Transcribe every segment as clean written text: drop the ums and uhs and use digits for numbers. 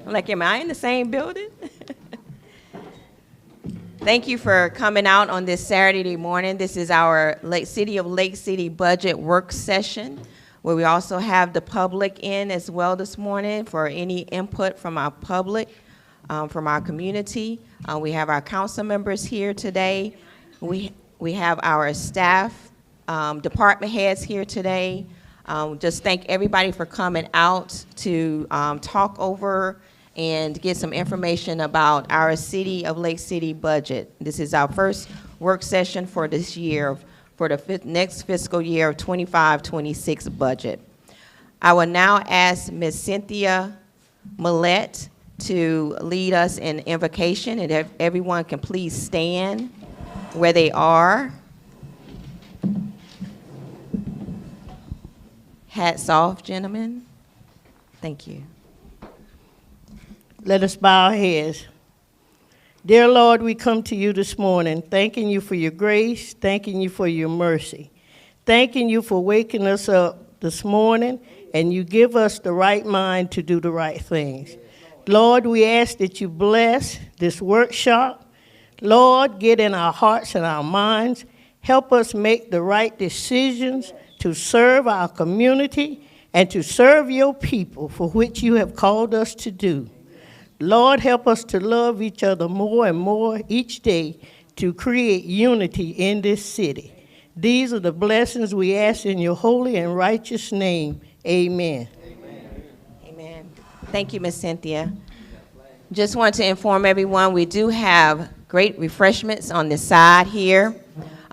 I'm like, am I in the same building? Thank you for coming out on this Saturday morning. This is our City of Lake City budget work session, where we also have the public in as well this morning for any input from our public, from our community. We have our council members here today. We have our staff, department heads here today. Just thank everybody for coming out to talk over and get some information about our City of Lake City budget. This is our first work session for this year, for the next fiscal year of 25-26 budget. I will now ask Ms. Cynthia Millette to lead us in invocation, and if everyone can please stand where they are. Hats off, gentlemen. Thank you. Let us bow our heads. Dear Lord, we come to you this morning, thanking you for your grace, thanking you for your mercy, thanking you for waking us up this morning, and you give us the right mind to do the right things. Lord, we ask that you bless this workshop. Lord, get in our hearts and our minds. Help us make the right decisions to serve our community and to serve your people, for which you have called us to do. Lord, help us to love each other more and more each day to create unity in this city. These are the blessings we ask in your holy and righteous name. Amen. Amen. Amen. Thank you, Ms. Cynthia. Just want to inform everyone, we do have great refreshments on the side here.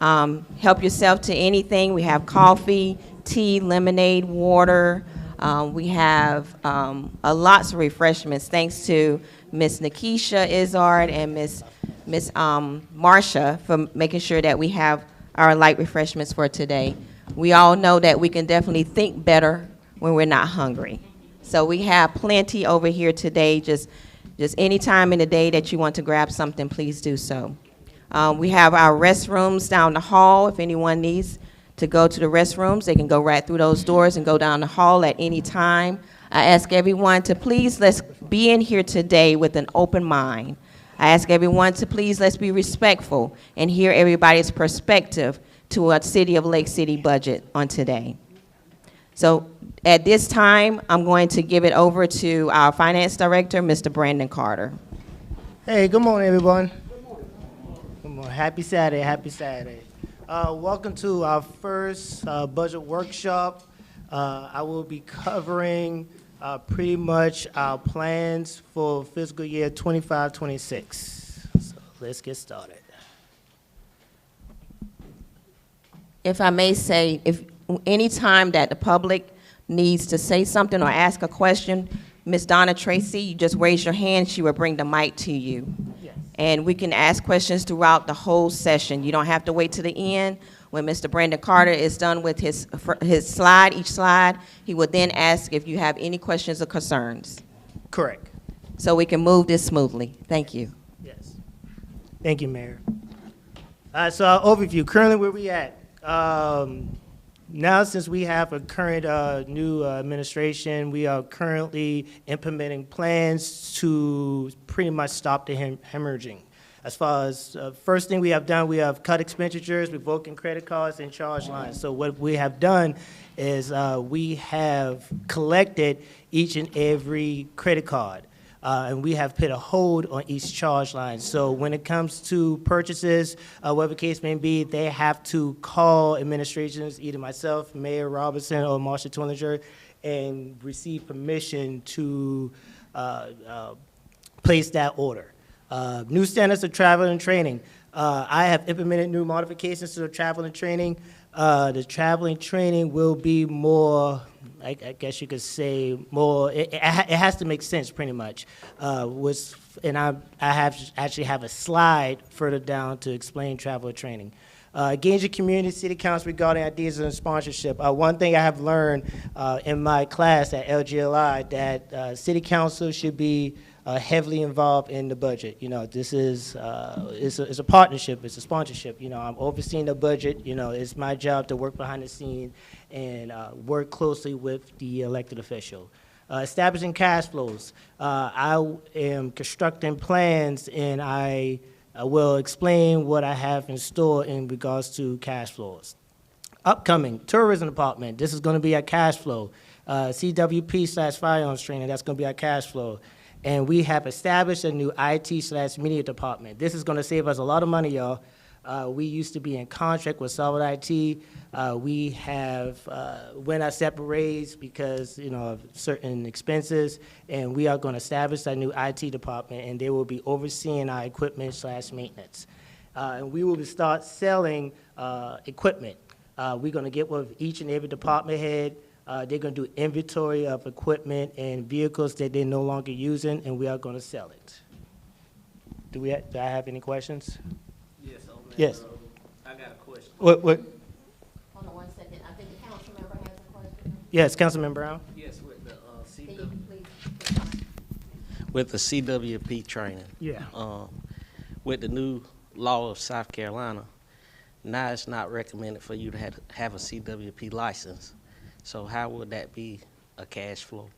Help yourself to anything. We have coffee, tea, lemonade, water. We have lots of refreshments, thanks to Miss Nikisha Izzard and Miss Marsha for making sure that we have our light refreshments for today. We all know that we can definitely think better when we're not hungry. So we have plenty over here today. Just any time in the day that you want to grab something, please do so. We have our restrooms down the hall. If anyone needs to go to the restrooms, they can go right through those doors and go down the hall at any time. I ask everyone to please, let's be in here today with an open mind. I ask everyone to please, let's be respectful and hear everybody's perspective to our City of Lake City budget on today. So at this time, I'm going to give it over to our Finance Director, Mr. Brandon Carter. Hey, good morning, everyone. Good morning. Happy Saturday, happy Saturday. Welcome to our first budget workshop. I will be covering pretty much our plans for fiscal year 25-26. So let's get started. If I may say, if any time that the public needs to say something or ask a question, Ms. Donna Tracy, you just raise your hand, she will bring the mic to you. Yes. And we can ask questions throughout the whole session. You don't have to wait to the end. When Mr. Brandon Carter is done with his slide, each slide, he will then ask if you have any questions or concerns. Correct. So we can move this smoothly. Thank you. Yes. Thank you, Mayor. So our overview, currently where we at? Now, since we have a current new administration, we are currently implementing plans to pretty much stop the hemorrhaging. As far as first thing we have done, we have cut expenditures, revoking credit cards, and charge lines. So what we have done is we have collected each and every credit card. And we have put a hold on each charge line. So when it comes to purchases, whatever the case may be, they have to call administrations, either myself, Mayor Robinson, or Marsha Twillinger, and receive permission to place that order. New standards of travel and training. I have implemented new modifications to the travel and training. The traveling training will be more, I guess you could say more, it has to make sense pretty much. And I actually have a slide further down to explain travel and training. Engage the community, city council regarding ideas and sponsorship. One thing I have learned in my class at LGLI that city council should be heavily involved in the budget. You know, this is it's a partnership, it's a sponsorship. You know, I'm overseeing the budget. You know, it's my job to work behind the scene and work closely with the elected official. Establishing cash flows. I am constructing plans, and I will explain what I have in store in regards to cash flows. Upcoming tourism department. This is going to be our cash flow. CWP/firearms training. That's going to be our cash flow. And we have established a new IT/media department. This is going to save us a lot of money, y'all. We used to be in contract with Solid IT. We have went our separate ways because, of certain expenses, and we are going to establish a new IT department, and they will be overseeing our equipment/maintenance. And we will start selling equipment. We're going to get with each and every department head. They're going to do inventory of equipment and vehicles that they're no longer using, and we are going to sell it. Do I have any questions? Yes, on that, Yes. I got a question. What? Hold on one second. I think the council member has a question. Yes, Councilman Brown? Yes, with the Can you CW, please? with the CWP training. Yeah. With the new law of South Carolina, now it's not recommended for you to have a CWP license. So how would that be a cash flow?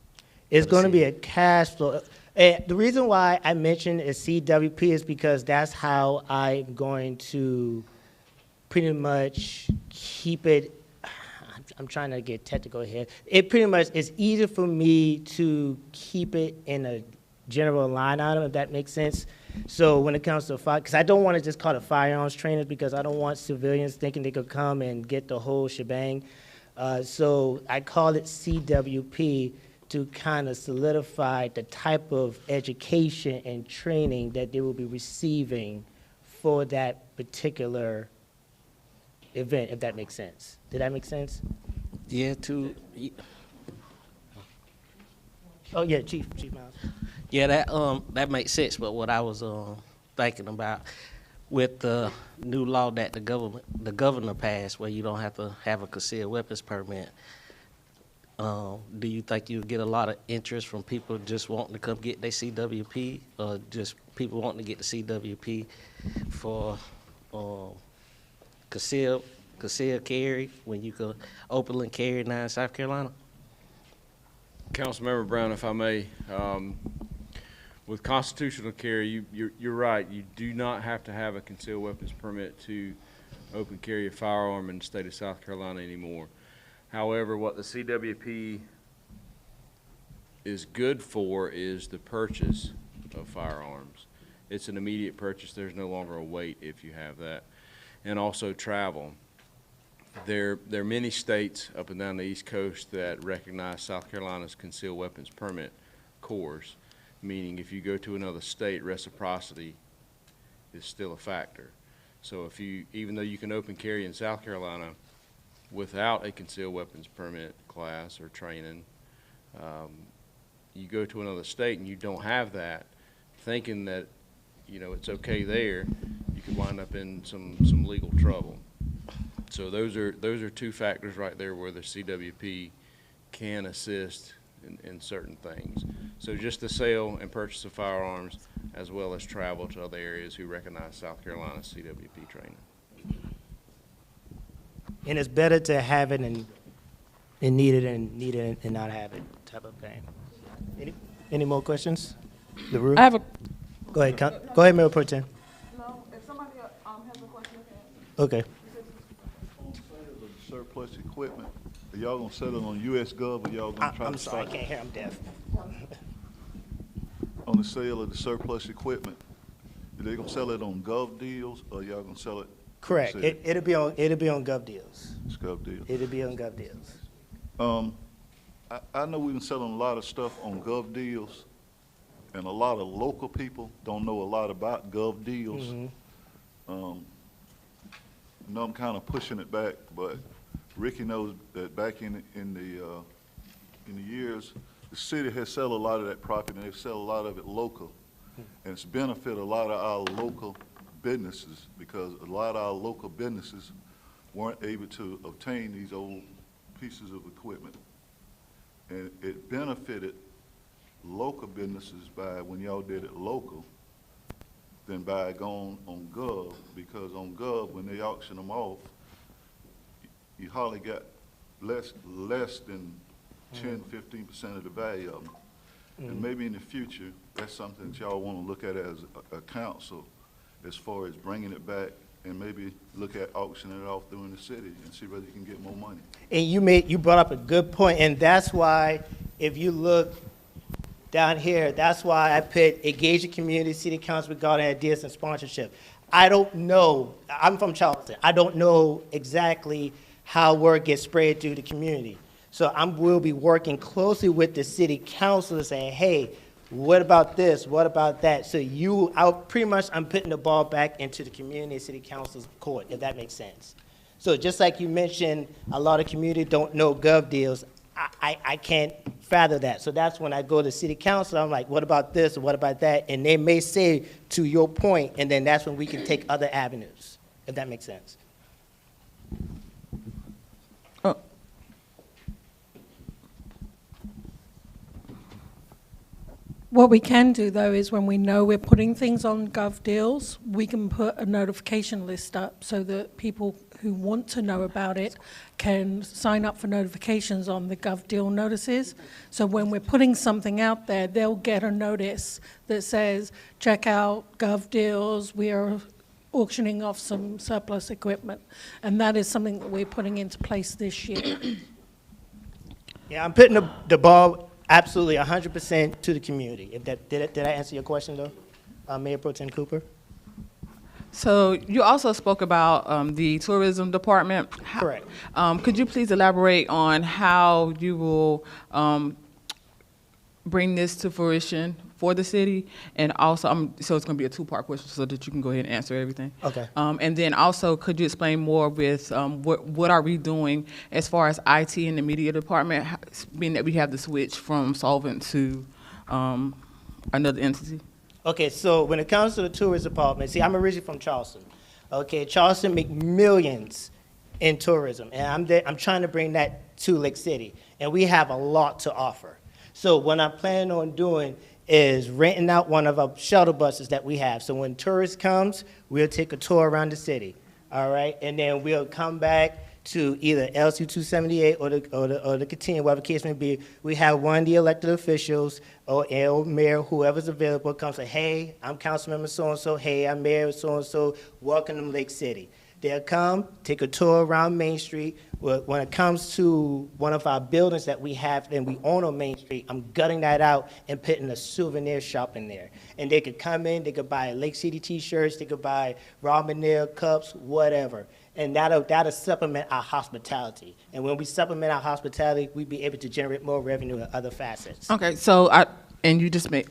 It's for the going to be city? a cash flow. And the reason why I mentioned a CWP is because that's how I'm going to pretty much keep it. I'm trying to get technical here. It pretty much is easier for me to keep it in a general line item, if that makes sense. So when it comes to fire, because I don't want to just call it firearms trainers, because I don't want civilians thinking they could come and get the whole shebang. So I call it CWP to kind of solidify the type of education and training that they will be receiving for that particular event, if that makes sense. Did that make sense? Yeah, Oh, yeah, Chief Miles. yeah, that makes sense. But what I was thinking about with the new law that the governor passed, where you don't have to have a concealed weapons permit, do you think you'll get a lot of interest from people just wanting to come get their CWP, or just people wanting to get the CWP for concealed carry when you could openly carry now in South Carolina? Councilmember Brown, if I may, with constitutional carry, you're right. You do not have to have a concealed weapons permit to open carry a firearm in the state of South Carolina anymore. However, what the CWP is good for is the purchase of firearms. It's an immediate purchase. There's no longer a wait if you have that. And also travel. There are many states up and down the East Coast that recognize South Carolina's concealed weapons permit course, meaning if you go to another state, reciprocity is still a factor. So even though you can open carry in South Carolina without a concealed weapons permit class or training, you go to another state and you don't have that, thinking that it's okay there, you could wind up in some legal trouble. So those are two factors right there where the CWP can assist in certain things. So just the sale and purchase of firearms, as well as travel to other areas who recognize South Carolina's CWP training. And it's better to have it and need it and not have it type of thing. Any more questions? LaRue? I have a, Go ahead, Mayor Pro Tem. no, if somebody has a question, Okay. On sale of the surplus equipment, are y'all gonna sell it on US Gov, or y'all gonna try I'm to sorry, I start can't hear, I'm deaf. on the sale of the surplus equipment? Are they gonna sell it on Gov deals, or y'all gonna sell it? Correct. Sale? It'll be on Gov Deals. It's Gov deal. It'll be on Gov Deals. I know we've been selling a lot of stuff on Gov deals, and a lot of local people don't know a lot about Gov deals. I know I'm kind of pushing it back, but Ricky knows that back in the years, the city has sold a lot of that property, and they've sold a lot of it local. And it's benefited a lot of our local businesses, because a lot of our local businesses weren't able to obtain these old pieces of equipment. And it benefited local businesses by, when y'all did it local, than by going on Gov, because on Gov, when they auction them off, you hardly got less than 10, 15% of the value of them. And maybe in the future, that's something that y'all want to look at as a council, as far as bringing it back and maybe look at auctioning it off through the city and see whether you can get more money. And you brought up a good point, and that's why, if you look down here, that's why I put engage the community, city council regarding ideas and sponsorship. I don't know, I'm from Charleston, I don't know exactly how word gets spread through the community. So we'll be working closely with the city council to say, hey, what about this, what about that? So I'm putting the ball back into the community and city council's court, if that makes sense. So just like you mentioned, a lot of community don't know gov deals, I can't fathom that. So that's when I go to city council, I'm like, what about this, or what about that? And they may say, to your point, and then that's when we can take other avenues, if that makes sense. What we can do, though, is when we know we're putting things on Gov Deals, we can put a notification list up so that people who want to know about it can sign up for notifications on the Gov Deal notices. So when we're putting something out there, they'll get a notice that says, check out Gov Deals, we are auctioning off some surplus equipment. And that is something that we're putting into place this year. Yeah, I'm putting the ball absolutely 100% to the community. If did I answer your question, though, Mayor Pro Tem Cooper? So you also spoke about the tourism department. Correct. Could you please elaborate on how you will bring this to fruition for the city? And also, so it's going to be a two-part question so that you can go ahead and answer everything. Okay. And then also, could you explain more with what are we doing as far as IT in the media department, being that we have the switch from Solvent to another entity? Okay, so when it comes to the tourism department, see, I'm originally from Charleston. Okay, Charleston make millions in tourism, and I'm trying to bring that to Lake City, and we have a lot to offer. So what I'm planning on doing is renting out one of our shuttle buses that we have. So when tourists comes, we'll take a tour around the city, all right? And then we'll come back to either LC 278 or the Catania, whatever the case may be. We have one of the elected officials or mayor, whoever's available, comes and say, hey, I'm Councilmember so-and-so, hey, I'm Mayor so-and-so, welcome to Lake City. They'll come, take a tour around Main Street. When it comes to one of our buildings that we have and we own on Main Street, I'm gutting that out and putting a souvenir shop in there. And they could come in, they could buy Lake City t-shirts, they could buy ramen nail cups, whatever. And that'll supplement our hospitality. And when we supplement our hospitality, we'll be able to generate more revenue in other facets. Okay, so and you just made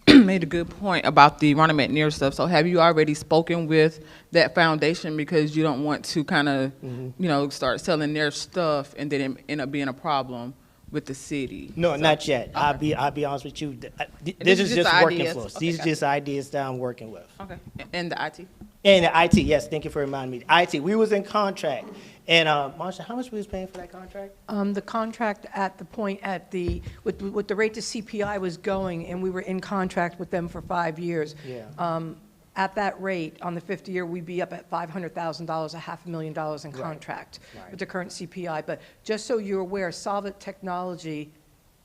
a good point about the Ronald McNair stuff. So have you already spoken with that foundation because you don't want to kind of, start selling their stuff and then it end up being a problem with the city? No, not yet. Okay. I'll be honest with you. This is just working ideas. for us. Okay, These are just ideas that I'm working with. Okay, and the IT? And the IT, yes, thank you for reminding me. IT, we was in contract. And Marsha, how much we was paying for that contract? The contract at the point with the rate the CPI was going, and we were in contract with them for 5 years. Yeah. At that rate, on the 5th year, we'd be up at $500,000, $500,000 in contract Right. with the current CPI. But just so you're aware, Solvent Technology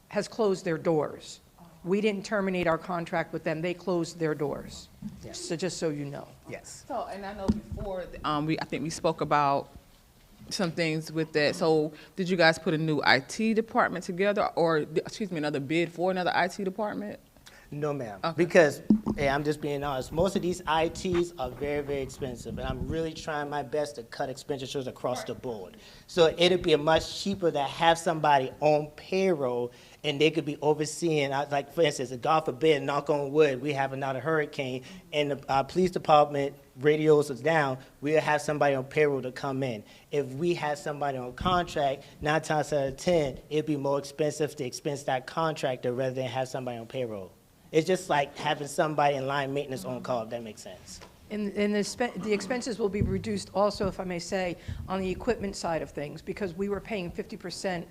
has closed their doors. We didn't terminate our contract with them. They closed their doors. Yeah. So just so you know. Yes. So, and I know before, I think we spoke about some things with that. So did you guys put a new IT department together or, another bid for another IT department? No, ma'am. Okay. Because, hey, I'm just being honest, most of these ITs are very, very expensive, and I'm really trying my best to cut expenditures across the board. So it'd be much cheaper to have somebody on payroll, and they could be overseeing, like, for instance, God forbid, knock on wood, we have another hurricane, and the police department radios is down, we'll have somebody on payroll to come in. If we had somebody on contract, 9 times out of 10, it'd be more expensive to expense that contractor rather than have somebody on payroll. It's just like having somebody in line maintenance on call, if that makes sense. And the expenses will be reduced also, if I may say, on the equipment side of things, because we were paying 50%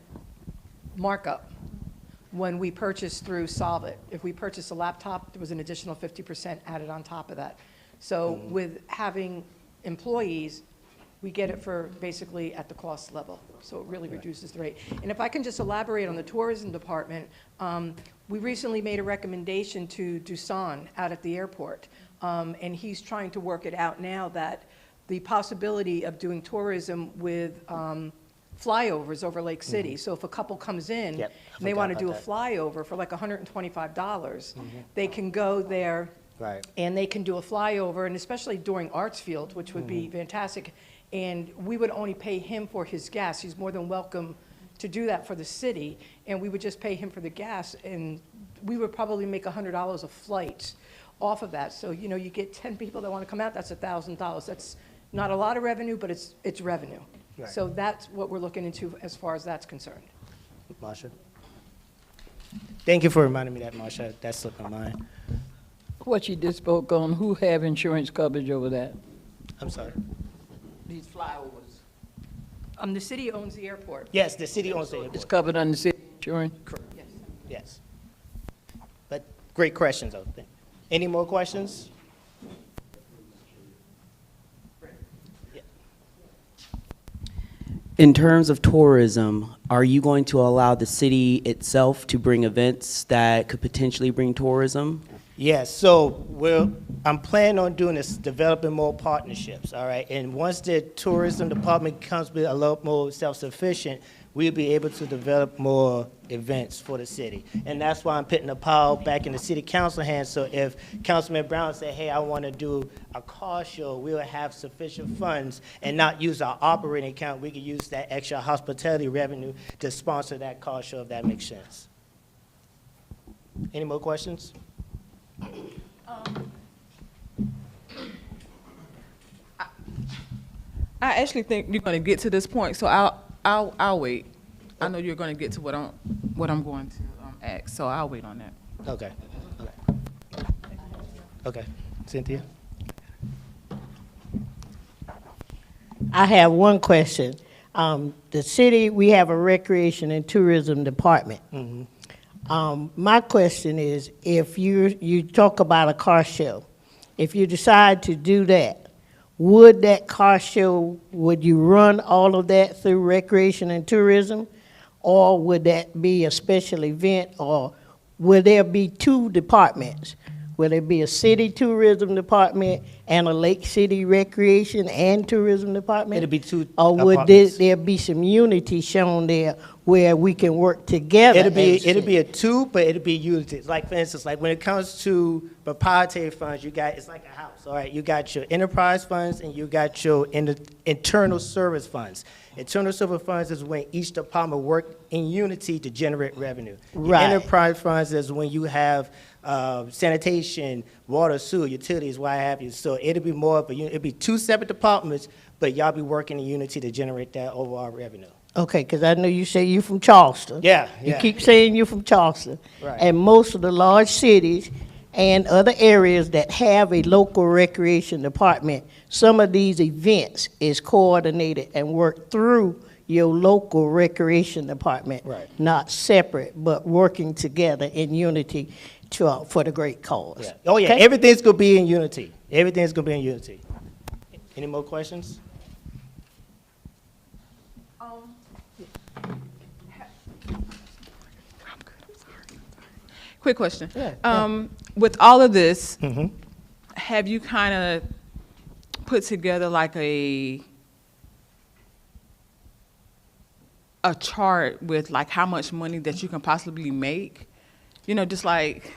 markup when we purchased through Solvent. If we purchased a laptop, there was an additional 50% added on top of that. So with having employees, we get it for basically at the cost level. So it really reduces the rate. And if I can just elaborate on the tourism department, we recently made a recommendation to Dusan out at the airport. And he's trying to work it out now that the possibility of doing tourism with flyovers over Lake City. So if a couple comes in Yep, and they forgot want to do a about flyover for like $125, they can go there Right. and they can do a flyover, and especially during Artsfield, which would be fantastic. And we would only pay him for his gas. He's more than welcome to do that for the city, and we would just pay him for the gas, and we would probably make $100 a flight off of that. So, you know, you get 10 people that want to come out, that's $1,000. That's not a lot of revenue, but it's revenue. Right. So that's what we're looking into as far as that's concerned. Marsha? Thank you for reminding me that, Marsha. That slipped my mind. What you just spoke on, who have insurance coverage over that? I'm sorry. These flyovers. The city owns the airport. Yes, the city owns the It's airport. covered under city insurance? Yes. Yes. But great questions, though. Any more questions? In terms of tourism, are you going to allow the city itself to bring events that could potentially bring tourism? Yes, so I'm planning on doing this, developing more partnerships, all right? And once the tourism department becomes a lot more self-sufficient, we'll be able to develop more events for the city. And that's why I'm putting the power back in the city council hands, so if Councilman Brown say, hey, I want to do a car show, we'll have sufficient funds and not use our operating account. We can use that extra hospitality revenue to sponsor that car show, if that makes sense. Any more questions? I actually think you're going to get to this point, so I'll wait. I know you're going to get to what I'm going to ask, so I'll wait on that. Okay. Okay. Cynthia? I have one question. The city, we have a recreation and tourism department. My question is, if you talk about a car show, if you decide to do that, would that car show, would you run all of that through recreation and tourism? Or would that be a special event, or will there be two departments? Will there be a city tourism department and a Lake City recreation and tourism department? It'll be two Or would departments. there be some unity shown there where we can work together? It'll be as a it'll be city? a two, but it'll be unity. Like for instance, like when it comes to proprietary funds, you got, it's like a house, all right? You got your enterprise funds and you got your internal service funds. Internal service funds is when each department work in unity to generate revenue. Your Right. enterprise funds is when you have sanitation, water, sewer, utilities, what have you. So it'll be more of a, it'll be two separate departments, but y'all be working in unity to generate that overall revenue. Okay, because I know you say you're from Charleston. Yeah, You yeah. keep saying you're from Charleston. Right. And most of the large cities and other areas that have a local recreation department, some of these events is coordinated and worked through your local recreation department. Right. Not separate, but working together in unity for the great cause. Yeah. Oh, yeah, Okay? everything's gonna be in unity. Everything's gonna be in unity. Any more questions? Quick question. Yeah, With all of this, Mm-hmm. have you kind of put together like a chart with like how much money that you can possibly make? You know, just like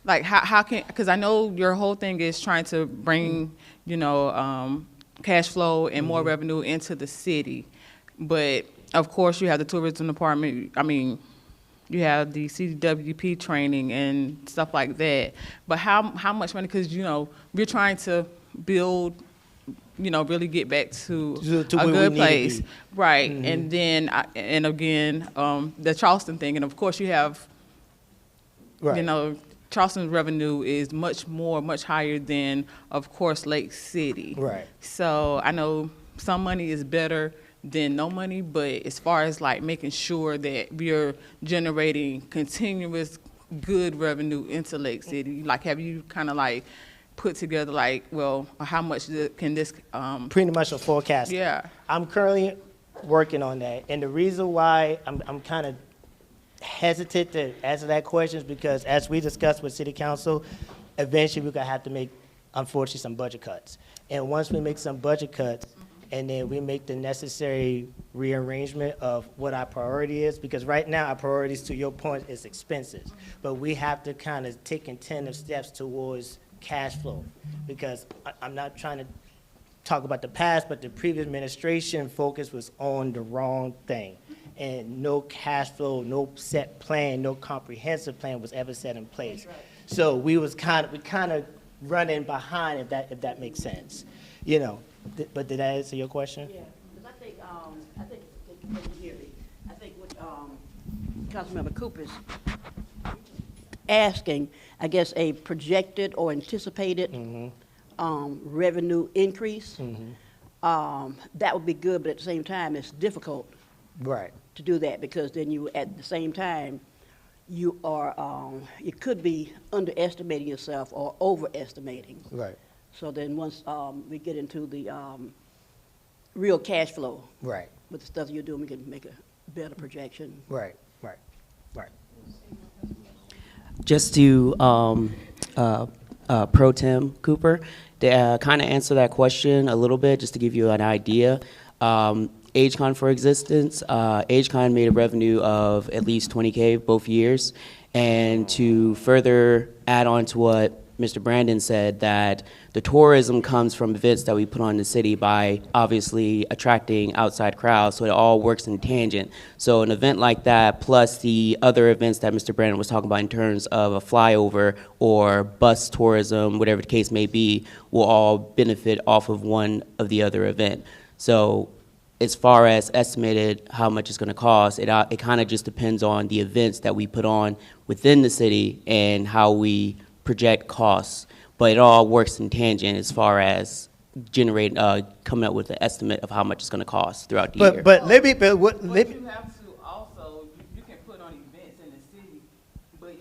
how can, because I know your whole thing is trying to bring, you know, cash flow and more revenue into the city. But of course you have the tourism department, I mean, you have the CWP training and stuff like that. But how much money, because, you know, we're trying to build, you know, really get back to To a where we good need to place. be. Right, and then, and again, the Charleston thing, and of course you have, Right. you know, Charleston's revenue is much higher than, of course, Lake City. Right. So I know some money is better than no money, but as far as like making sure that we're generating continuous good revenue into Lake City, like have you kind of like put together like, well, how much can this, Pretty much a forecast. yeah. I'm currently working on that, and the reason why I'm kind of hesitant to answer that question is because, as we discussed with City Council, eventually we're gonna have to make, unfortunately, some budget cuts. And once we make some budget cuts, and then we make the necessary rearrangement of what our priority is, because right now our priorities, to your point, is expenses. But we have to kind of take intensive steps towards cash flow, because I'm not trying to talk about the past, but the previous administration focus was on the wrong thing. And no cash flow, no set plan, no comprehensive plan was ever set in place. So we kind of running behind, if that makes sense, you know. But did I answer your question? Yeah, because I think can you hear me? I think what Councilmember Cooper's asking, I guess, a projected or anticipated revenue increase. That would be good, but at the same time, it's difficult Right. to do that, because then you, at the same time, you are, you could be underestimating yourself or overestimating. Right. So then once we get into the real cash flow Right. with the stuff you're doing, we can make a better projection. Right. Right. Right. Just to Pro Tem Cooper, to kind of answer that question a little bit, just to give you an idea. AgeCon, for existence, AgeCon made a revenue of at least $20K both years. And to further add on to what Mr. Brandon said, that the tourism comes from events that we put on in the city by obviously attracting outside crowds, so it all works in tangent. So an event like that, plus the other events that Mr. Brandon was talking about in terms of a flyover or bus tourism, whatever the case may be, will all benefit off of one of the other event. So as far as estimated how much it's going to cost, it kind of just depends on the events that we put on within the city and how we project costs, but it all works in tangent as far as coming up with an estimate of how much it's going to cost throughout the year. But let me, But you have to also, you can put on events in the city, but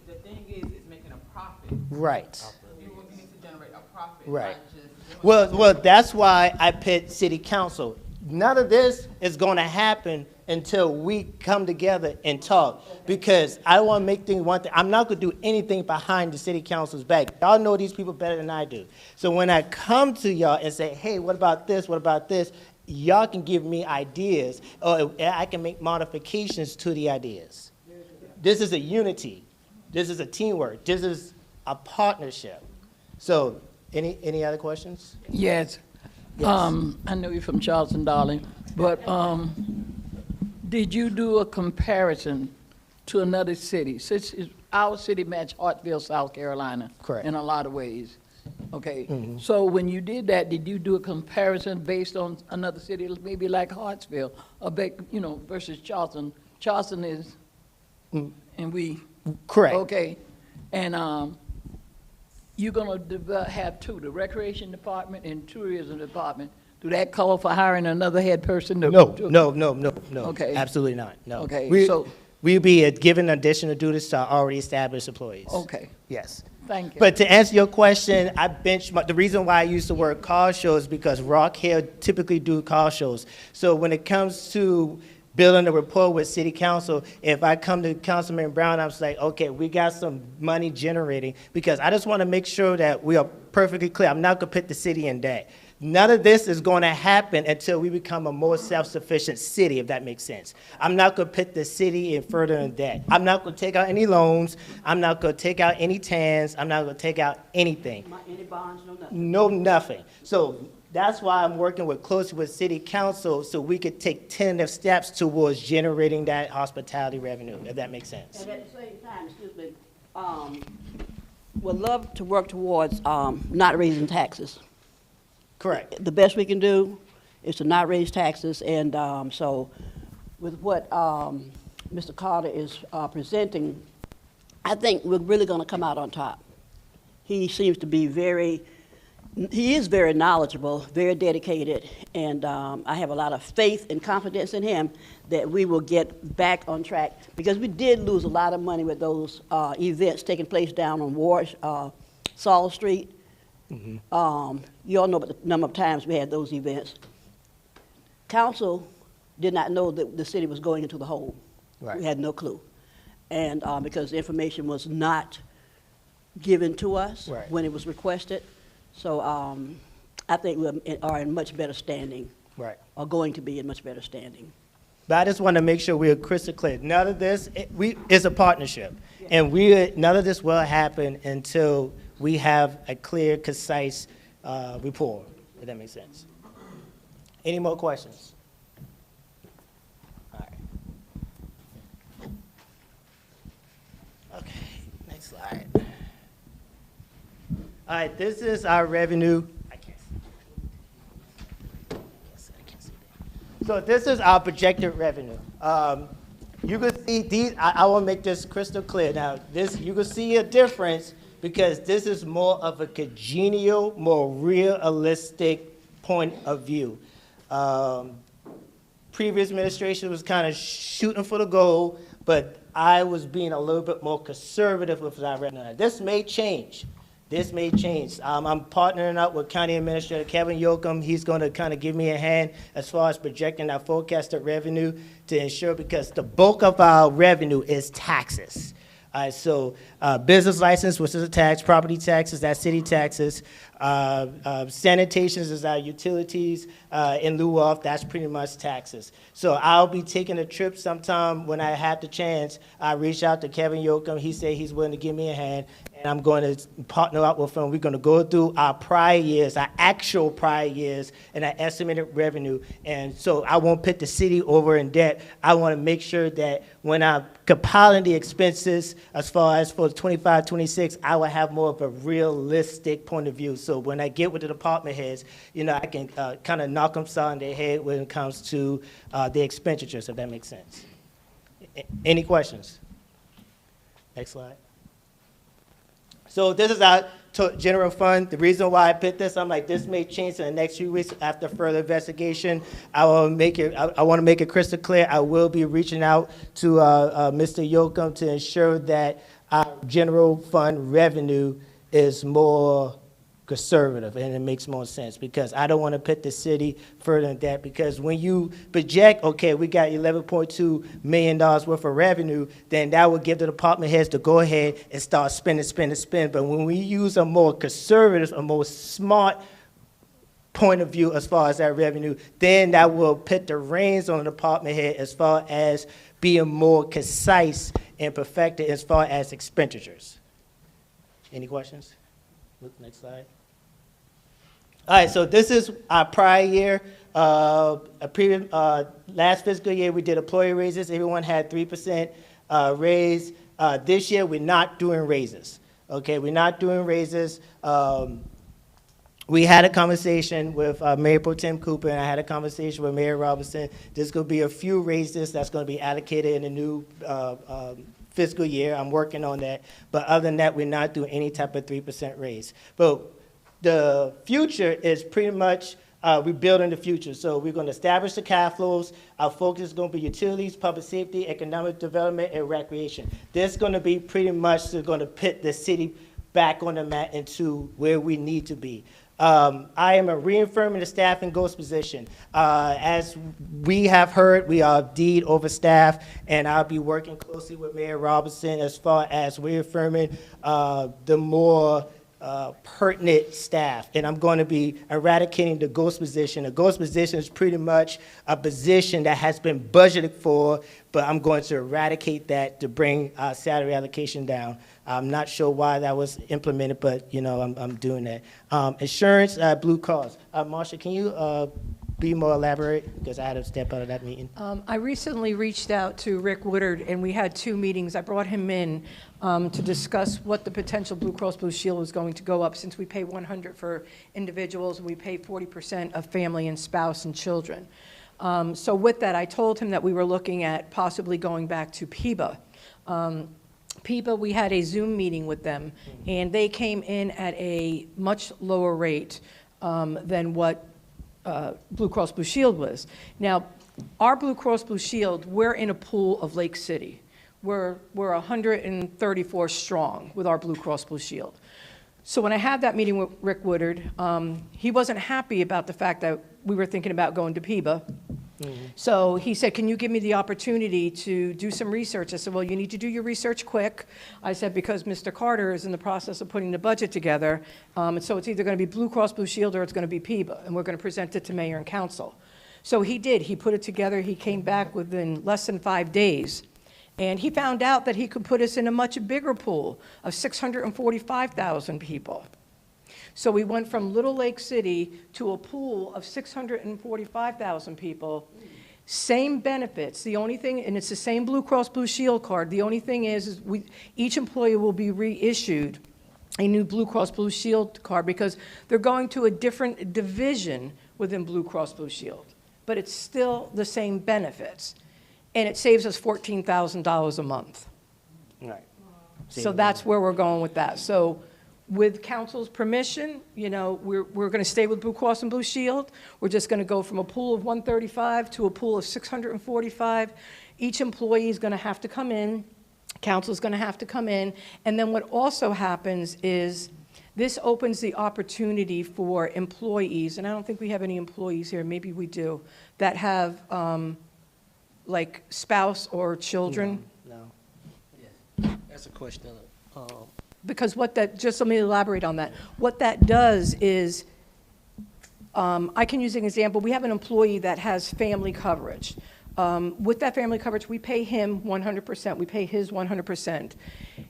the thing is making a profit. right. You need to generate a profit, Right. not just. Well, that's why I picked City Council. None of this is going to happen until we come together and talk, because I want to make things one thing. I'm not going to do anything behind the City Council's back. Y'all know these people better than I do. So when I come to y'all and say, hey, what about this? What about this? Y'all can give me ideas, or I can make modifications to the ideas. This is a unity. This is a teamwork. This is a partnership. So any other questions? Yes. Yes. I know you're from Charleston, darling, but did you do a comparison to another city? Since our city matched Hartsville, South Carolina. Correct. In a lot of ways. Okay. So when you did that, did you do a comparison based on another city, maybe like Hartsville, or versus Charleston? Charleston is, and we. Correct. Okay. And you're going to have two, the Recreation Department and Tourism Department. Do that call for hiring another head person? No. Okay. Absolutely not, no. Okay, so- We'll be giving additional duties to our already established employees. Okay, Yes. thank you. But to answer your question, I benchmark, the reason why I use the word car show is because Rock Hill typically do car shows. So when it comes to building a rapport with City Council, if I come to Councilman Brown, I'm just like, okay, we got some money generating, because I just want to make sure that we are perfectly clear. I'm not going to put the city in debt. None of this is going to happen until we become a more self-sufficient city, if that makes sense. I'm not going to put the city in further in debt. I'm not going to take out any loans. I'm not going to take out any TANs. I'm not going to take out anything. Not any bonds, no nothing. No, nothing. So that's why I'm working closely with City Council, so we could take tentative steps towards generating that hospitality revenue, if that makes sense. And at the same time, excuse me, would love to work towards not raising taxes. Correct. The best we can do is to not raise taxes, and so with what Mr. Carter is presenting, I think we're really going to come out on top. He seems to be he is very knowledgeable, very dedicated, and I have a lot of faith and confidence in him that we will get back on track, because we did lose a lot of money with those events taking place down on Saul Street, You all know about the number of times we had those events. Council did not know that the city was going into the hole. Right. We had no clue. And because the information was not given to us Right. when it was requested. So I think we are in much better standing, Right. are going to be in much better standing. But I just want to make sure we're crystal clear. None of this, it's a partnership. And none of this will happen until we have a clear, concise report, if that makes sense. Any more questions? All right. Okay, next slide. All right, this is our revenue. I can't see that. So this is our projected revenue. You can see these, I want to make this crystal clear. Now, you can see a difference because this is more of a congenial, more realistic point of view. Previous administration was kind of shooting for the goal, but I was being a little bit more conservative with our revenue. This may change. This may change. I'm partnering up with County Administrator Kevin Yoakum. He's going to kind of give me a hand as far as projecting our forecasted revenue to ensure, because the bulk of our revenue is taxes. So business license, which is a tax, property taxes, that's city taxes, sanitations is our utilities, in lieu of, that's pretty much taxes. So I'll be taking a trip sometime when I have the chance. I reach out to Kevin Yoakum. He said he's willing to give me a hand, and I'm going to partner up with him. We're going to go through our prior years, our actual prior years, and our estimated revenue. And so I won't put the city over in debt. I want to make sure that when I'm compiling the expenses, as far as for 25, 26, I will have more of a realistic point of view. So when I get with the department heads, I can kind of knock them on their head when it comes to the expenditures, if that makes sense. Any questions? Next slide. So this is our general fund. The reason why I put this, I'm like, this may change in the next few weeks after further investigation. I want to make it crystal clear. I will be reaching out to Mr. Yoakum to ensure that our general fund revenue is more conservative, and it makes more sense, because I don't want to put the city further in debt, because when you project, okay, we got $11.2 million worth of revenue, then that would give the department heads to go ahead and start spending. But when we use a more conservative, a more smart point of view as far as that revenue, then that will put the reins on the department head as far as being more concise and perfected as far as expenditures. Any questions? Look, next slide. All right, so this is our prior year. Last fiscal year, we did employee raises. Everyone had 3% raise. This year, we're not doing raises. Okay, we're not doing raises. We had a conversation with Mayor Pro Tem Cooper, and I had a conversation with Mayor Robinson. There's going to be a few raises that's going to be allocated in the new fiscal year. I'm working on that. But other than that, we're not doing any type of 3% raise. But the future is pretty much we're building the future. So we're going to establish the cash flows. Our focus is going to be utilities, public safety, economic development, and recreation. This is going to be pretty much going to put the city back on the map into where we need to be. I am reaffirming the staffing goals position. As we have heard, we are indeed overstaffed, and I'll be working closely with Mayor Robinson as far as reaffirming the more pertinent staff, and I'm going to be eradicating the ghost position. The ghost position is pretty much a position that has been budgeted for, but I'm going to eradicate that to bring salary allocation down. I'm not sure why that was implemented, but I'm doing that. Insurance, Blue Cross. Marsha, can you be more elaborate, because I had to step out of that meeting? I recently reached out to Rick Woodard, and we had 2 meetings. I brought him in to discuss what the potential Blue Cross Blue Shield was going to go up, since we pay $100 for individuals, and we pay 40% of family and spouse and children. So with that, I told him that we were looking at possibly going back to PEBA. PEBA, we had a Zoom meeting with them, and they came in at a much lower rate than what Blue Cross Blue Shield was. Now, our Blue Cross Blue Shield, we're in a pool of Lake City. We're 134 strong with our Blue Cross Blue Shield. So when I had that meeting with Rick Woodard, he wasn't happy about the fact that we were thinking about going to PIBA. So he said, can you give me the opportunity to do some research? I said, well, you need to do your research quick. I said, because Mr. Carter is in the process of putting the budget together, and so it's either going to be Blue Cross Blue Shield or it's going to be PIBA, and we're going to present it to mayor and council. So he did. He put it together. He came back within less than 5 days. And he found out that he could put us in a much bigger pool of 645,000 people. So we went from Little Lake City to a pool of 645,000 people. Same benefits. The only thing, and it's the same Blue Cross Blue Shield card. The only thing is each employee will be reissued a new Blue Cross Blue Shield card because they're going to a different division within Blue Cross Blue Shield. But it's still the same benefits. And it saves us $14,000 a month. Right. So that's where we're going with that. So with council's permission, you know, we're going to stay with Blue Cross and Blue Shield. We're just going to go from a pool of 135 to a pool of 645. Each employee is going to have to come in. Council's going to have to come in. And then what also happens is this opens the opportunity for employees, and I don't think we have any employees here, maybe we do, that have like spouse or children. No. That's a question. Because what that, just let me elaborate on that. What that does is, I can use an example. We have an employee that has family coverage. With that family coverage, we pay him 100%. We pay his 100%.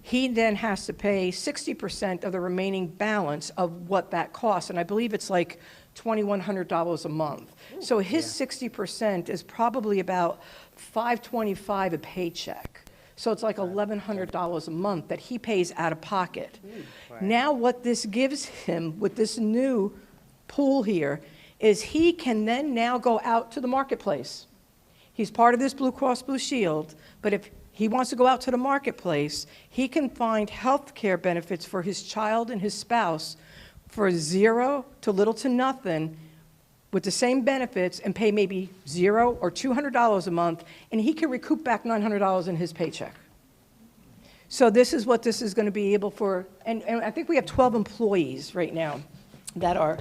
He then has to pay 60% of the remaining balance of what that costs. And I believe it's like $2,100 a month. So his 60% is probably about $525 a paycheck. So it's like $1,100 a month that he pays out of pocket. Right. Now what this gives him with this new pool here is he can then now go out to the marketplace. He's part of this Blue Cross Blue Shield, but if he wants to go out to the marketplace, he can find health care benefits for his child and his spouse for zero to little to nothing with the same benefits and pay maybe $0 or $200 a month, and he can recoup back $900 in his paycheck. So this is what this is going to be able for, and I think we have 12 employees right now that are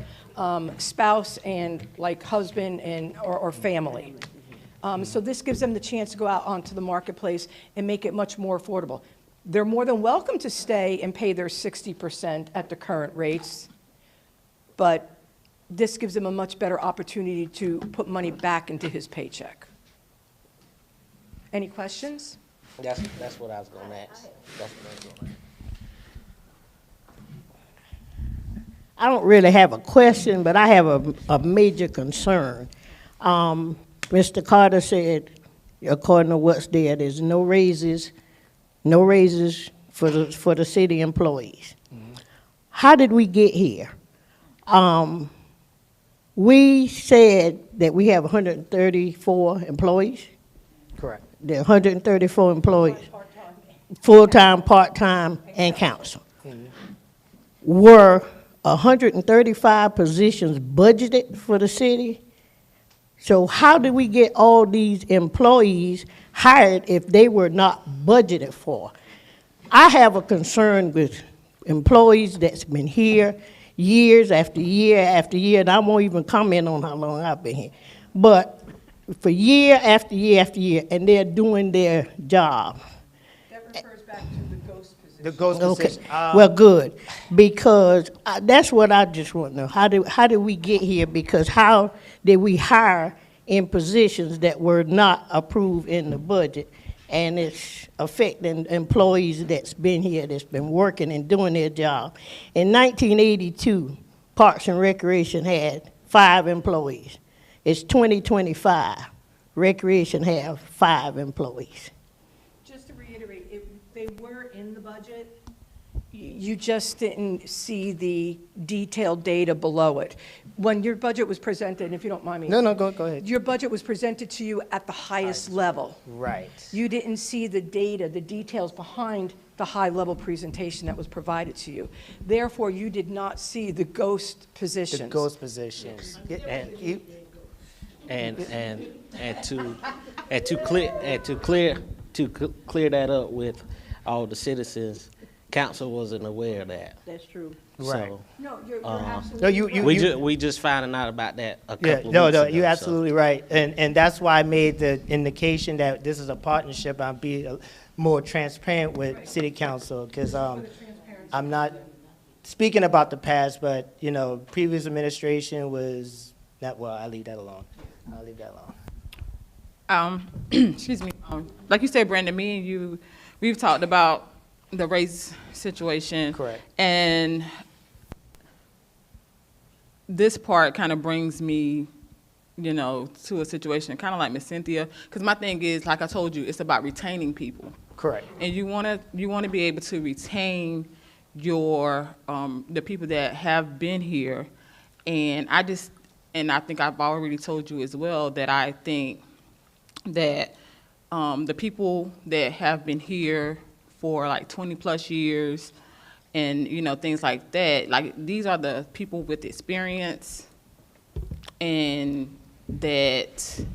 spouse and like husband and or family. So this gives them the chance to go out onto the marketplace and make it much more affordable. They're more than welcome to stay and pay their 60% at the current rates, but this gives him a much better opportunity to put money back into his paycheck. Any questions? That's what I was going to ask. That's what I was gonna ask. I don't really have a question, but I have a major concern. Mr. Carter said, according to what's there, there's no raises for the city employees. Mm-hmm. How did we get here? We said that we have 134 employees. Correct. There are 134 employees, full-time, part-time, and council. Mm-hmm. Were 135 positions budgeted for the city? So how did we get all these employees hired if they were not budgeted for? I have a concern with employees that's been here years after year after year, and I won't even comment on how long I've been here. But for year after year after year, and they're doing their job. That refers back to the ghost position. The ghost position. Well, good, because that's what I just want to know. How did we get here? Because how did we hire in positions that were not approved in the budget? And it's affecting employees that's been here, that's been working and doing their job. In 1982, Parks and Recreation had 5 employees. It's 2025. Recreation have 5 employees. Just to reiterate, they were in the budget. You just didn't see the detailed data below it. When your budget was presented, if you don't mind me. No, go ahead. Your budget was presented to you at the highest level. Right. You didn't see the data, the details behind the high-level presentation that was provided to you. Therefore, you did not see the ghost positions. The ghost positions. And to clear that up with all the citizens, council wasn't aware of that. That's true. Right. So, No, you're No, absolutely right. we just finding out about that a Yeah, couple of no, weeks no, ago. you're so. absolutely right. And that's why I made the indication that this is a partnership. I'll be more transparent with city council, because I'm not speaking about the past, but, you know, previous administration was not, well, I'll leave that alone. I'll leave that alone. Excuse me. Like you said, Brandon, me and you, we've talked about the race situation. Correct. And this part kind of brings me, you know, to a situation kind of like Miss Cynthia, because my thing is, like I told you, it's about retaining people. Correct. And you want to be able to retain your the people that have been here. And I think I've already told you as well that I think that the people that have been here for like 20 plus years and, you know, things like that, like these are the people with experience and that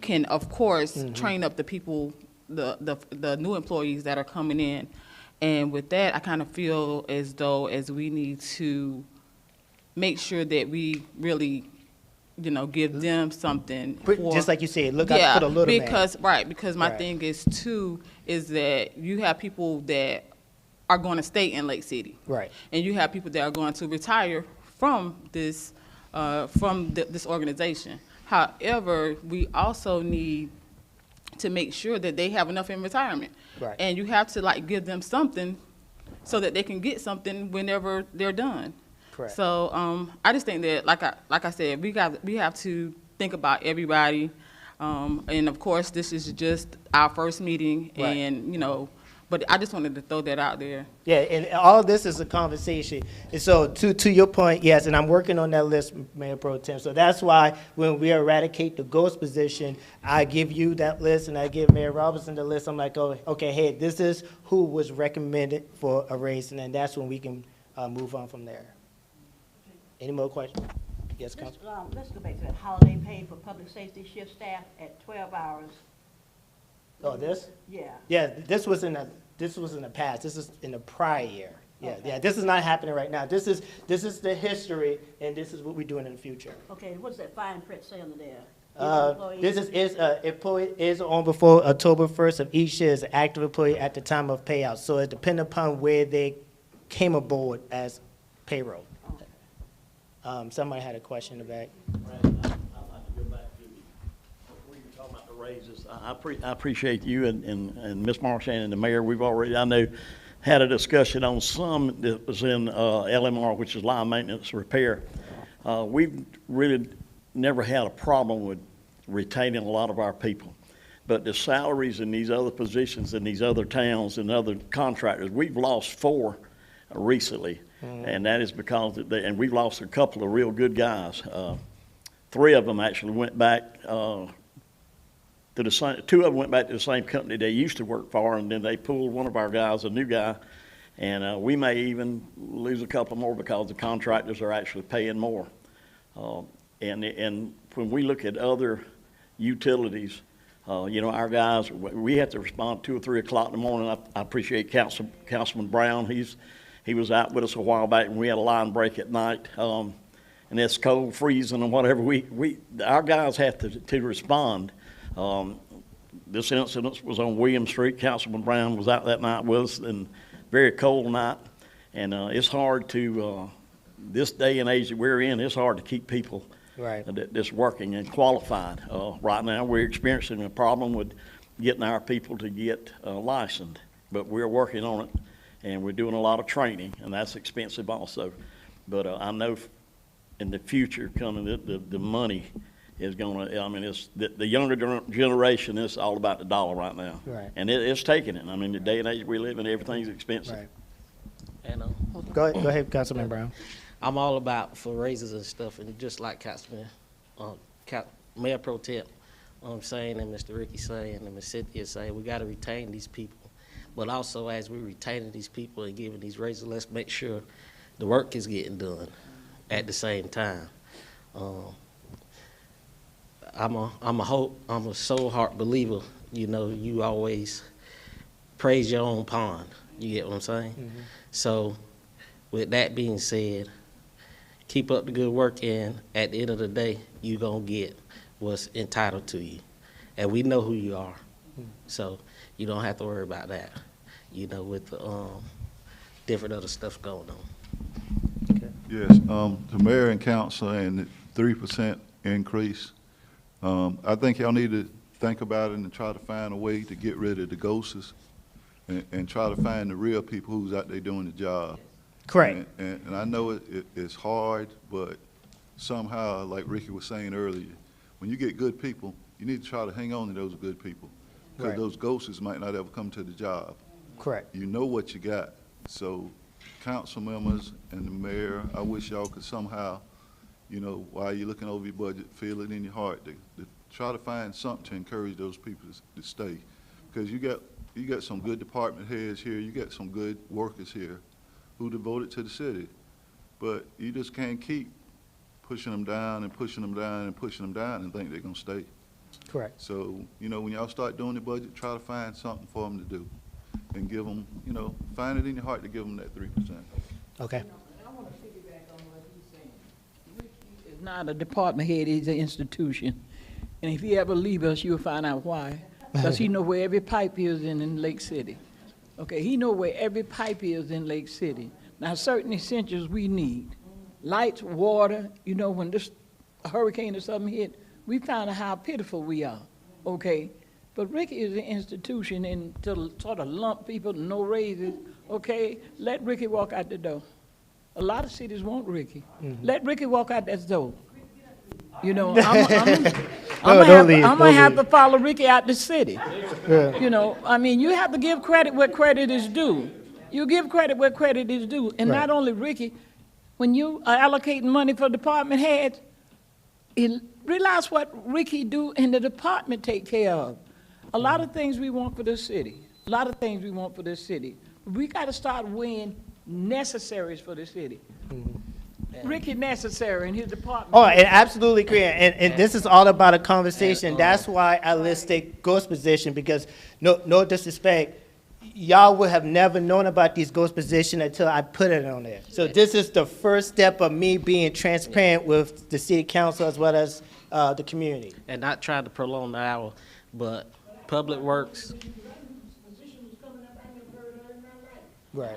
can, of course, train up the people, the new employees that are coming in. And with that, I kind of feel as though as we need to make sure that we really, you know, give them something. Just like you said, look out for the little man. Because my Right. thing is too, is that you have people that are going to stay in Lake City. Right. And you have people that are going to retire from this, this organization. However, we also need to make sure that they have enough in retirement. Right. And you have to like give them something so that they can get something whenever they're done. Correct. So I just think that, like I said, we have to think about everybody. And of course, this is just our first meeting, Right. and you know, but I just wanted to throw that out there. Yeah, and all of this is a conversation. And so to your point, yes, and I'm working on that list, Mayor Pro Tem. So that's why when we eradicate the ghost position, I give you that list and I give Mayor Robinson the list. I'm like, oh, okay, hey, this is who was recommended for a race, and then that's when we can move on from there. Any more questions? Yes, Council. Let's go back to that holiday pay for public safety shift staff at 12 hours. Oh, this? Yeah. Yeah, this was in the past. This is in the prior year. Yeah, yeah. This is not happening right now. This is the history, and this is what we're doing in the future. Okay, what's that fine print say under there? This is employee is on before October 1st of each year is an active employee at the time of payout. So it depends upon where they came aboard as payroll. Somebody had a question in the back. I'd like to go back to we were talking about the raises. I appreciate you and Ms. Marchand and the mayor. We've already, I know, had a discussion on some that was in LMR, which is line maintenance repair. We've really never had a problem with retaining a lot of our people. But the salaries in these other positions in these other towns and other contractors, we've lost 4 recently. And that is because, and we've lost a couple of real good guys. 3 of them actually went back to the same, 2 of them went back to the same company they used to work for, and then they pulled one of our guys, a new guy, and we may even lose a couple more because the contractors are actually paying more. And when we look at other utilities, you know, our guys, we have to respond at 2 or 3 o'clock in the morning. I appreciate Councilman Brown. He was out with us a while back, and we had a line break at night, and it's cold, freezing, and whatever. Our guys have to respond. This incident was on William Street. Councilman Brown was out that night with us, and very cold night. And it's hard to, this day and age that we're in, it's hard to keep people Right. that's working and qualified. Right now, we're experiencing a problem with getting our people to get licensed, but we're working on it. And we're doing a lot of training, and that's expensive also. But I know in the future coming, the money is going to, I mean, it's the younger generation is all about the dollar right now. Right. And it's taking it. I mean, the day and age we live in, everything's expensive. Right. And, Go ahead, Councilman Brown. I'm all about for raises and stuff, and just like Councilman, Mayor Pro Tem, saying, and Mr. Ricky saying, and Ms. Cynthia saying, we got to retain these people. But also, as we're retaining these people and giving these raises, let's make sure the work is getting done at the same time. I'm a soul heart believer. You know, you always praise your own pond. You get what I'm saying? So, with that being said, keep up the good work, and at the end of the day, you gonna get what's entitled to you. And we know who you are. So, you don't have to worry about that, you know, with the different other stuff going on. Yes, the mayor and council and the 3% increase, I think y'all need to think about it and try to find a way to get rid of the ghosts and try to find the real people who's out there doing the job. Correct. And I know it's hard, but somehow, like Ricky was saying earlier, when you get good people, you need to try to hang on to those good people. Because Right. those ghosts might not ever come to the job. Correct. You know what you got. So council members and the mayor, I wish y'all could somehow, you know, while you're looking over your budget, feel it in your heart to try to find something to encourage those people to stay. Because you got some good department heads here, you got some good workers here who devoted to the city. But you just can't keep pushing them down and pushing them down and pushing them down and think they're gonna stay. Correct. So, you know, when y'all start doing the budget, try to find something for them to do and give them, you know, find it in your heart to give them that 3%. Okay. I want to piggyback on what he's saying. Ricky is not a department head, he's an institution. And if he ever leave us, you'll find out why. Because he know where every pipe is in Lake City. Okay, he know where every pipe is in Lake City. Now, certain essentials we need. Lights, water, you know, when this hurricane or something hit, we found out how pitiful we are, okay? But Ricky is an institution, and to sort of lump people, no raises, okay? Let Ricky walk out the door. A lot of cities want Ricky. Let Ricky walk out that door. You know, I'm gonna have to follow Ricky out the city. Yeah. You know, I mean, you have to give credit where credit is due. You give credit where credit is due. And Right. not only Ricky, when you are allocating money for department heads, realize what Ricky do and the department take care of. A lot of things we want for this city. A lot of things we want for this city. We got to start weighing necessaries for the city. Ricky necessary in his department. Oh, and absolutely agree. And this is all about a conversation. That's why I listed ghost position, because no disrespect, y'all would have never known about these ghost position until I put it on there. So this is the first step of me being transparent with the city council as well as the community. And not trying to prolong the hour, but Public Works, Right.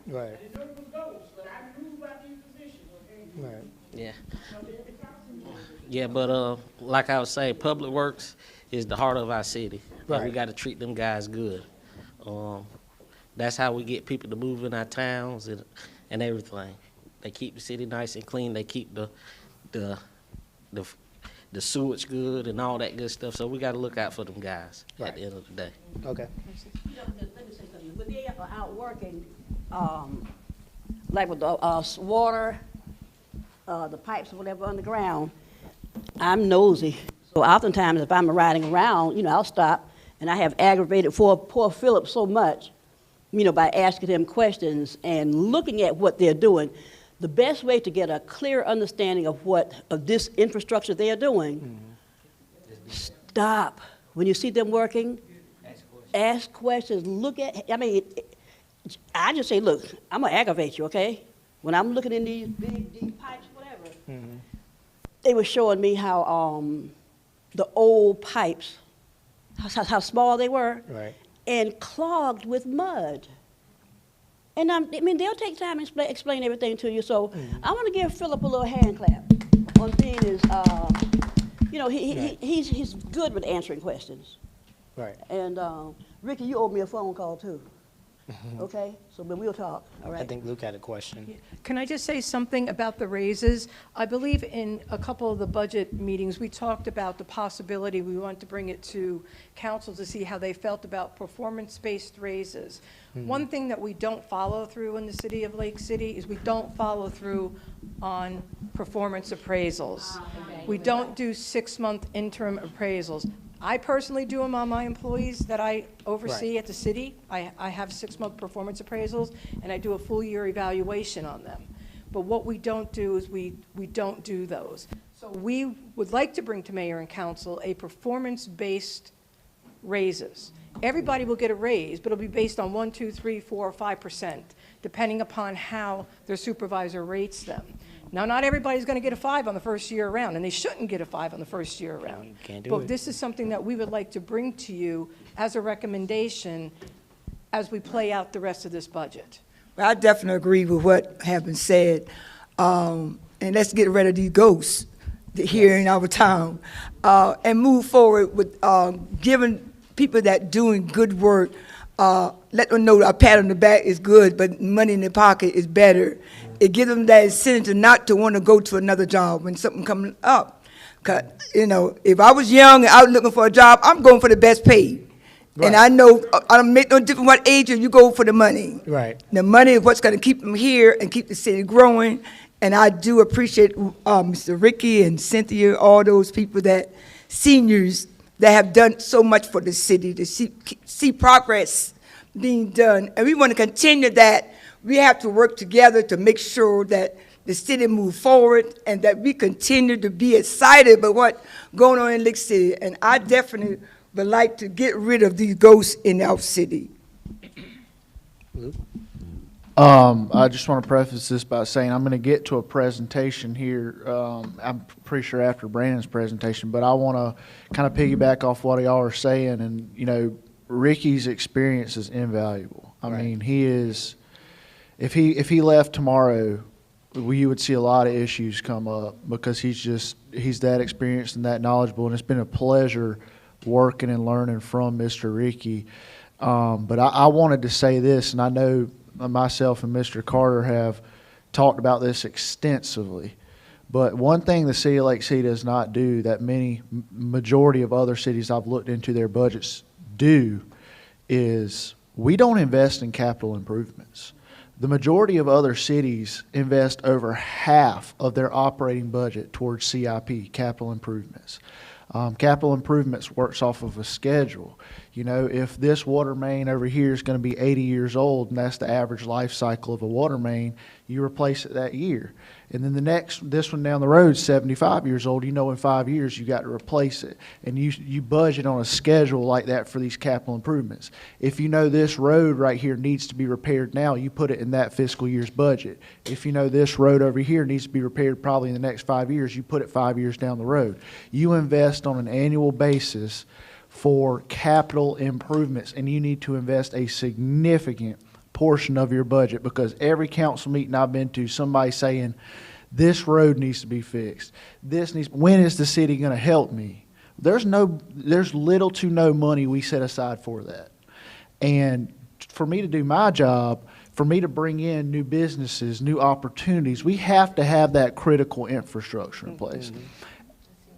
Right. Right. yeah. Yeah, but like I was saying, Public Works is the heart of our city. And we Right. got to treat them guys good. That's how we get people to move in our towns and everything. They keep the city nice and clean. They keep the sewage good and all that good stuff. So we got to look out for them guys at the end of the day. Okay. You know, let me say something. When they are out working, like with the water, the pipes or whatever underground, I'm nosy. So oftentimes if I'm riding around, you know, I'll stop, and I have aggravated poor Philip so much, you know, by asking him questions and looking at what they're doing. The best way to get a clear understanding of this infrastructure they are doing, stop. When you see them working, ask questions, look at, I mean, I just say, look, I'm gonna aggravate you, okay? When I'm looking in these big, deep pipes, whatever, they were showing me how the old pipes, how small they were, Right. and clogged with mud. And I mean, they'll take time and explain everything to you. So I want to give Philip a little hand clap on being his, you know, he's good with answering questions. Right. And Ricky, you owe me a phone call too. Okay? So, but we'll talk, all right? I think Luke had a question. Can I just say something about the raises? I believe in a couple of the budget meetings, we talked about the possibility, we want to bring it to council to see how they felt about performance-based raises. One thing that we don't follow through in the city of Lake City is we don't follow through on performance appraisals. We don't do 6-month interim appraisals. I personally do them on my employees that I oversee at the city. I have 6-month performance appraisals, and I do a full year evaluation on them. But what we don't do is we don't do those. So we would like to bring to mayor and council a performance-based raises. Everybody will get a raise, but it'll be based on 1, 2, 3, 4, or 5%, depending upon how their supervisor rates them. Now, not everybody's going to get a 5 on the first year around, and they shouldn't get a 5 on the first year around. Can't do But it. this is something that we would like to bring to you as a recommendation as we play out the rest of this budget. Well, I definitely agree with what have been said. And let's get rid of these ghosts here in our town, and move forward with giving people that doing good work, let them know a pat on the back is good, but money in their pocket is better. It gives them that incentive not to want to go to another job when something comes up. 'Cause, you know, if I was young and I was looking for a job, I'm going for the best paid. And I know I don't make no difference what age you go for the money. Right. The money is what's going to keep them here and keep the city growing. And I do appreciate Mr. Ricky and Cynthia, all those people seniors that have done so much for the city to see progress being done. And we want to continue that. We have to work together to make sure that the city move forward and that we continue to be excited about what's going on in Lick City. And I definitely would like to get rid of these ghosts in our city. I just want to preface this by saying I'm going to get to a presentation here. I'm pretty sure after Brandon's presentation, but I want to kind of piggyback off what y'all are saying. And you know, Ricky's experience is invaluable. I mean, he is. If he left tomorrow, you would see a lot of issues come up because he's that experienced and that knowledgeable. And it's been a pleasure working and learning from Mr. Ricky. But I wanted to say this, and I know myself and Mr. Carter have talked about this extensively. But one thing the city of Lake City does not do that majority of other cities I've looked into their budgets do is we don't invest in capital improvements. The majority of other cities invest over half of their operating budget towards CIP, capital improvements. Capital improvements works off of a schedule. You know, if this water main over here is going to be 80 years old, and that's the average life cycle of a water main, you replace it that year. And then this one down the road is 75 years old. You know in 5 years you got to replace it. And you budget on a schedule like that for these capital improvements. If you know this road right here needs to be repaired now, you put it in that fiscal year's budget. If you know this road over here needs to be repaired probably in the next 5 years, you put it 5 years down the road. You invest on an annual basis for capital improvements, and you need to invest a significant portion of your budget because every council meeting I've been to, somebody's saying, this road needs to be fixed. When is the city going to help me? There's little to no money we set aside for that. And for me to do my job, for me to bring in new businesses, new opportunities, we have to have that critical infrastructure in place.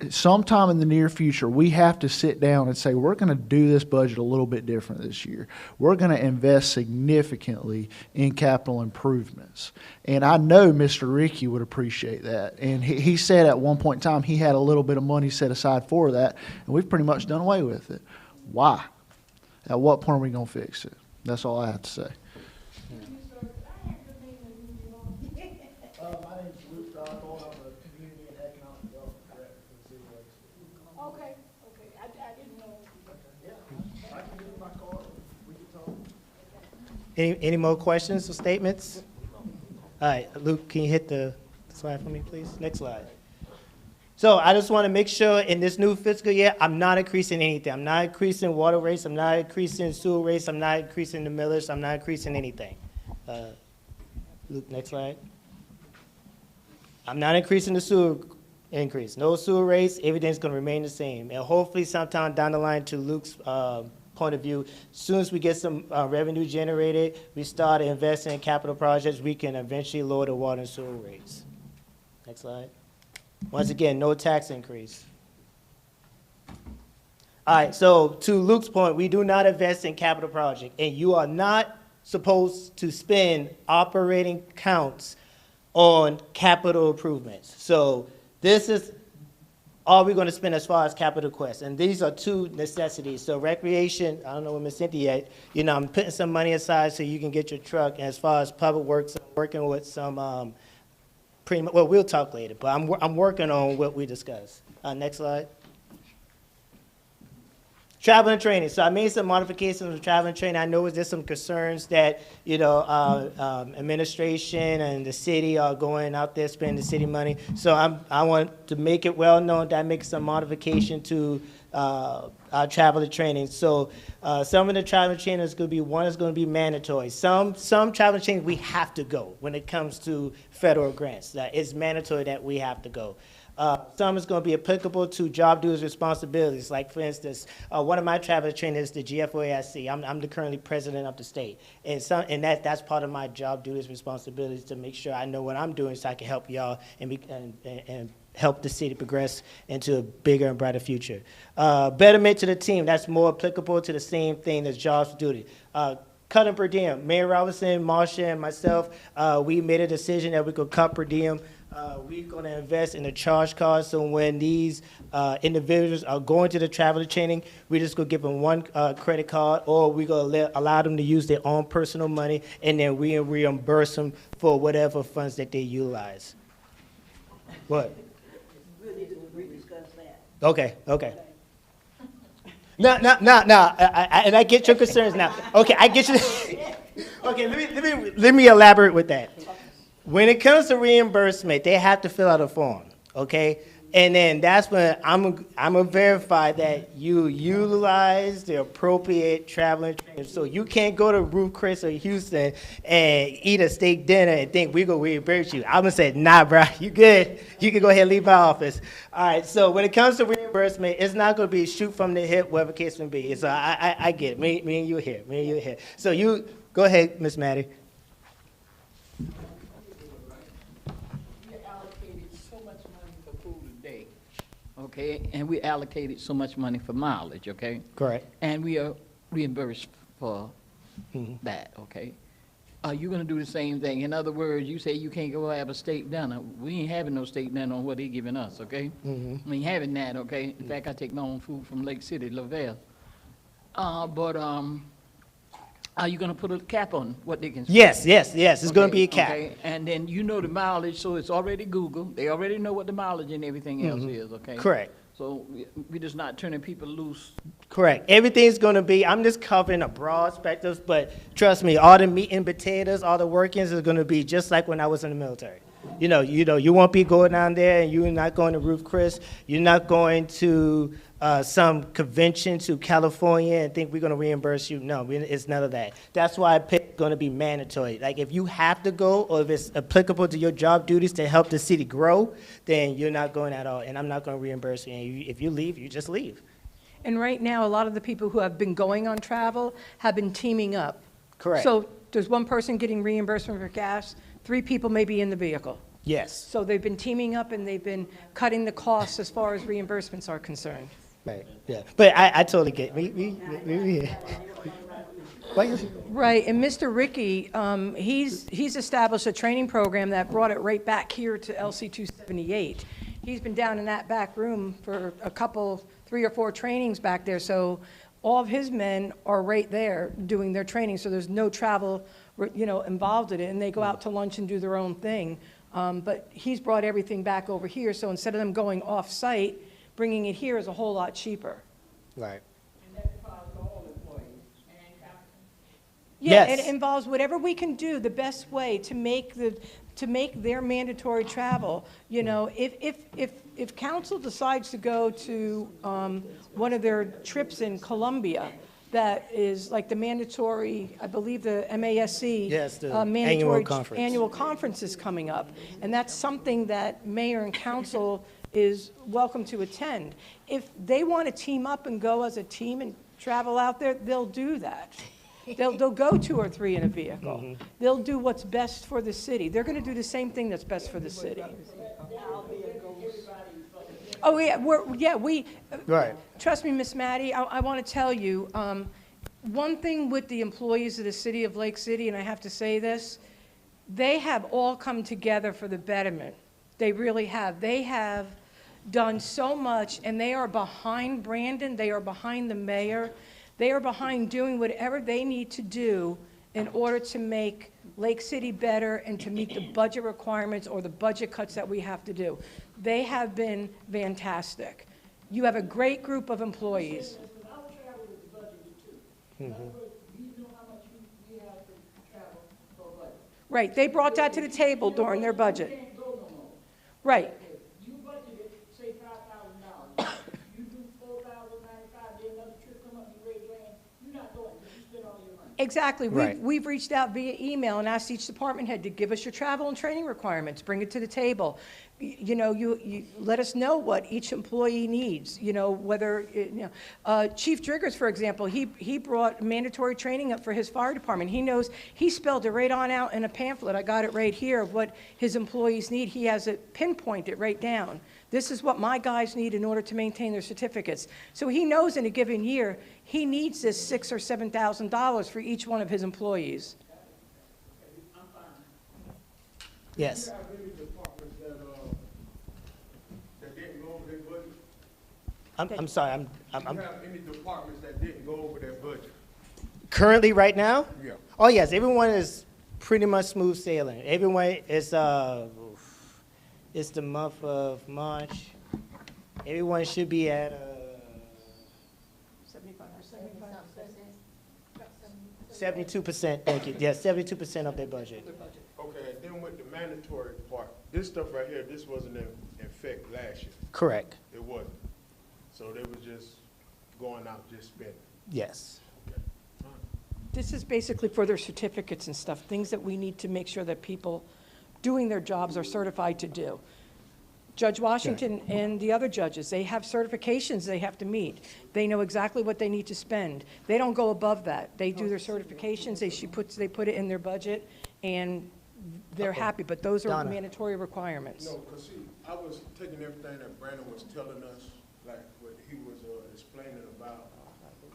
Sometime in the near future, we have to sit down and say, we're going to do this budget a little bit different this year. We're going to invest significantly in capital improvements. And I know Mr. Ricky would appreciate that. And he said at one point in time he had a little bit of money set aside for that, and we've pretty much done away with it. Why? At what point are we going to fix it? That's all I have to say. Any more questions or statements? All right, Luke, can you hit the slide for me, please? Next slide. So I just want to make sure in this new fiscal year, I'm not increasing anything. I'm not increasing water rates. I'm not increasing sewer rates. I'm not increasing the millage. I'm not increasing anything. Luke, next slide. I'm not increasing the sewer increase. No sewer rates. Everything's going to remain the same. And hopefully sometime down the line, to Luke's point of view, as soon as we get some revenue generated, we start investing in capital projects, we can eventually lower the water and sewer rates. Next slide. Once again, no tax increase. All right, so to Luke's point, we do not invest in capital projects, and you are not supposed to spend operating counts on capital improvements. So this is all we're going to spend as far as capital requests. And these are two necessities. So recreation, I don't know where Ms. Cynthia yet, you know, I'm putting some money aside so you can get your truck. And as far as public works, I'm working with some pretty much, well, we'll talk later, but I'm working on what we discussed. Next slide. Travel and training. So I made some modifications of travel and training. I know there's some concerns that, you know, administration and the city are going out there spending the city money. So I want to make it well known that I make some modification to our travel and training. So some of the travel and training is going to be, one is going to be mandatory. Some travel and training we have to go when it comes to federal grants. That it's mandatory that we have to go. Some is going to be applicable to job duties responsibilities. Like, for instance, one of my travel training is the GFOAIC. I'm the currently president of the state. And that's part of my job duties responsibilities, to make sure I know what I'm doing so I can help y'all and help the city progress into a bigger and brighter future. Betterment to the team. That's more applicable to the same thing as jobs duty. Cutting per diem. Mayor Robinson, Marsha, and myself, we made a decision that we could cut per diem. We're going to invest in a charge card, so when these individuals are going to the travel training, we're just going to give them one credit card, or we're going to allow them to use their own personal money, and then we reimburse them for whatever funds that they utilize. What? We need to rediscuss that. Okay. No, and I get your concerns now. Okay, I get you. Okay, let me elaborate with that. When it comes to reimbursement, they have to fill out a form, okay? And then that's when I'm gonna verify that you utilize the appropriate travel and training. So you can't go to Ruth Chris or Houston and eat a steak dinner and think we're gonna reimburse you. I'm gonna say, nah, bro, you good. You can go ahead and leave my office. All right, so when it comes to reimbursement, it's not gonna be shoot from the hip, whatever case may be. So I get it. Me and you here. So you, go ahead, Miss Maddie. Okay, and we allocated so much money for mileage, okay? Correct. And we are reimbursed for that, okay? Are you gonna do the same thing? In other words, you say you can't go have a steak dinner. We ain't having no steak dinner on what they giving us, okay? We ain't having that, okay? In fact, I take my own food from Lake City, Lavelle. Are you gonna put a cap on what they can spend? Yes, it's gonna be a cap. Okay, and then you know the mileage, so it's already Google. They already know what the mileage and everything else is, okay? Correct. So we're just not turning people loose. Correct. Everything's going to be, I'm just covering a broad spectrum, but trust me, all the meat and potatoes, all the workings is going to be just like when I was in the military. You know, you won't be going down there, and you're not going to Ruth Chris. You're not going to some convention to California and think we're going to reimburse you. No, it's none of that. That's why I picked going to be mandatory. Like, if you have to go, or if it's applicable to your job duties to help the city grow, then you're not going at all, and I'm not going to reimburse you. And if you leave, you just leave. And right now, a lot of the people who have been going on travel have been teaming up. Correct. So there's one person getting reimbursement for gas, 3 people may be in the vehicle. Yes. So they've been teaming up, and they've been cutting the costs as far as reimbursements are concerned. Right, yeah. But I totally get it. Right, and Mr. Ricky, he's established a training program that brought it right back here to LC 278. He's been down in that back room for a couple, 3 or 4 trainings back there, so all of his men are right there doing their training, so there's no travel, involved in it, and they go out to lunch and do their own thing. But he's brought everything back over here, so instead of them going off-site, bringing it here is a whole lot cheaper. Right. Yeah, Yes. it involves whatever we can do, the best way to make their mandatory travel. You know, if council decides to go to one of their trips in Colombia, that is like the mandatory, I believe the MASC. Yes, the mandatory annual conference. Annual conference is coming up, and that's something that mayor and council is welcome to attend. If they want to team up and go as a team and travel out there, they'll do that. They'll go 2 or 3 in a vehicle. They'll do what's best for the city. They're going to do the same thing that's best for the city. Oh, yeah, Right. Trust me, Miss Maddie, I want to tell you, one thing with the employees of the city of Lake City, and I have to say this, they have all come together for the betterment. They really have. They have done so much, and they are behind Brandon. They are behind the mayor. They are behind doing whatever they need to do in order to make Lake City better and to meet the budget requirements or the budget cuts that we have to do. They have been fantastic. You have a great group of employees. Right, they brought that to the table during their budget. Right. You budgeted, say, $5,000. You do $4,095, then another trip come up, you raise land, you're not going, because you spend all your money. Exactly. Right. We've reached out via email and asked each department head to give us your travel and training requirements, bring it to the table. You know, you let us know what each employee needs, you know, whether, Chief Driggers, for example, he brought mandatory training up for his fire department. He knows, he spelled it right on out in a pamphlet. I got it right here of what his employees need. He has it pinpointed right down. This is what my guys need in order to maintain their certificates. So he knows in a given year, he needs this $6,000 or $7,000 for each one of his employees. Yes. I'm sorry, I'm Do you have any departments that didn't go over their budget? currently right now? Yeah. Oh, yes, everyone is pretty much smooth sailing. Everyone is, it's the month of March. Everyone should be at, 72%, thank you. Yes, 72% of their budget. Okay, and then with the mandatory part, this stuff right here, this wasn't in effect last year. Correct. It wasn't. So they was just going out, just spending. Yes. This is basically for their certificates and stuff, things that we need to make sure that people doing their jobs are certified to do. Judge Washington and the other judges, they have certifications they have to meet. They know exactly what they need to spend. They don't go above that. They do their certifications, they put it in their budget, and they're happy, but those are Donna. mandatory requirements. No, because see, I was taking everything that Brandon was telling us, like what he was explaining about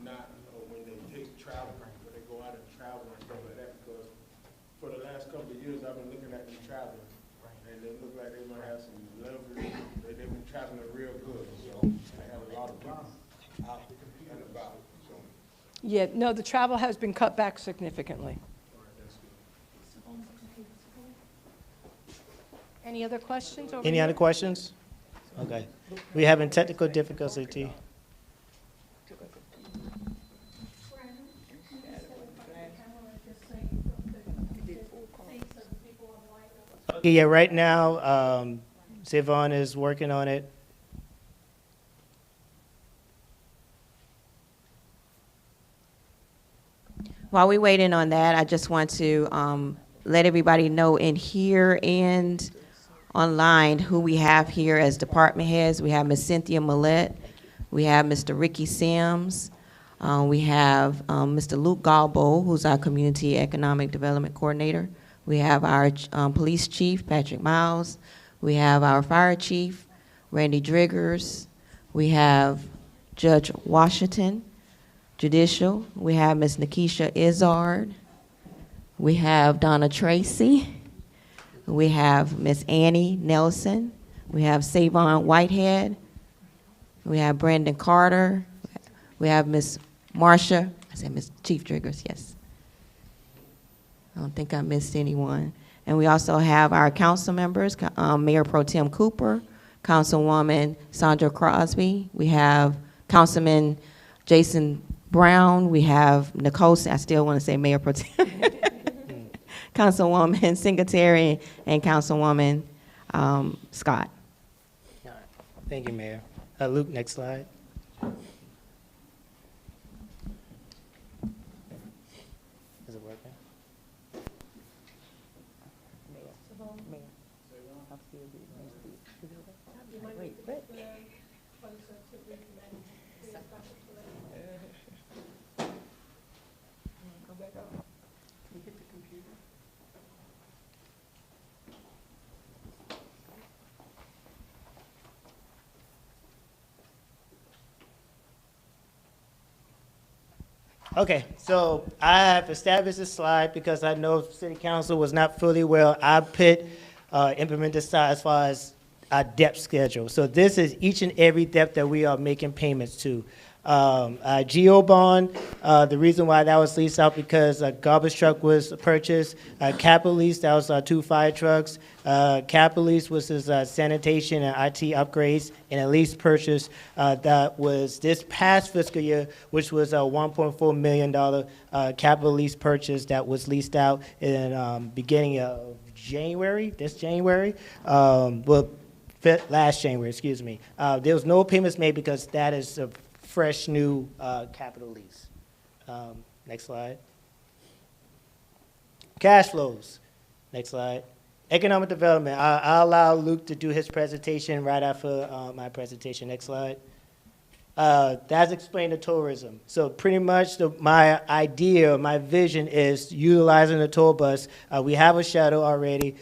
not, when they take travel, when they go out and travel and stuff like that, because for the last couple of years, I've been looking at them traveling, and they look like they might have some leverage, they've been traveling real good, so they have a lot of people out and about, so. Yeah, no, the travel has been cut back significantly. Any other questions over Any here? other questions? Okay. We're having technical difficulty. Okay, yeah, right now, Siobhan is working on it. While we're waiting on that, I just want to let everybody know in here and online who we have here as department heads. We have Ms. Cynthia Millette. We have Mr. Ricky Sims. We have Mr. Luke Galbo, who's our Community Economic Development Coordinator. We have our Police Chief, Patrick Miles. We have our Fire Chief, Randy Driggers. We have Judge Washington, Judicial. We have Ms. Nikisha Izzard. We have Donna Tracy. We have Miss Annie Nelson. We have Savon Whitehead. We have Brandon Carter. We have Miss Marsha. I said Miss Chief Driggers, yes. I don't think I missed anyone. And we also have our council members, Mayor Pro Tem Cooper, Councilwoman Sandra Crosby. We have Councilman Jason Brown. We have Nicole, I still want to say Mayor Pro Tem. Councilwoman Singletary and Councilwoman Scott. All right. Thank you, Mayor. Luke, next slide. Is it working? Okay, so I have established this slide because I know City Council was not fully well. I put implement this slide as far as our debt schedule. So this is each and every debt that we are making payments to. Geo Bond, the reason why that was leased out because a garbage truck was purchased. Capital Lease, that was 2 fire trucks. Capital Lease was his sanitation and IT upgrades, and a lease purchase that was this past fiscal year, which was a $1.4 million capital lease purchase that was leased out in beginning of January, this January. Last January, excuse me. There was no payments made because that is a fresh new capital lease. Next slide. Cash flows. Next slide. Economic development. I'll allow Luke to do his presentation right after my presentation. Next slide. That's explained to tourism. So pretty much my idea, my vision is utilizing the tour bus. We have a shuttle already.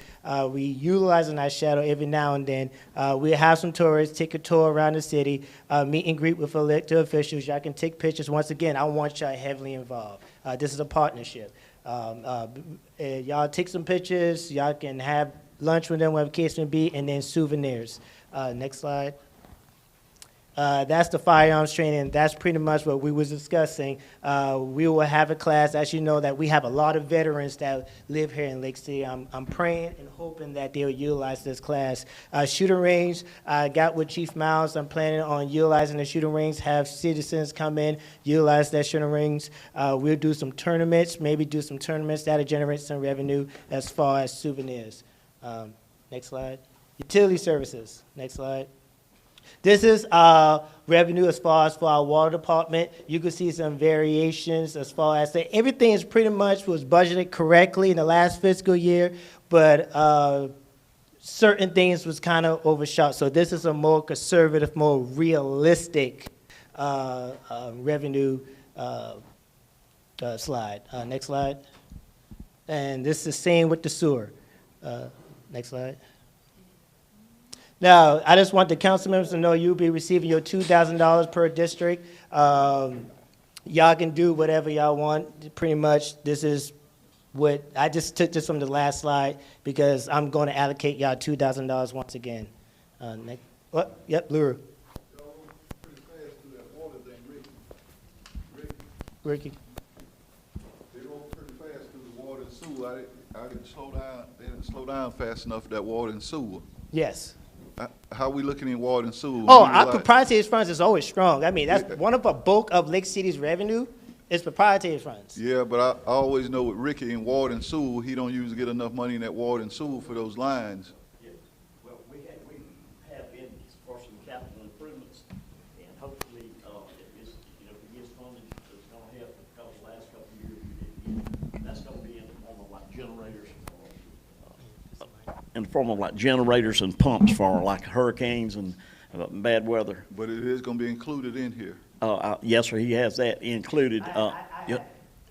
We utilizing that shuttle every now and then. We have some tourists take a tour around the city, meet and greet with elected officials. Y'all can take pictures. Once again, I want y'all heavily involved. This is a partnership. Y'all take some pictures. Y'all can have lunch with them, whatever the case may be, and then souvenirs. Next slide. That's the firearms training. That's pretty much what we was discussing. We will have a class, as you know, that we have a lot of veterans that live here in Lake City. I'm praying and hoping that they'll utilize this class. Shooting range, I got with Chief Miles. I'm planning on utilizing the shooting range, have citizens come in, utilize that shooting range. We'll do some tournaments, maybe do some tournaments that'll generate some revenue as far as souvenirs. Next slide. Utility services. Next slide. This is revenue as far as for our water department. You can see some variations as far as everything is pretty much was budgeted correctly in the last fiscal year, but certain things was kind of overshot. So this is a more conservative, more realistic revenue slide. Next slide. And this is the same with the sewer. Next slide. Now, I just want the council members to know you'll be receiving your $2,000 per district. Y'all can do whatever y'all want. Pretty much, this is what, I just took this from the last slide because I'm going to allocate y'all $2,000 once again. Next, what? Yep, Lura. Ricky. They go pretty fast through the water and sewer. I didn't slow down. They didn't slow down fast enough for that water and sewer. Yes. How we looking in water and sewer? Oh, our proprietary funds is always strong. I mean, that's one of the bulk of Lake City's revenue is proprietary funds. Yeah, but I always know with Ricky in water and sewer, he don't usually get enough money in that water and sewer for those lines. Yeah, well, we have been for some capital improvements, and hopefully, if it gets funded, it's gonna help, because the last couple of years we didn't get, that's gonna be in the form of like generators. In the form of like generators and pumps for like hurricanes and bad weather. But it is going to be included in here. Yes, sir. He has that included.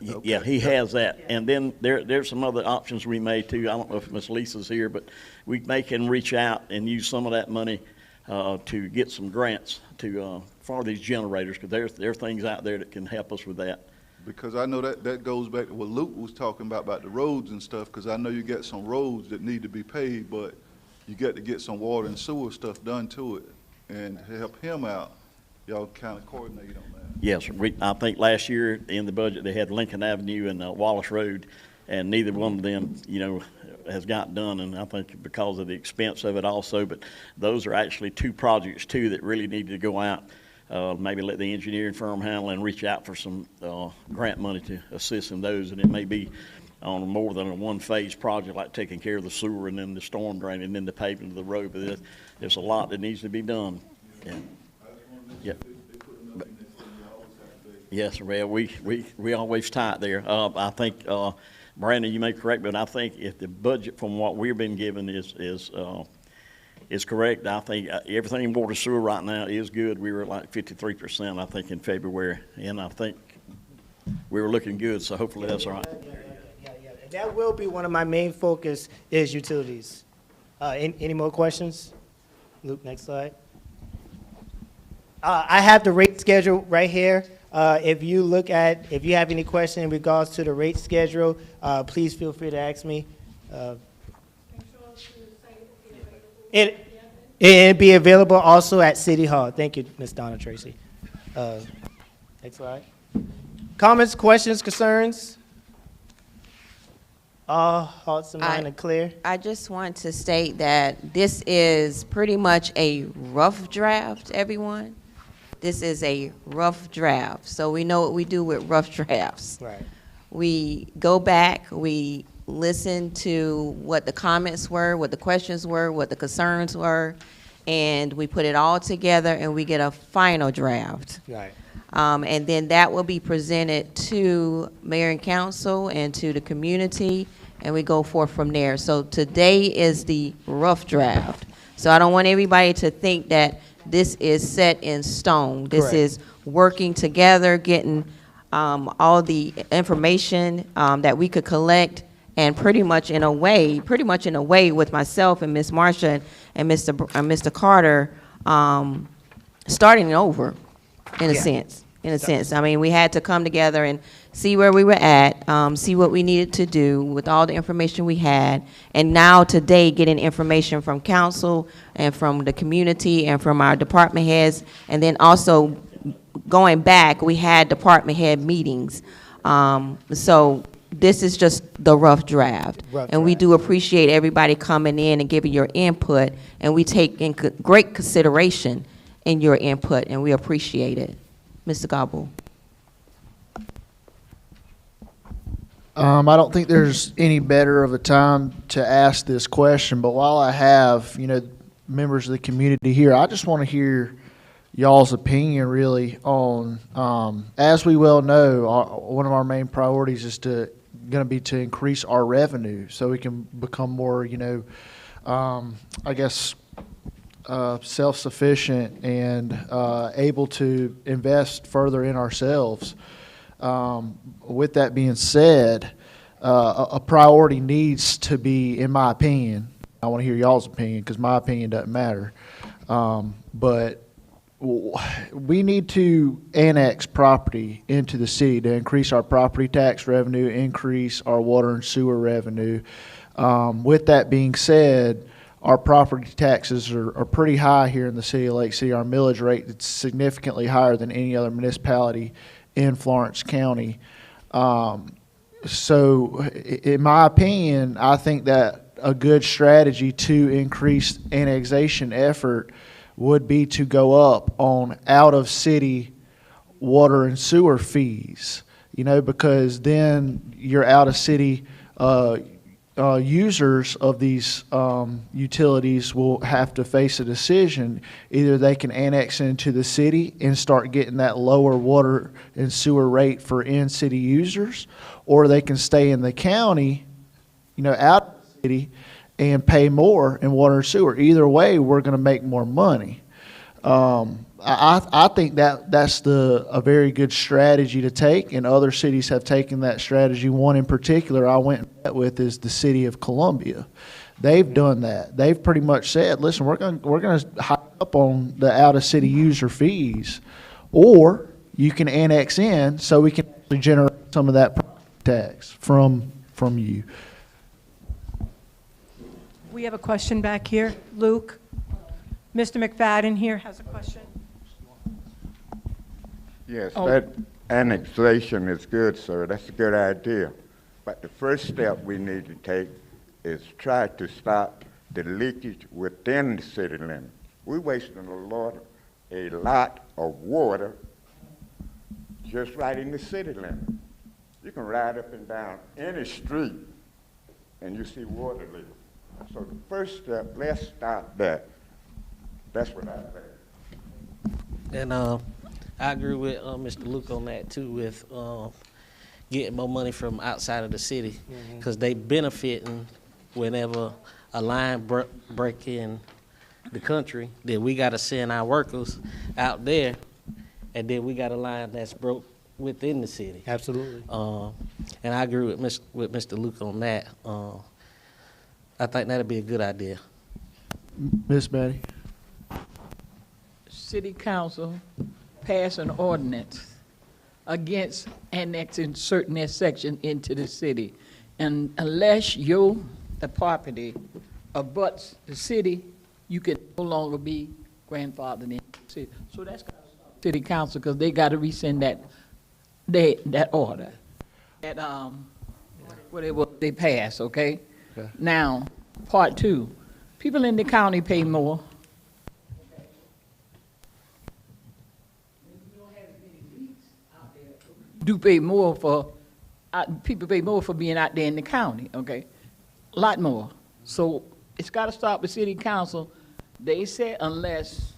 Yeah, he has that. And then there's some other options we may too. I don't know if Miss Lisa's here, but we can reach out and use some of that money to get some grants to for these generators, because there are things out there that can help us with that. Because I know that goes back to what Luke was talking about the roads and stuff, because I know you got some roads that need to be paved, but you got to get some water and sewer stuff done to it. And to help him out, y'all kind of coordinate on that. Yes, I think last year in the budget, they had Lincoln Avenue and Wallace Road, and neither one of them, has got done, and I think because of the expense of it also, but those are actually two projects too that really need to go out. Maybe let the engineering firm handle and reach out for some grant money to assist in those, and it may be on more than a one-phase project, like taking care of the sewer and then the storm drain and then the paving of the road. But there's a lot that needs to be done. Yeah. Yes, well, we always tight there. I think Brandon, you may correct me, but I think if the budget from what we've been given is correct, I think everything in water sewer right now is good. We were at like 53%, I think, in February, and I think we were looking good, so hopefully that's all right. Yeah. That will be one of my main focus is utilities. Any more questions? Luke, next slide. I have the rate schedule right here. If you have any questions in regards to the rate schedule, please feel free to ask me. It'll be available also at City Hall. Thank you, Ms. Donna Tracy. That's all right. Comments, questions, concerns? All hearts and mind are clear? I just want to state that this is pretty much a rough draft, everyone. This is a rough draft, so we know what we do with rough drafts. Right. We go back, we listen to what the comments were, what the questions were, what the concerns were, and we put it all together and we get a final draft. Right. And then that will be presented to mayor and council and to the community, and we go forth from there. So today is the rough draft. So I don't want everybody to think that this is set in stone. This Correct. is working together, getting all the information that we could collect, and pretty much in a way with myself and Ms. Marsha and Mr. Carter, starting over, in a sense. In a sense, I mean, we had to come together and see where we were at, see what we needed to do with all the information we had, and now today getting information from council and from the community and from our department heads, and then also going back, we had department head meetings. So this is just the rough draft. And we do appreciate everybody coming in and giving your input, and we take in great consideration in your input, and we appreciate it. Mr. Gobble. I don't think there's any better of a time to ask this question, but while I have, members of the community here, I just want to hear y'all's opinion really on, as we well know, one of our main priorities is going to be to increase our revenue so we can become more, I guess, self-sufficient and able to invest further in ourselves. With that being said, a priority needs to be, in my opinion, I want to hear y'all's opinion because my opinion doesn't matter, but we need to annex property into the city to increase our property tax revenue, increase our water and sewer revenue. With that being said, our property taxes are pretty high here in the city of Lake City. Our millage rate is significantly higher than any other municipality in Florence County. So in my opinion, I think that a good strategy to increase annexation effort would be to go up on out-of-city water and sewer fees, because then your out-of-city users of these utilities will have to face a decision. Either they can annex into the city and start getting that lower water and sewer rate for in-city users, or they can stay in the county, out of the city and pay more in water and sewer. Either way, we're going to make more money. I think that's a very good strategy to take, and other cities have taken that strategy. One in particular I went and met with is the city of Columbia. They've done that. They've pretty much said, listen, we're going to hike up on the out-of-city user fees, or you can annex in so we can actually generate some of that property tax from you. We have a question back here. Luke? Mr. McFadden here has a question. Yes, that annexation is good, sir. That's a good idea. But the first step we need to take is try to stop the leakage within the city limits. We're wasting a lot of water just right in the city limit. You can ride up and down any street and you see water leak. So the first step, let's stop that. That's what I think. And I agree with Mr. Luke on that too, with getting more money from outside of the city, because they benefiting whenever a line break in the country. Then we got to send our workers out there, and then we got a line that's broke within the city. Absolutely. And I agree with Mr. Luke on that. I think that'd be a good idea. Ms. Betty? City council pass an ordinance against annexing certain section into the city. And unless the property abuts the city, you can no longer be grandfathered in the city. So that's kind of stuff city council, because they got to rescind that order. That, whatever they pass, okay? Okay. Now, part two, people in the county pay more. Do pay more for, people pay more for being out there in the county, okay? A lot more. So it's got to start with city council. They said unless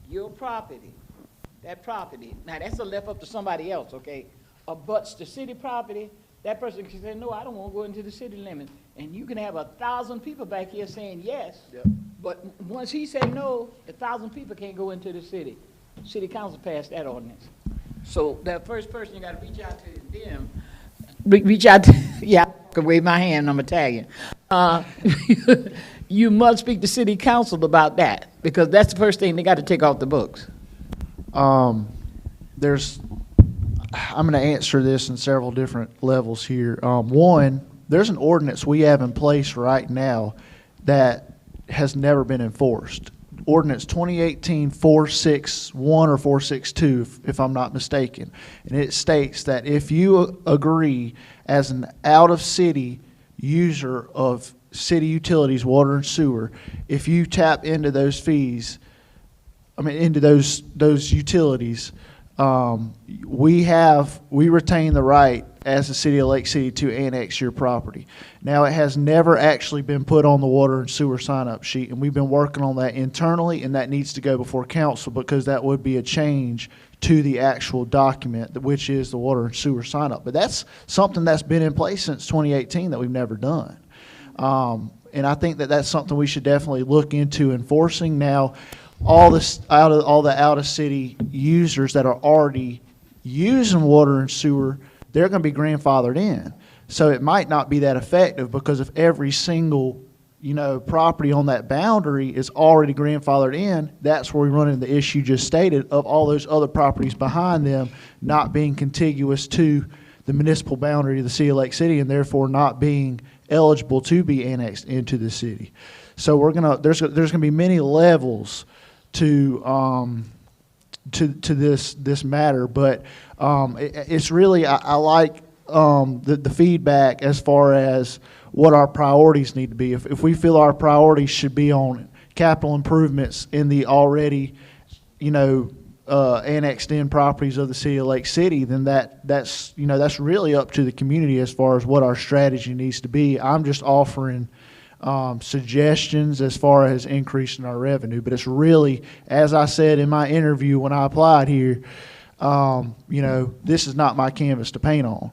your property, that property, now that's left up to somebody else, okay? Abuts the city property, that person can say, no, I don't want to go into the city limits. And you can have 1,000 people back here saying yes. Yep. But once he said no, 1,000 people can't go into the city. City council passed that ordinance. So that first person, you got to reach out to them. Reach out to, yeah, I can wave my hand, I'm Italian. You must speak to city council about that, because that's the first thing they got to take off the books. I'm going to answer this in several different levels here. One, there's an ordinance we have in place right now that has never been enforced. Ordinance 2018-461 or 462, if I'm not mistaken. And it states that if you agree as an out-of-city user of city utilities, water and sewer, if you tap into those fees, into those utilities, we retain the right as the city of Lake City to annex your property. Now, it has never actually been put on the water and sewer sign-up sheet, and we've been working on that internally, and that needs to go before council because that would be a change to the actual document, which is the water and sewer sign-up. But that's something that's been in place since 2018 that we've never done. And I think that that's something we should definitely look into enforcing. Now, all the out-of-city users that are already using water and sewer, they're going to be grandfathered in. So it might not be that effective because if every single, property on that boundary is already grandfathered in, that's where we run into the issue just stated of all those other properties behind them not being contiguous to the municipal boundary of the city of Lake City and therefore not being eligible to be annexed into the city. So there's gonna be many levels to this matter, but it's really I like the feedback as far as what our priorities need to be. If we feel our priorities should be on capital improvements in the already annexed in properties of the city of Lake City, then that's really up to the community as far as what our strategy needs to be. I'm just offering suggestions as far as increasing our revenue, but it's really, as I said in my interview when I applied here, this is not my canvas to paint on.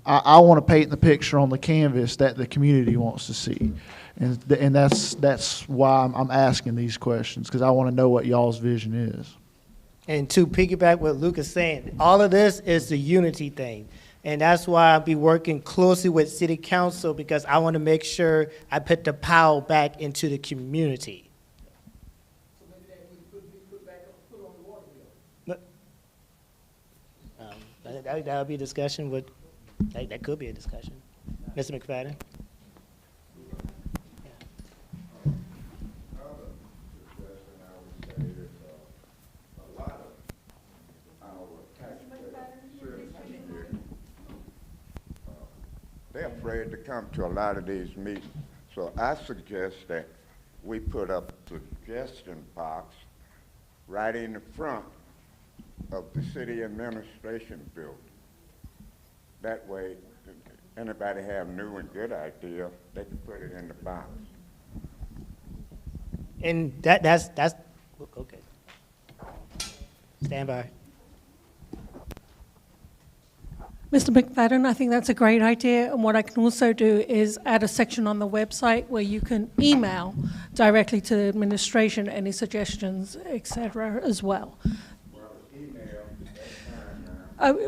I want to paint the picture on the canvas that the community wants to see, and that's why I'm asking these questions, because I want to know what y'all's vision is. And to piggyback what Luke is saying, all of this is the unity thing. And that's why I'll be working closely with city council, because I want to make sure I put the power back into the community. That'll be a discussion with, that could be a discussion. Mr. McFadden? They're afraid to come to a lot of these meetings. So I suggest that we put up a suggestion box right in the front of the city administration building. That way, anybody have new and good idea, they can put it in the box. And that's okay. Stand by. Mr. McFadden, I think that's a great idea, and what I can also do is add a section on the website where you can email directly to the administration any suggestions, etc. as well.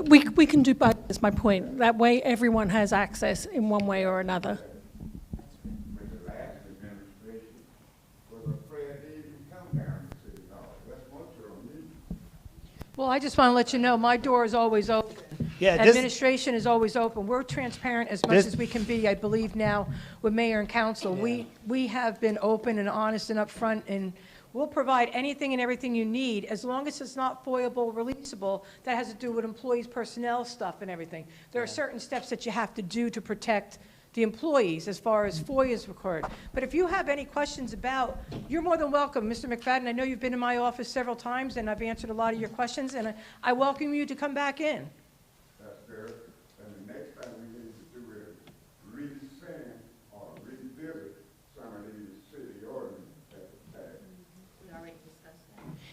We can do both, is my point. That way everyone has access in one way or another. Well, I just want to let you know, my door is always open. Yeah, Administration is always open. We're transparent as much as we can be, I believe now, with mayor and council. We have been open and honest and upfront, and We'll provide anything and everything you need, as long as it's not FOIA-able, releasable, that has to do with employees' personnel stuff and everything. There are certain steps that you have to do to protect the employees as far as FOIA is required. But if you have any questions about, you're more than welcome. Mr. McFadden, I know you've been in my office several times, and I've answered a lot of your questions, and I welcome you to come back in. That's fair. And the next thing we need to do is rescind or revisit some of these city ordinances that were passed.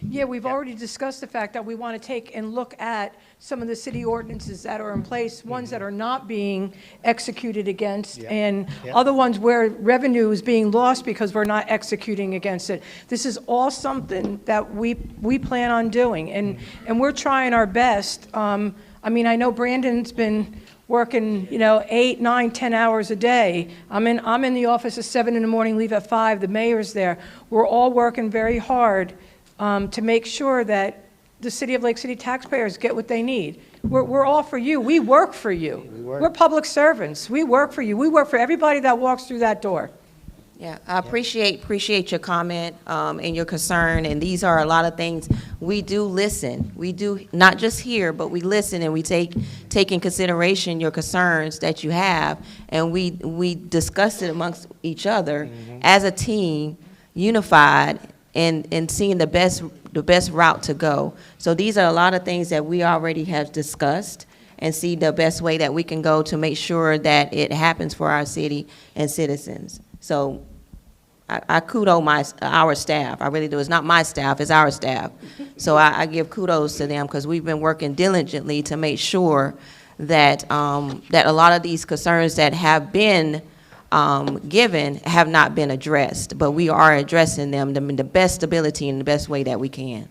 Yeah, we've already discussed the fact that we want to take and look at some of the city ordinances that are in place, ones that are not being executed against, and other ones where revenue is being lost because we're not executing against it. This is all something that we plan on doing, and we're trying our best. I mean, I know Brandon's been working, 8, 9, 10 hours a day. I'm in the office at 7 in the morning, leave at 5. The mayor's there. We're all working very hard to make sure that the City of Lake City taxpayers get what they need. We're all for you. We work for you. We're public servants. We work for you. We work for everybody that walks through that door. Yeah, I appreciate your comment and your concern, and these are a lot of things. We do listen. We do not just hear, but we listen, and we take in consideration your concerns that you have, and we discuss it amongst each other as a team, unified, and seeing the best route to go. So these are a lot of things that we already have discussed and see the best way that we can go to make sure that it happens for our city and citizens. So I kudos our staff. I really do. It's not my staff, it's our staff. So I give kudos to them because we've been working diligently to make sure that, that a lot of these concerns that have been given have not been addressed, but we are addressing them in the best ability and the best way that we can.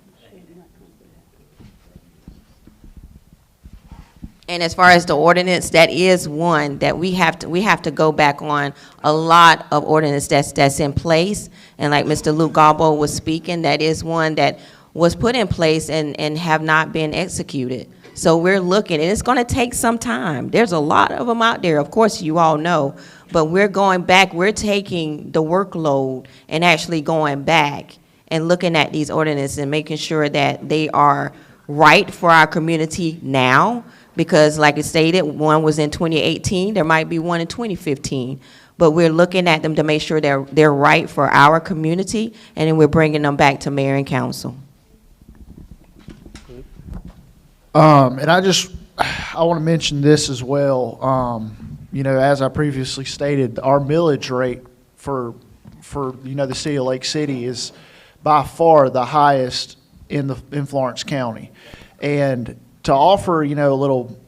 And as far as the ordinance, that is one that we have to go back on a lot of ordinance that's in place. And like Mr. Luke Galbo was speaking, that is one that was put in place and have not been executed. So we're looking, and it's going to take some time. There's a lot of them out there, of course, you all know, but we're going back, we're taking the workload and actually going back and looking at these ordinances and making sure that they are right for our community now, because like I stated, one was in 2018, there might be one in 2015, but we're looking at them to make sure they're right for our community, and then we're bringing them back to mayor and council. And I want to mention this as well. As I previously stated, our millage rate for the city of Lake City is by far the highest in Florence County. And to offer, a little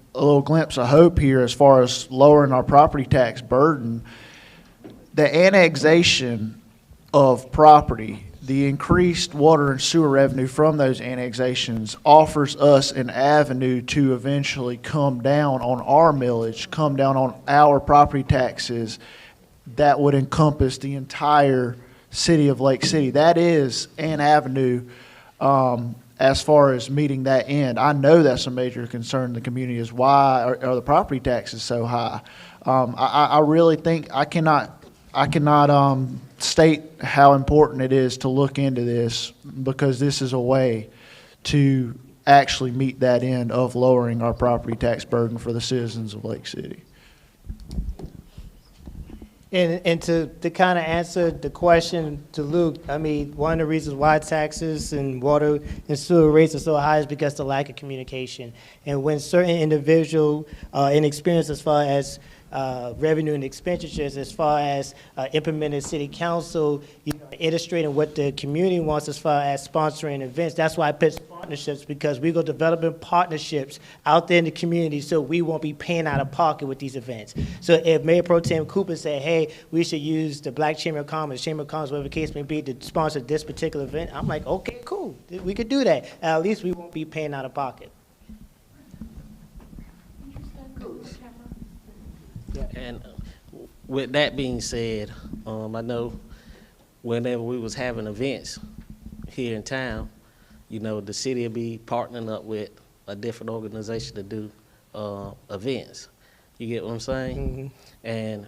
glimpse of hope here as far as lowering our property tax burden, the annexation of property, the increased water and sewer revenue from those annexations offers us an avenue to eventually come down on our millage, come down on our property taxes that would encompass the entire city of Lake City. That is an avenue as far as meeting that end. I know that's a major concern in the community, is why are the property taxes so high. I really think I cannot state how important it is to look into this, because this is a way to actually meet that end of lowering our property tax burden for the citizens of Lake City. And to kind of answer the question to Luke, I mean, one of the reasons why taxes and water and sewer rates are so high is because of the lack of communication. And when certain individual inexperienced as far as revenue and expenditures, as far as implementing city council, illustrating what the community wants as far as sponsoring events. That's why I put partnerships, because we go developing partnerships out there in the community so we won't be paying out of pocket with these events. So if Mayor Pro Tem Cooper said, hey, we should use the Black Chamber of Commerce, whatever the case may be, to sponsor this particular event, I'm like, okay, cool, we could do that. At least we won't be paying out of pocket. And with that being said, I know whenever we was having events here in town, the city will be partnering up with a different organization to do events. You get what I'm saying? And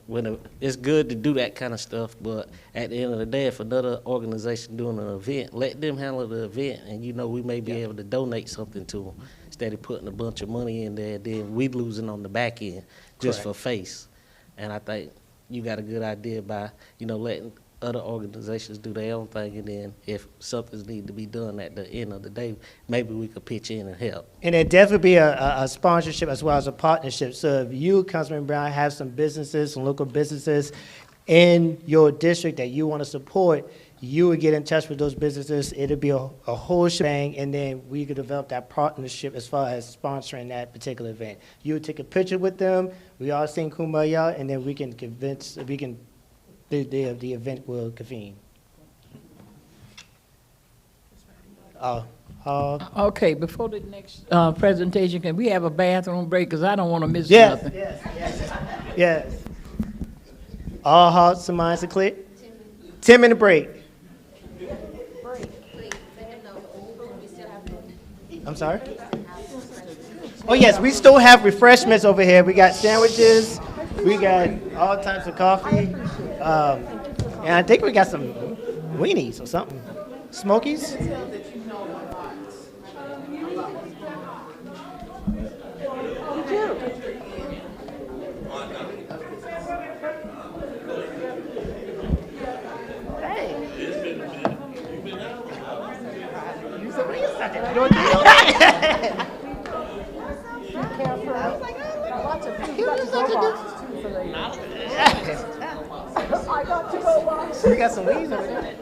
it's good to do that kind of stuff, but at the end of the day, if another organization doing an event, let them handle the event, and we may be able to donate something to them instead of putting a bunch of money in there. Then we losing on the back end just Correct. for face. And I think you got a good idea by letting other organizations do their own thing, and then if something's need to be done at the end of the day, maybe we could pitch in and help. And it definitely be a sponsorship as well as a partnership. So if you, Councilman Brown, have some businesses, some local businesses in your district that you want to support, you would get in touch with those businesses. It'll be a whole shebang, and then we could develop that partnership as far as sponsoring that particular event. You would take a picture with them, we all sing Kumbaya, and then the event will convene. Okay, before the next presentation, can we have a bathroom break? Because I don't want to miss Yes, nothing. yes. All hearts and minds are clear? 10-minute break. I'm sorry? Oh, yes, we still have refreshments over here. We got sandwiches, we got all types of coffee, and I think we got some weenies or something. Smokies? We got some wings over there.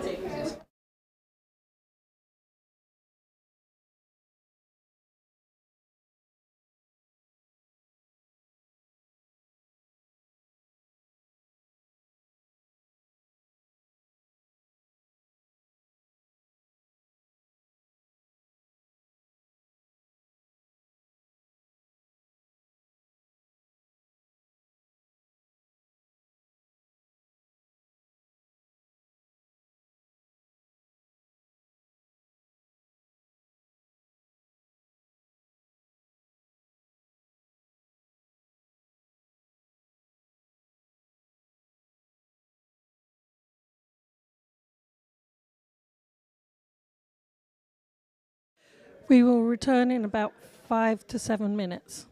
We will return in about 5 to 7 minutes.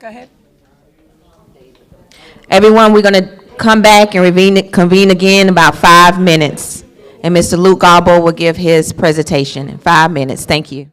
Go ahead. Everyone, we're going to come back and convene again in about 5 minutes. And Mr. Luke Garbo will give his presentation in 5 minutes. Thank you.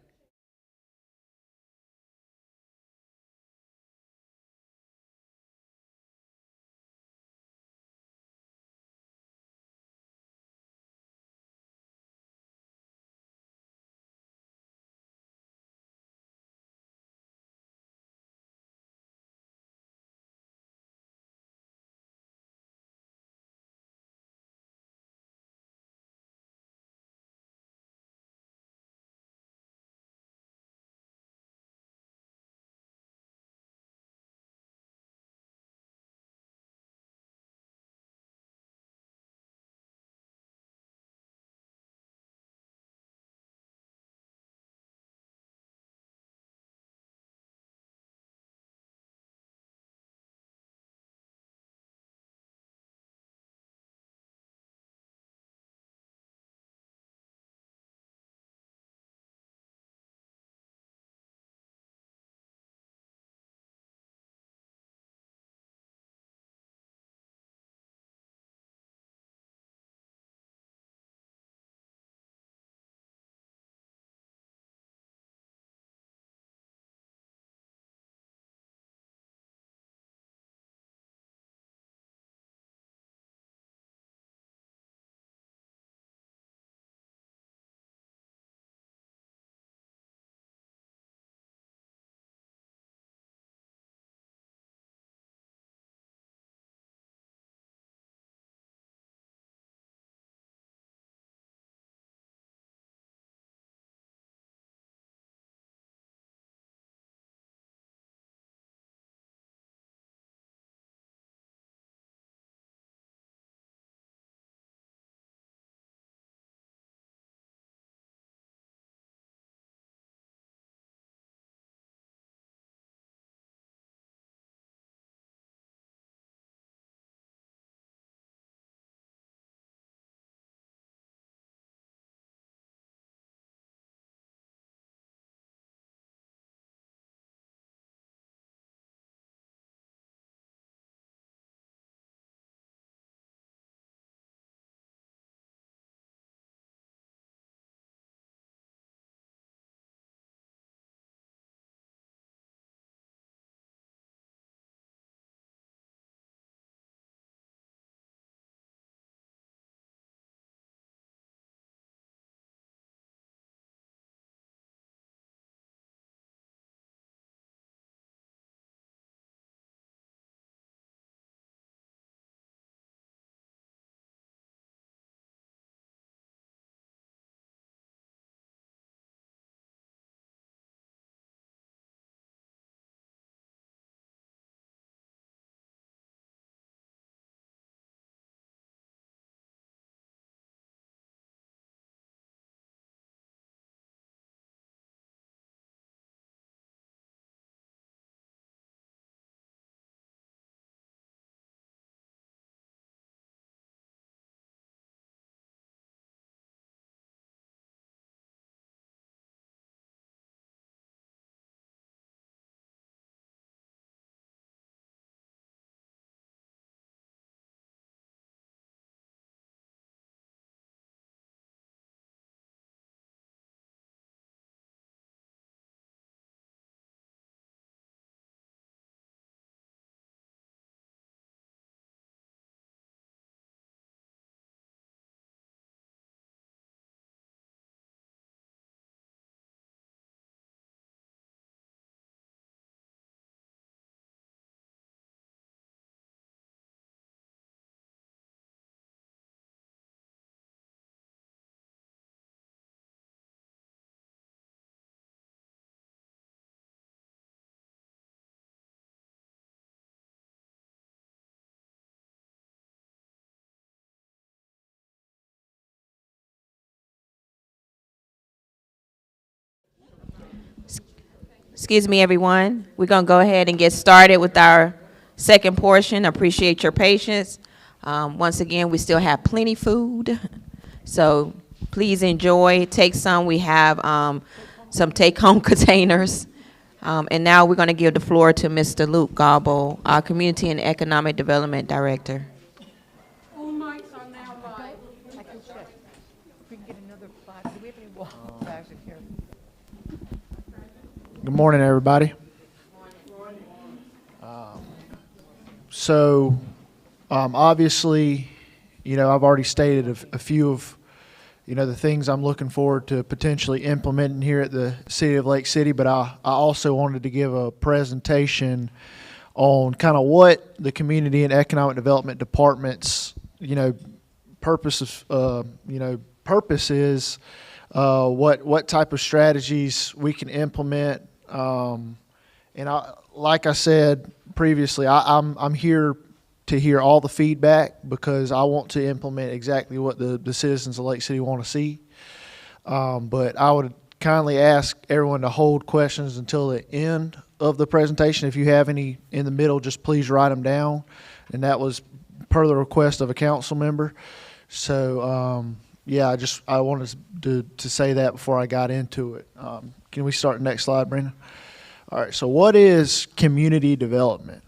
Excuse me, everyone. We're going to go ahead and get started with our second portion. Appreciate your patience. Once again, we still have plenty food, so please enjoy. Take some. We have some take-home containers And now we're going to give the floor to Mr. Luke Gobble, our Community and Economic Development Director. All mics are now live. I can check. If we can get another plaque. Do we have any water bags in here? Good morning, everybody. Obviously, I've already stated a few of, the things I'm looking forward to potentially implementing here at the City of Lake City, but I also wanted to give a presentation on kind of what the Community and Economic Development Department's, purpose is, what type of strategies we can implement. Like I said previously, I'm here to hear all the feedback because I want to implement exactly what the citizens of Lake City want to see. But I would kindly ask everyone to hold questions until the end of the presentation. If you have any in the middle, just please write them down. And that was per the request of a council member. So, I wanted to say that before I got into it. Can we start next slide, Brandon? All right, so what is community development?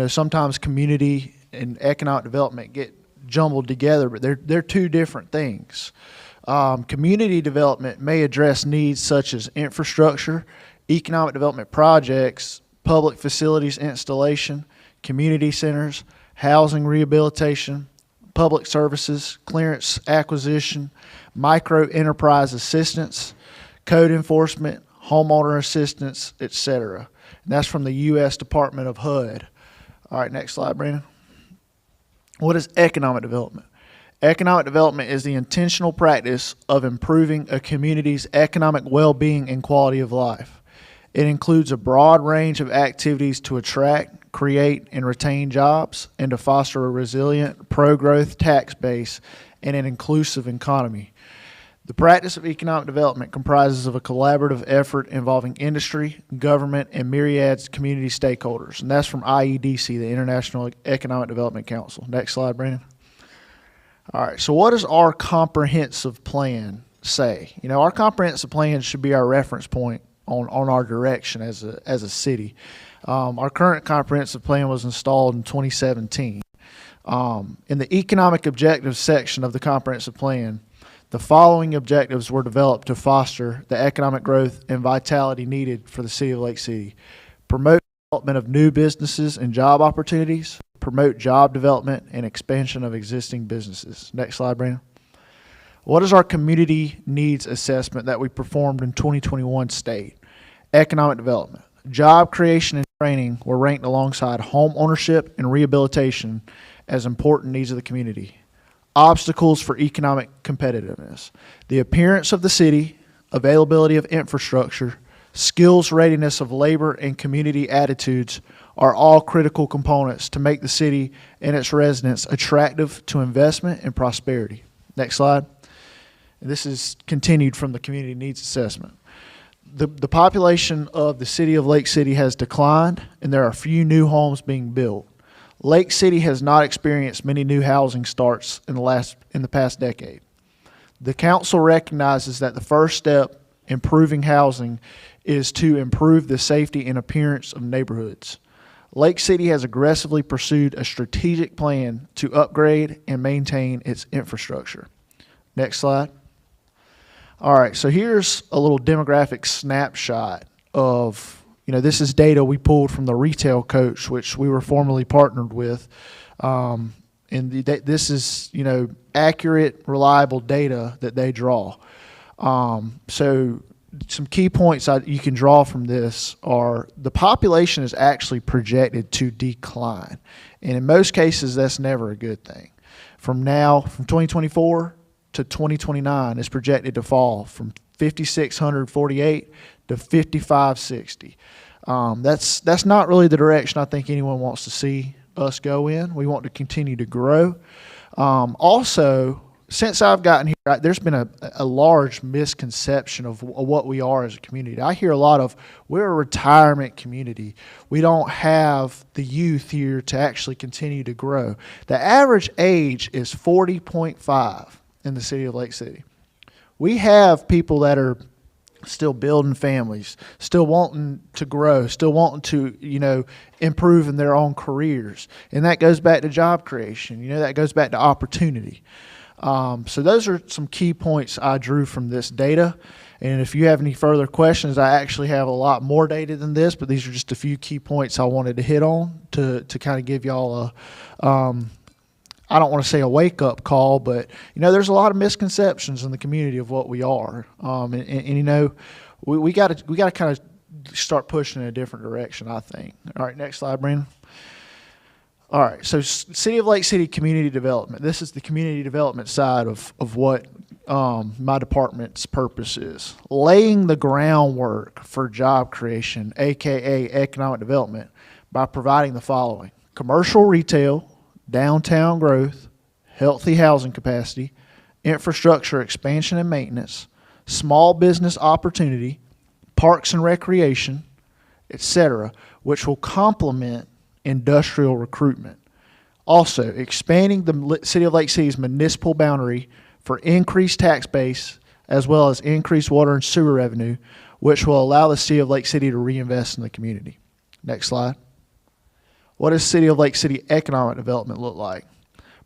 Sometimes community and economic development get jumbled together, but they're two different things. Community development may address needs such as infrastructure, economic development projects, public facilities installation, community centers, housing rehabilitation, public services, clearance acquisition, micro enterprise assistance, code enforcement, homeowner assistance, etc. And that's from the U.S. Department of HUD. All right, next slide, Brandon. What is economic development? Economic development is the intentional practice of improving a community's economic well-being and quality of life. It includes a broad range of activities to attract, create, and retain jobs, and to foster a resilient, pro-growth tax base and an inclusive economy. The practice of economic development comprises of a collaborative effort involving industry, government, and myriad community stakeholders. And that's from IEDC, the International Economic Development Council. Next slide, Brandon. All right, so what does our comprehensive plan say? Our comprehensive plan should be our reference point on our direction as a city. Our current comprehensive plan was installed in 2017. In the economic objectives section of the comprehensive plan, the following objectives were developed to foster the economic growth and vitality needed for the City of Lake City. Promote development of new businesses and job opportunities. Promote job development and expansion of existing businesses. Next slide, Brandon. What is our community needs assessment that we performed in 2021 state? Economic development. Job creation and training were ranked alongside home ownership and rehabilitation as important needs of the community. Obstacles for economic competitiveness. The appearance of the city, availability of infrastructure, skills readiness of labor, and community attitudes are all critical components to make the city and its residents attractive to investment and prosperity. Next slide. This is continued from the community needs assessment. The population of the city of Lake City has declined, and there are few new homes being built. Lake City has not experienced many new housing starts in the past decade. The council recognizes that the first step improving housing is to improve the safety and appearance of neighborhoods. Lake City has aggressively pursued a strategic plan to upgrade and maintain its infrastructure. Next slide. All right, so here's a little demographic snapshot of, this is data we pulled from the Retail Coach, which we were formerly partnered with. This is, accurate, reliable data that they draw. So some key points you can draw from this are the population is actually projected to decline. And in most cases, that's never a good thing. From 2024 to 2029 is projected to fall from 5,648 to 5,560. That's not really the direction I think anyone wants to see us go in. We want to continue to grow. Also, since I've gotten here, there's been a large misconception of what we are as a community. I hear a lot of, we're a retirement community. We don't have the youth here to actually continue to grow. The average age is 40.5 in the city of Lake City. We have people that are still building families, still wanting to grow, still wanting to, improve in their own careers. And that goes back to job creation. That goes back to opportunity. So those are some key points I drew from this data. And if you have any further questions, I actually have a lot more data than this, but these are just a few key points I wanted to hit on to kind of give y'all I don't want to say a wake-up call, but, there's a lot of misconceptions in the community of what we are. We got to kind of start pushing in a different direction, I think. All right, next slide, Brandon. All right, so City of Lake City Community Development. This is the community development side of what my department's purpose is. Laying the groundwork for job creation, AKA economic development, by providing the following: commercial retail, downtown growth, healthy housing capacity, infrastructure expansion and maintenance, small business opportunity, parks and recreation, etc., which will complement industrial recruitment. Also, expanding the City of Lake City's municipal boundary for increased tax base as well as increased water and sewer revenue, which will allow the City of Lake City to reinvest in the community. Next slide. What does City of Lake City economic development look like?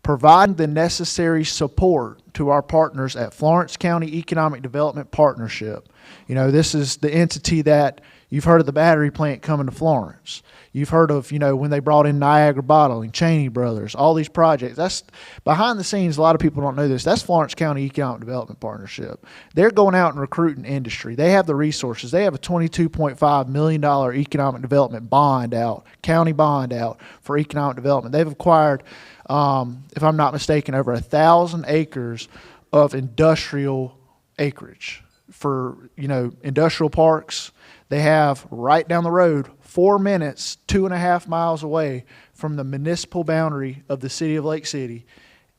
Providing the necessary support to our partners at Florence County Economic Development Partnership. This is the entity that you've heard of, the battery plant coming to Florence. You've heard of, when they brought in Niagara Bottling, Cheney Brothers, all these projects. That's behind the scenes. A lot of people don't know this. That's Florence County Economic Development Partnership. They're going out and recruiting industry. They have the resources. They have a $22.5 million economic development bond out, county bond out for economic development. They've acquired, if I'm not mistaken, over 1,000 acres of industrial acreage for, industrial parks. They have right down the road, 4 minutes, 2.5 miles away from the municipal boundary of the City of Lake City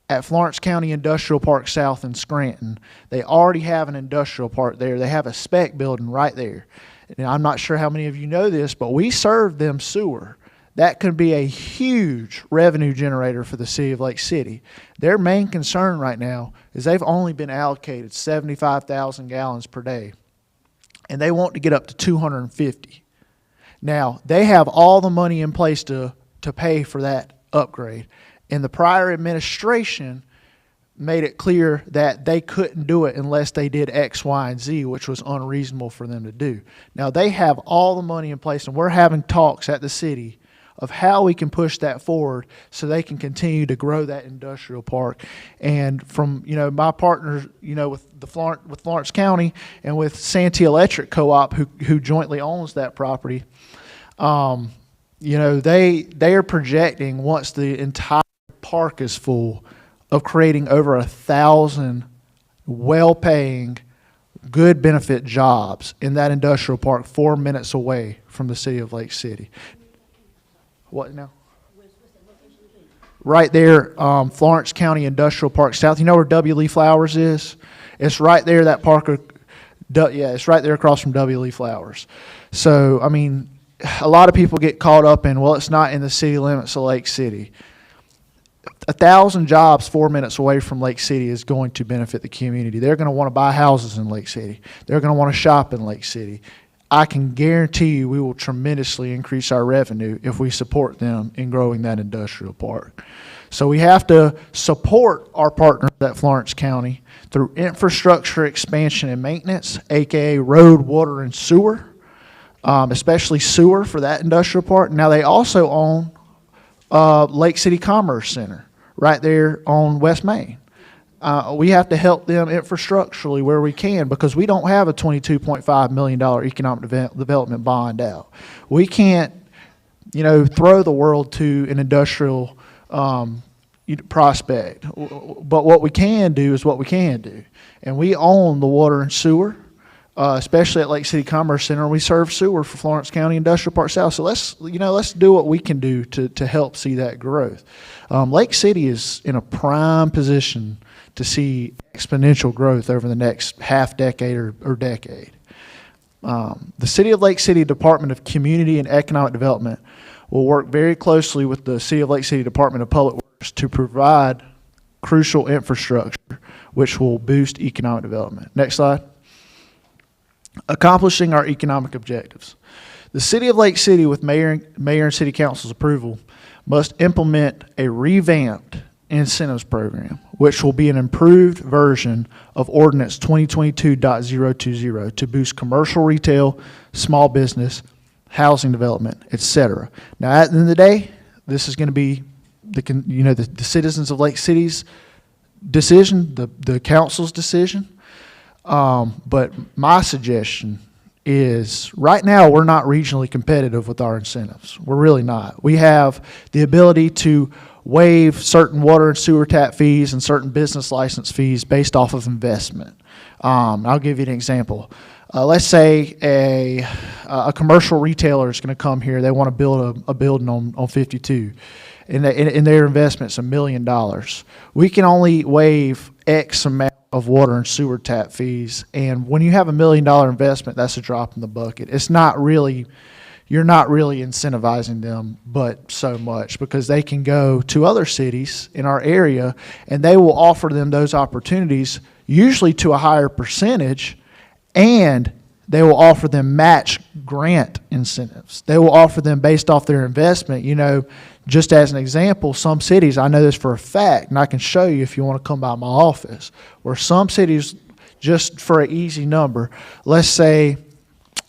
at Florence County Industrial Park South in Scranton. They already have an industrial park there. They have a spec building right there. And I'm not sure how many of you know this, but we serve them sewer. That could be a huge revenue generator for the City of Lake City. Their main concern right now is they've only been allocated 75,000 gallons per day, and they want to get up to 250. Now, they have all the money in place to pay for that upgrade. And the prior administration made it clear that they couldn't do it unless they did X, Y, and Z, which was unreasonable for them to do. Now, they have all the money in place, and we're having talks at the city of how we can push that forward so they can continue to grow that industrial park. And from, my partners, with Florence County and with Santee Electric Co-op, who jointly owns that property, they are projecting, once the entire park is full, of creating over 1,000 well-paying, good benefit jobs in that industrial park 4 minutes away from the City of Lake City. What now? Right there, Florence County Industrial Park South. You know where W. Lee Flowers is? It's right there, that park. It's right there across from W. Lee Flowers. So, a lot of people get caught up in, well, it's not in the city limits of Lake City. 1,000 jobs 4 minutes away from Lake City is going to benefit the community. They're going to want to buy houses in Lake City. They're going to want to shop in Lake City. I can guarantee you we will tremendously increase our revenue if we support them in growing that industrial park. So we have to support our partners at Florence County through infrastructure expansion and maintenance, aka road, water, and sewer, especially sewer for that industrial park. Now they also own Lake City Commerce Center right there on West Main. We have to help them infrastructurally where we can, because we don't have a $22.5 million economic development bond out. We can't, throw the world to an industrial prospect. But what we can do is what we can do. And we own the water and sewer, especially at Lake City Commerce Center. We serve sewer for Florence County Industrial Park South. So let's do what we can do to help see that growth. Lake City is in a prime position to see exponential growth over the next half decade or decade. The City of Lake City Department of Community and Economic Development will work very closely with the City of Lake City Department of Public Works to provide crucial infrastructure which will boost economic development. Next slide. Accomplishing our economic objectives. The City of Lake City, with Mayor and City Council's approval, must implement a revamped incentives program, which will be an improved version of Ordinance 2022.020 to boost commercial retail, small business, housing development, etc. Now, at the end of the day, this is going to be the citizens of Lake City's decision, the council's decision. But my suggestion is right now we're not regionally competitive with our incentives. We're really not. We have the ability to waive certain water and sewer tap fees and certain business license fees based off of investment. I'll give you an example. Let's say a commercial retailer is going to come here. They want to build a building on 52, and their investment's $1 million. We can only waive X amount of water and sewer tap fees, and when you have $1 million investment, that's a drop in the bucket. It's not really, you're not really incentivizing them but so much, because they can go to other cities in our area and they will offer them those opportunities, usually to a higher percentage, and they will offer them match grant incentives. They will offer them based off their investment. You know, just as an example, some cities, I know this for a fact, and I can show you if you want to come by my office, where some cities, just for an easy number, let's say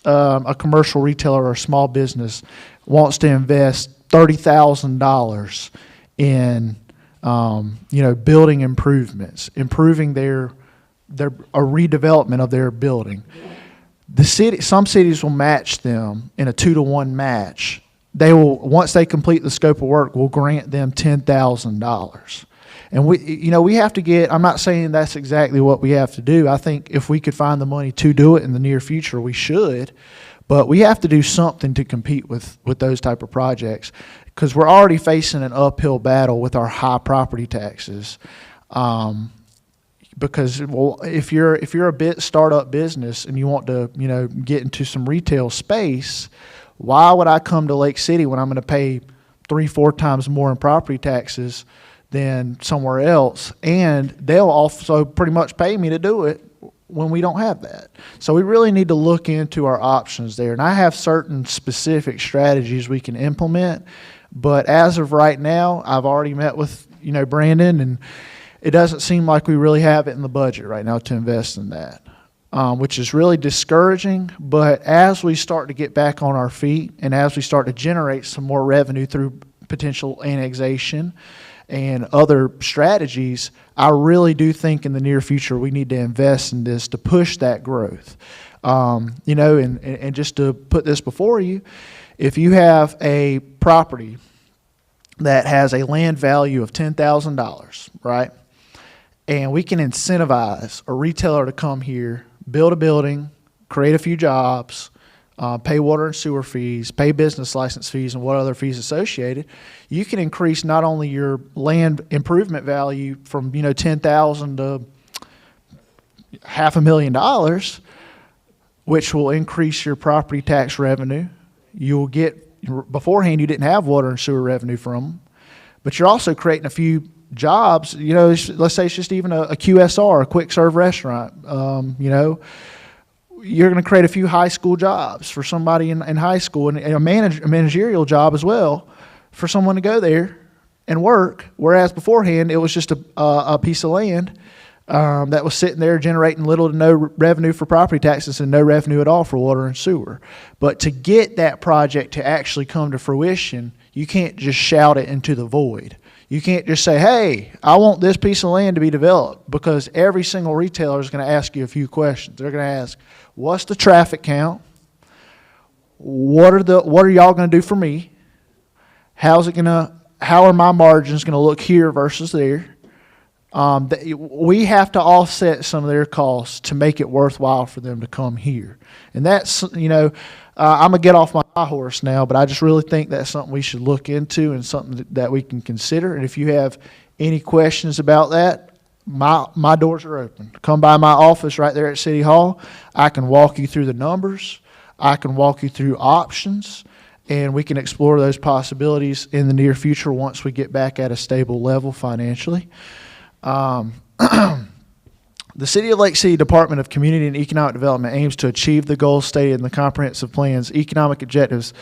a commercial retailer or a small business wants to invest $30,000 in building improvements, improving a redevelopment of their building. Some cities will match them in a 2-to-1 match. They will, once they complete the scope of work, will grant them $10,000. And we have to get, I'm not saying that's exactly what we have to do. I think if we could find the money to do it in the near future, we should. But we have to do something to compete with those type of projects, because we're already facing an uphill battle with our high property taxes. Because if you're a startup business and you want to get into some retail space, why would I come to Lake City when I'm going to pay 3-4 times more in property taxes than somewhere else? And they'll also pretty much pay me to do it when we don't have that. So we really need to look into our options there. And I have certain specific strategies we can implement, but as of right now, I've already met with Brandon, and it doesn't seem like we really have it in the budget right now to invest in that, which is really discouraging. But as we start to get back on our feet and as we start to generate some more revenue through potential annexation and other strategies, I really do think in the near future we need to invest in this to push that growth. And just to put this before you, if you have a property that has a land value of $10,000, right? And we can incentivize a retailer to come here, build a building, create a few jobs, pay water and sewer fees, pay business license fees, and what other fees associated. You can increase not only your land improvement value from $10,000 to $500,000, which will increase your property tax revenue. You'll get, beforehand you didn't have water and sewer revenue from them, but you're also creating a few jobs. Let's say it's just even a QSR, a quick serve restaurant. You're going to create a few high school jobs for somebody in high school, and a managerial job as well for someone to go there and work, whereas beforehand it was just a piece of land that was sitting there generating little to no revenue for property taxes and no revenue at all for water and sewer. But to get that project to actually come to fruition, you can't just shout it into the void. You can't just say, hey, I want this piece of land to be developed, because every single retailer is going to ask you a few questions. They're going to ask, what's the traffic count? What are y'all going to do for me? How are my margins going to look here versus there? We have to offset some of their costs to make it worthwhile for them to come here. And that's, I'm going to get off my high horse now, but I just really think that's something we should look into and something that we can consider. And if you have any questions about that, my doors are open. Come by my office right there at City Hall. I can walk you through the numbers. I can walk you through options, and we can explore those possibilities in the near future once we get back at a stable level financially. The City of Lake City Department of Community and Economic Development aims to achieve the goals stated in the comprehensive plan's economic objectives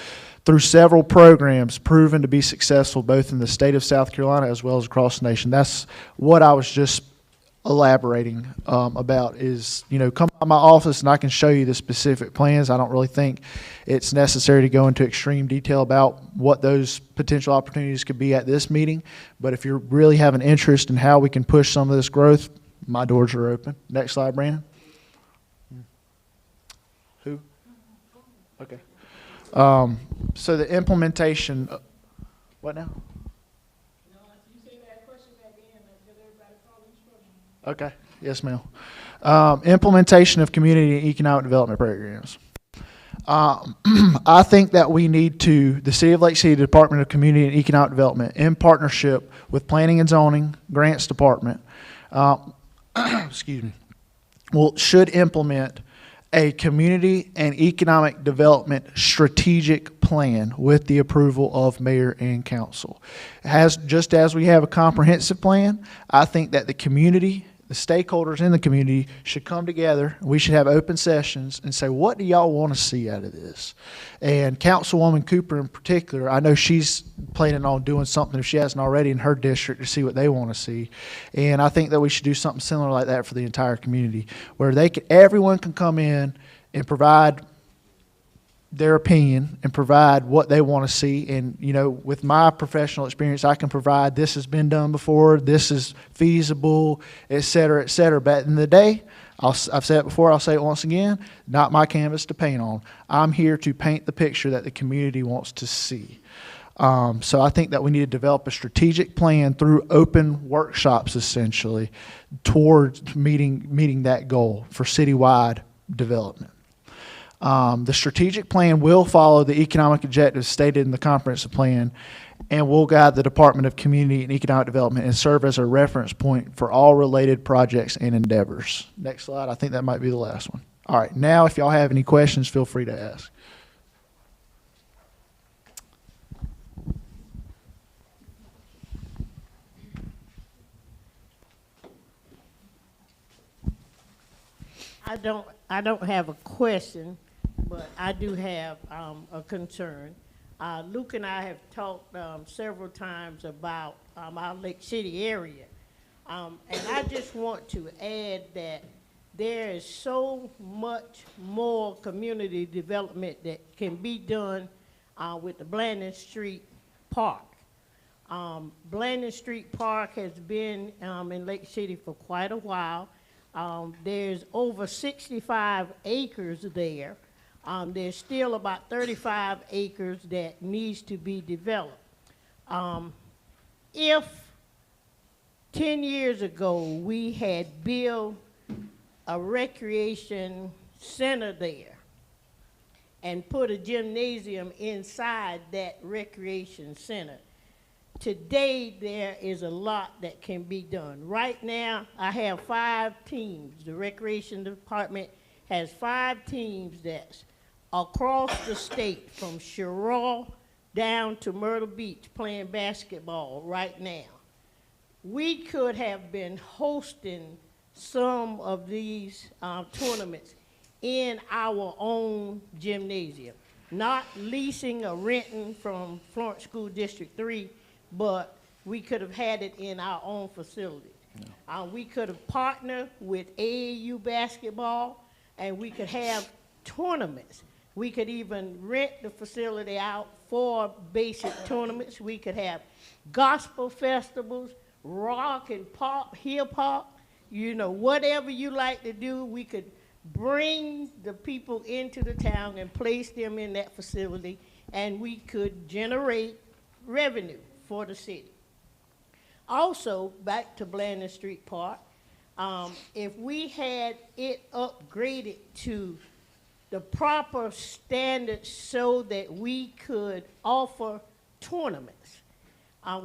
through several programs proven to be successful both in the state of South Carolina as well as across the nation. That's what I was just elaborating about is, come by my office and I can show you the specific plans. I don't really think it's necessary to go into extreme detail about what those potential opportunities could be at this meeting. But if you really have an interest in how we can push some of this growth, my doors are open. Next slide, Brandon. Who? Okay. So the implementation, what now? Okay, yes, ma'am. Implementation of community and economic development programs. I think that we need to, the City of Lake City Department of Community and Economic Development, in partnership with Planning and Zoning, Grants Department, excuse me, should implement a community and economic development strategic plan with the approval of mayor and council. Just as we have a comprehensive plan, I think that the community, the stakeholders in the community should come together. We should have open sessions and say, what do y'all want to see out of this? And Councilwoman Cooper in particular, I know she's planning on doing something if she hasn't already in her district to see what they want to see. And I think that we should do something similar like that for the entire community, where everyone can come in and provide their opinion and provide what they want to see. And, with my professional experience, I can provide this has been done before, this is feasible, et cetera, et cetera. But in the day, I've said it before, I'll say it once again, not my canvas to paint on. I'm here to paint the picture that the community wants to see. So I think that we need to develop a strategic plan through open workshops, essentially, towards meeting that goal for citywide development. The strategic plan will follow the economic objectives stated in the comprehensive plan and will guide the Department of Community and Economic Development and serve as a reference point for all related projects and endeavors. Next slide. I think that might be the last one. All right. Now, if y'all have any questions, feel free to ask. I don't have a question, but I do have a concern. Luke and I have talked several times about our Lake City area. And I just want to add that there is so much more community development that can be done with the Blandon Street Park. Blandon Street Park has been in Lake City for quite a while. There's over 65 acres there. There's still about 35 acres that needs to be developed. If 10 years ago we had built a recreation center there and put a gymnasium inside that recreation center, today there is a lot that can be done. Right now I have 5 teams. The recreation department has 5 teams that's across the state from Cheraw down to Myrtle Beach playing basketball right now. We could have been hosting some of these tournaments in our own gymnasium, not leasing or renting from Florence School District 3, but we could have had it in our own facilities. We could have partnered with AAU basketball, and we could have tournaments. We could even rent the facility out for basic tournaments. We could have gospel festivals, rock and pop, hip hop, whatever you like to do. We could bring the people into the town and place them in that facility, and we could generate revenue for the city. Also, back to Blandon Street Park, if we had it upgraded to the proper standards so that we could offer tournaments,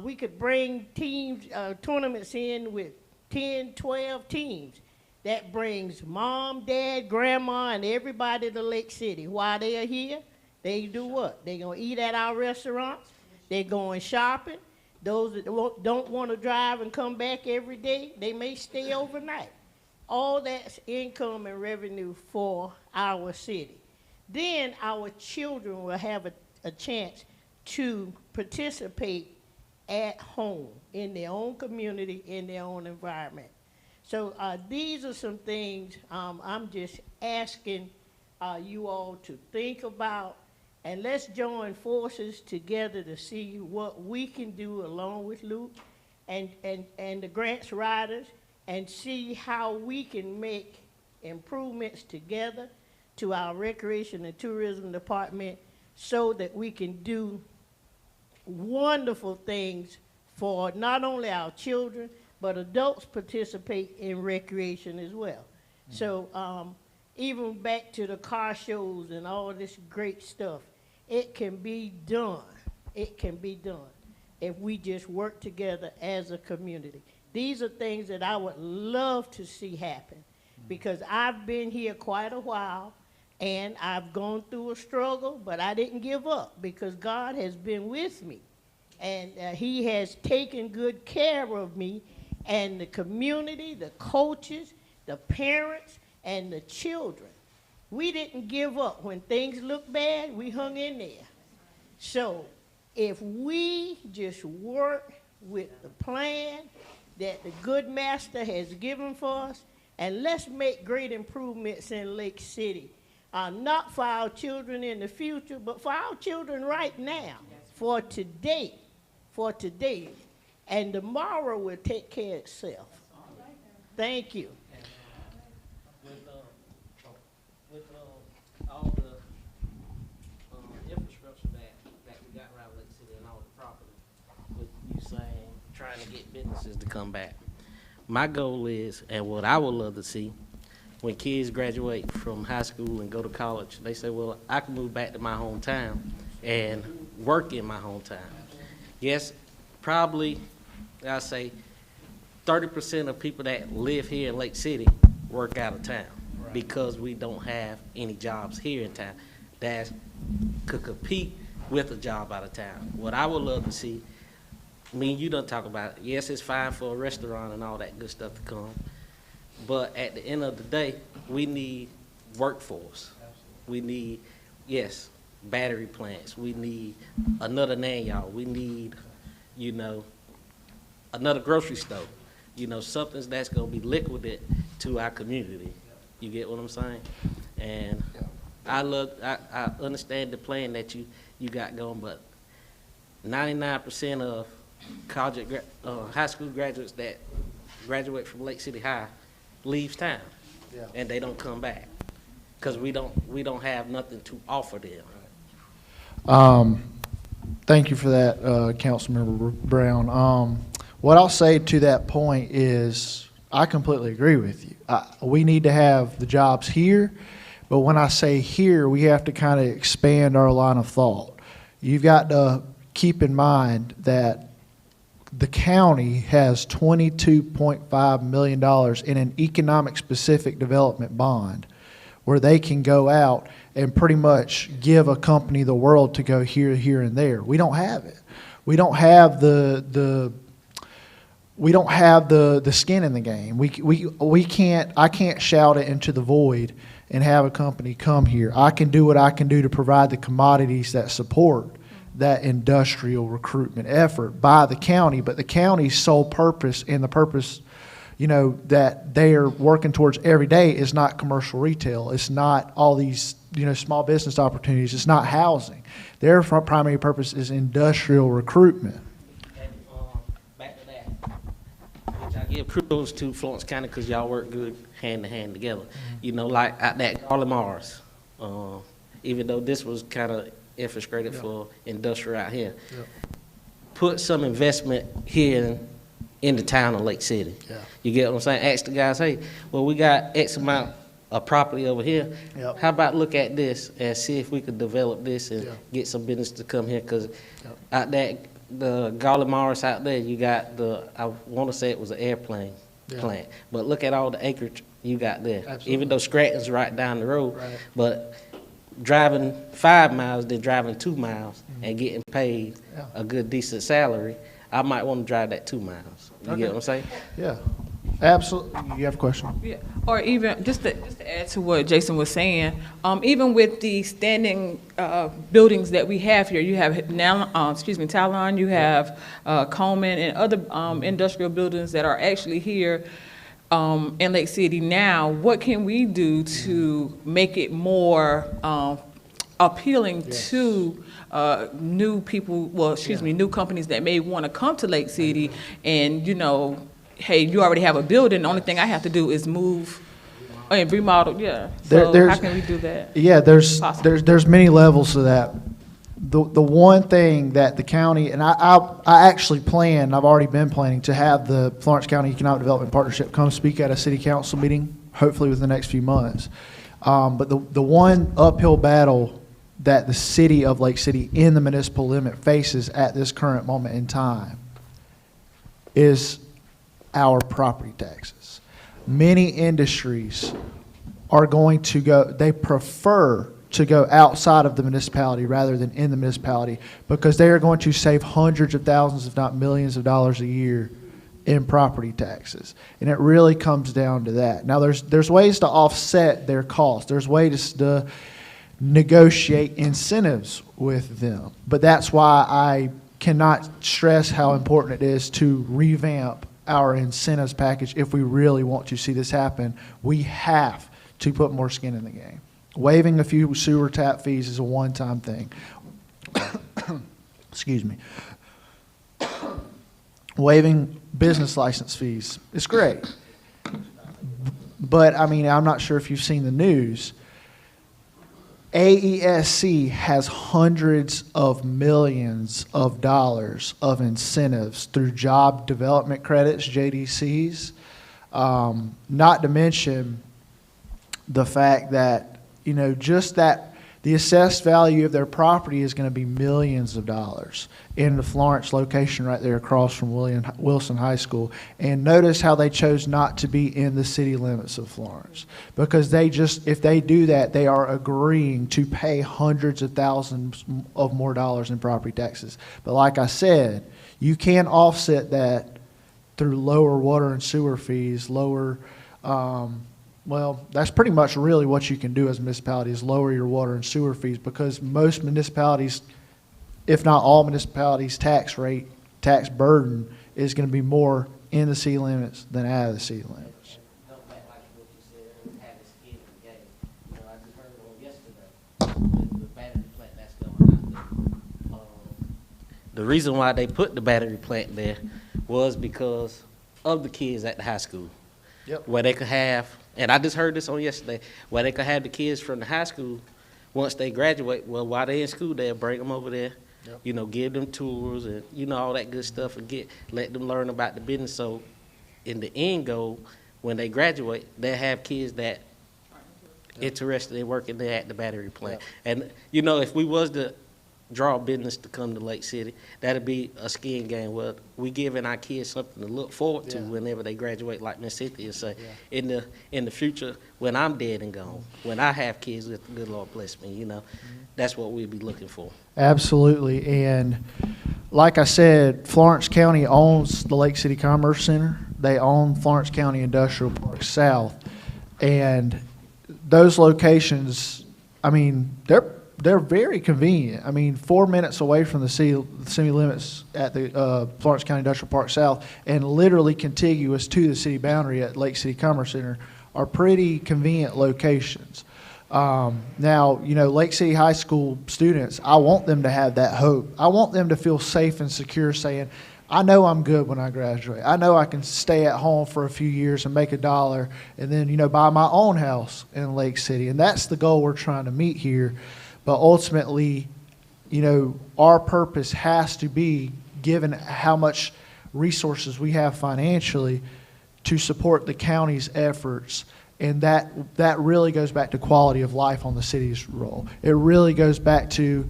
we could bring teams, tournaments in with 10, 12 teams. That brings mom, dad, grandma, and everybody to Lake City. While they are here, they do what? They're going to eat at our restaurants. They're going shopping. Those that don't want to drive and come back every day, they may stay overnight. all that's income and revenue for our city. Then our children will have a chance to participate at home, in their own community, in their own environment. So these are some things I'm just asking you all to think about, and let's join forces together to see what we can do along with Luke and the grants writers, and see how we can make improvements together to our Recreation and Tourism Department so that we can do wonderful things for not only our children, but adults participate in recreation as well. So even back to the car shows and all this great stuff, it can be done. It can be done if we just work together as a community. These are things that I would love to see happen, because I've been here quite a while and I've gone through a struggle, but I didn't give up because God has been with me, and he has taken good care of me, and the community, the coaches, the parents, and the children. We didn't give up. When things looked bad, we hung in there. So if we just work with the plan that the good master has given for us, and let's make great improvements in Lake City, not for our children in the future, but for our children right now, for today, and tomorrow will take care of itself. Thank you. With all the infrastructure that we got around Lake City and all the property, with you saying trying to get businesses to come back, my goal is, and what I would love to see, when kids graduate from high school and go to college, they say, well, I can move back to my hometown and work in my hometown. Yes, probably, I say 30% of people that live here in Lake City work out of town, because we don't have any jobs here in town that could compete with a job out of town. What I would love to see, me and you don't talk about it. Yes, it's fine for a restaurant and all that good stuff to come, but at the end of the day, we need workforce. We need, yes, battery plants. We need another Nanyard. We need, another grocery store. Something that's going to be liquid to our community. You get what I'm saying? And I understand the plan that you got going, but 99% of high school graduates that graduate from Lake City High leaves town, and they don't come back because we don't have nothing to offer them. Thank you for that, Councilmember Brown. What I'll say to that point is I completely agree with you. We need to have the jobs here, but when I say here, we have to kind of expand our line of thought. You've got to keep in mind that the county has $22.5 million in an economic specific development bond where they can go out and pretty much give a company the world to go here, here, and there. We don't have it. We don't have the skin in the game. We can't. I can't shout it into the void and have a company come here. I can do what I can do to provide the commodities that support that industrial recruitment effort by the county. But the county's sole purpose and the purpose, that they are working towards every day is not commercial retail. It's not all these, small business opportunities. It's not housing. Their primary purpose is industrial recruitment. And back to that, which I give kudos to Florence County because y'all work good hand to hand together. Like at that Garland Mars, even though this was kind of infrastructure for industrial out here, put some investment here in the town of Lake City. You get what I'm saying? Ask the guys, hey, well, we got X amount of property over here. How about look at this and see if we could develop this and get some business to come here? Because out there, the Garland Morris out there, you got I want to say it was an airplane plant, but look at all the acreage you got there. Absolutely. Even though Scranton's right down the road, but driving 5 miles, then driving 2 miles and getting paid a good, decent salary, I might want to drive that 2 miles. You get what I'm saying? Yeah, Absolutely. You have a question? Yeah, or even, just to add to what Jason was saying, even with the standing buildings that we have here, you have now, Talon, you have Coleman and other industrial buildings that are actually here in Lake City now. What can we do to make it more appealing to new people, new companies that may want to come to Lake City and, hey, you already have a building, the only thing I have to do is move and remodel, yeah. So how can we do that? Yeah, there's many levels to that. The one thing that the county, and I actually I've already been planning to have the Florence County Economic Development Partnership come speak at a city council meeting, hopefully within the next few months. But the one uphill battle that the city of Lake City in the municipal limit faces at this current moment in time is our property taxes. Many industries are going to go, they prefer to go outside of the municipality rather than in the municipality because they are going to save hundreds of thousands, if not millions of dollars a year in property taxes. And it really comes down to that. Now there's ways to offset their costs. There's ways to negotiate incentives with them. But that's why I cannot stress how important it is to revamp our incentives package. If we really want to see this happen, we have to put more skin in the game. Waiving a few sewer tap fees is a one-time thing. Excuse me. Waiving business license fees is great. But, I mean, I'm not sure if you've seen the news. AESC has hundreds of millions of dollars of incentives through job development credits, JDCs, not to mention the fact that, just that the assessed value of their property is going to be millions of dollars in the Florence location right there across from Wilson High School. And notice how they chose not to be in the city limits of Florence, because if they do that, they are agreeing to pay hundreds of thousands of more dollars in property taxes. But like I said, you can offset that through lower water and sewer fees, well, that's pretty much really what you can do as a municipality is lower your water and sewer fees, because most municipalities, if not all municipalities' tax burden is going to be more in the city limits than out of the city limits. The reason why they put the battery plant there was because of the kids at the high school. Yep. Where they could have, and I just heard this on yesterday, where they could have the kids from the high school, once they graduate, well, while they're in school, they'll bring them over there, give them tours and, all that good stuff and let them learn about the business. So in the end goal, when they graduate, they'll have kids that interested in working there at the battery plant. And, if we was to draw business to come to Lake City, that'd be a skin game. Well, we giving our kids something to look forward to whenever they graduate, like Miss Cynthia say. In the future, when I'm dead and gone, when I have kids, the good Lord bless me, that's what we'd be looking for. Absolutely. And like I said, Florence County owns the Lake City Commerce Center. They own Florence County Industrial Park South. And those locations, I mean, they're very convenient. I mean, 4 minutes away from the city limits at the Florence County Industrial Park South and literally contiguous to the city boundary at Lake City Commerce Center are pretty convenient locations. Now, Lake City High School students, I want them to have that hope. I want them to feel safe and secure saying, I know I'm good when I graduate. I know I can stay at home for a few years and make $1 and then, buy my own house in Lake City. And that's the goal we're trying to meet here. But ultimately, our purpose has to be, given how much resources we have financially, to support the county's efforts. And that really goes back to quality of life on the city's role. It really goes back to,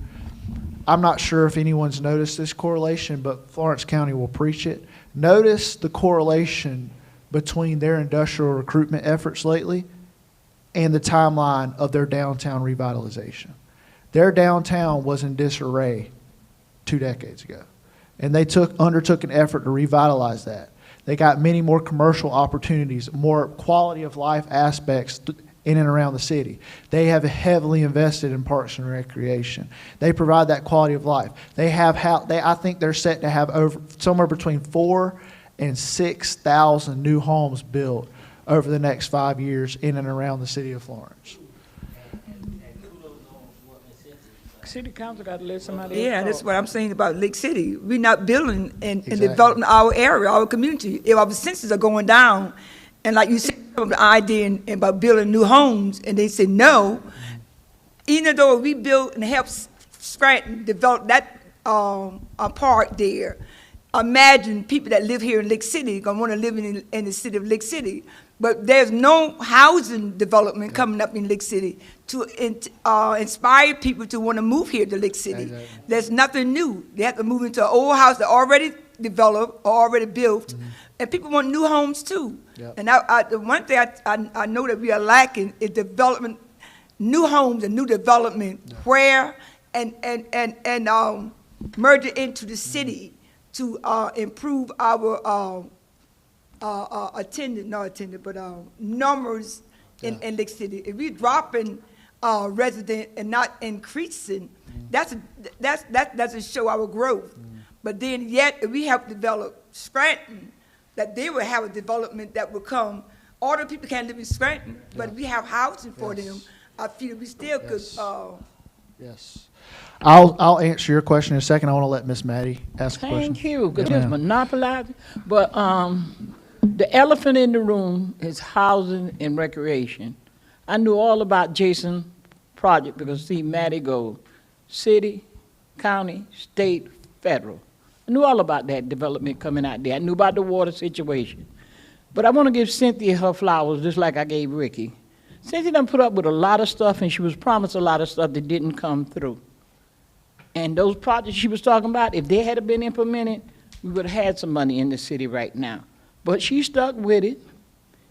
I'm not sure if anyone's noticed this correlation, but Florence County will preach it. Notice the correlation between their industrial recruitment efforts lately and the timeline of their downtown revitalization. Their downtown was in disarray 2 decades ago, and they undertook an effort to revitalize that. They got many more commercial opportunities, more quality of life aspects in and around the city. They have heavily invested in parks and recreation. They provide that quality of life. They have I think they're set to have over somewhere between 4,000 and 6,000 new homes built over the next 5 years in and around the city of Florence. City council got to let somebody else Yeah, talk. that's what I'm saying about Lake City. We're not building and developing our area, our community. If our census are going down, and like you said, the idea about building new homes, and they say no, even though we built and helped Scranton develop that a park there, imagine people that live here in Lake City gonna want to live in the city of Lake City. But there's no housing development coming up in Lake City to inspire people to want to move here to Lake City. Exactly. There's nothing new. They have to move into an old house that already developed or already built, and people want new homes too. Yep. And the one thing I know that we are lacking is development, new homes and new development where and merge it into the city to improve our numbers in Lake City. If we're dropping resident and not increasing, that doesn't show our growth. But then yet, if we help develop Scranton, that they will have a development that will come. All the people can't live in Scranton, but if we have housing for them, I feel we still could. Yes. I'll answer your question in a second. I want to let Miss Maddie ask a question. Thank you, because Yes, it's ma'am. monopolizing. But the elephant in the room is housing and recreation. I knew all about Jason's project because, see, Maddie goes city, county, state, federal. I knew all about that development coming out there. I knew about the water situation. But I want to give Cynthia her flowers just like I gave Ricky. Cynthia done put up with a lot of stuff, and she was promised a lot of stuff that didn't come through. And those projects she was talking about, if they had been implemented, we would have had some money in the city right now. But she stuck with it.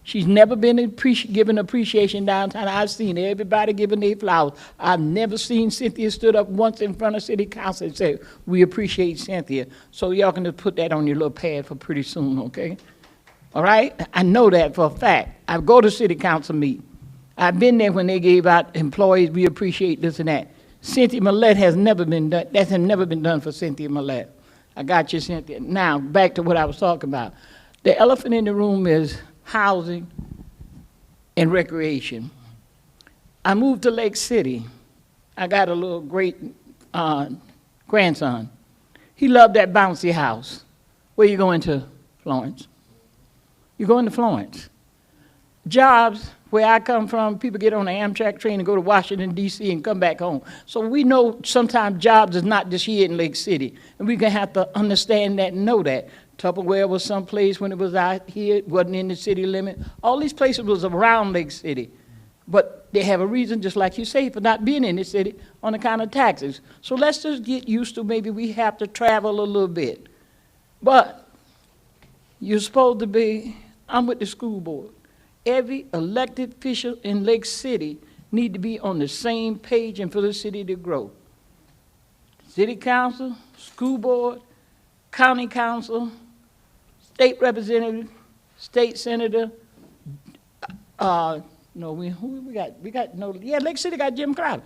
She's never been given appreciation downtown. I've seen everybody giving their flowers. I've never seen Cynthia stood up once in front of city council and say, we appreciate Cynthia. So y'all can just put that on your little pad for pretty soon, okay? All right? I know that for a fact. I go to city council meeting. I've been there when they gave out employees, we appreciate this and that. Cynthia Millette has never been done. That has never been done for Cynthia Millette. I got you, Cynthia. Now, back to what I was talking about. The elephant in the room is housing and recreation. I moved to Lake City. I got a little great grandson. He loved that bouncy house. Where you going to, Florence? You going to Florence. Jobs, where I come from, people get on the Amtrak train and go to Washington, D.C. and come back home. So we know sometimes jobs is not just here in Lake City. And we're going to have to understand that and know that. Tupperware was someplace when it was out here, it wasn't in the city limit. All these places was around Lake City. But they have a reason, just like you say, for not being in the city on account of taxes. So let's just get used to maybe we have to travel a little bit. But you're supposed to be, I'm with the school board. Every elected official in Lake City need to be on the same page and for the city to grow. City council, school board, county council, state representative, state senator, Lake City got Jim Crowder,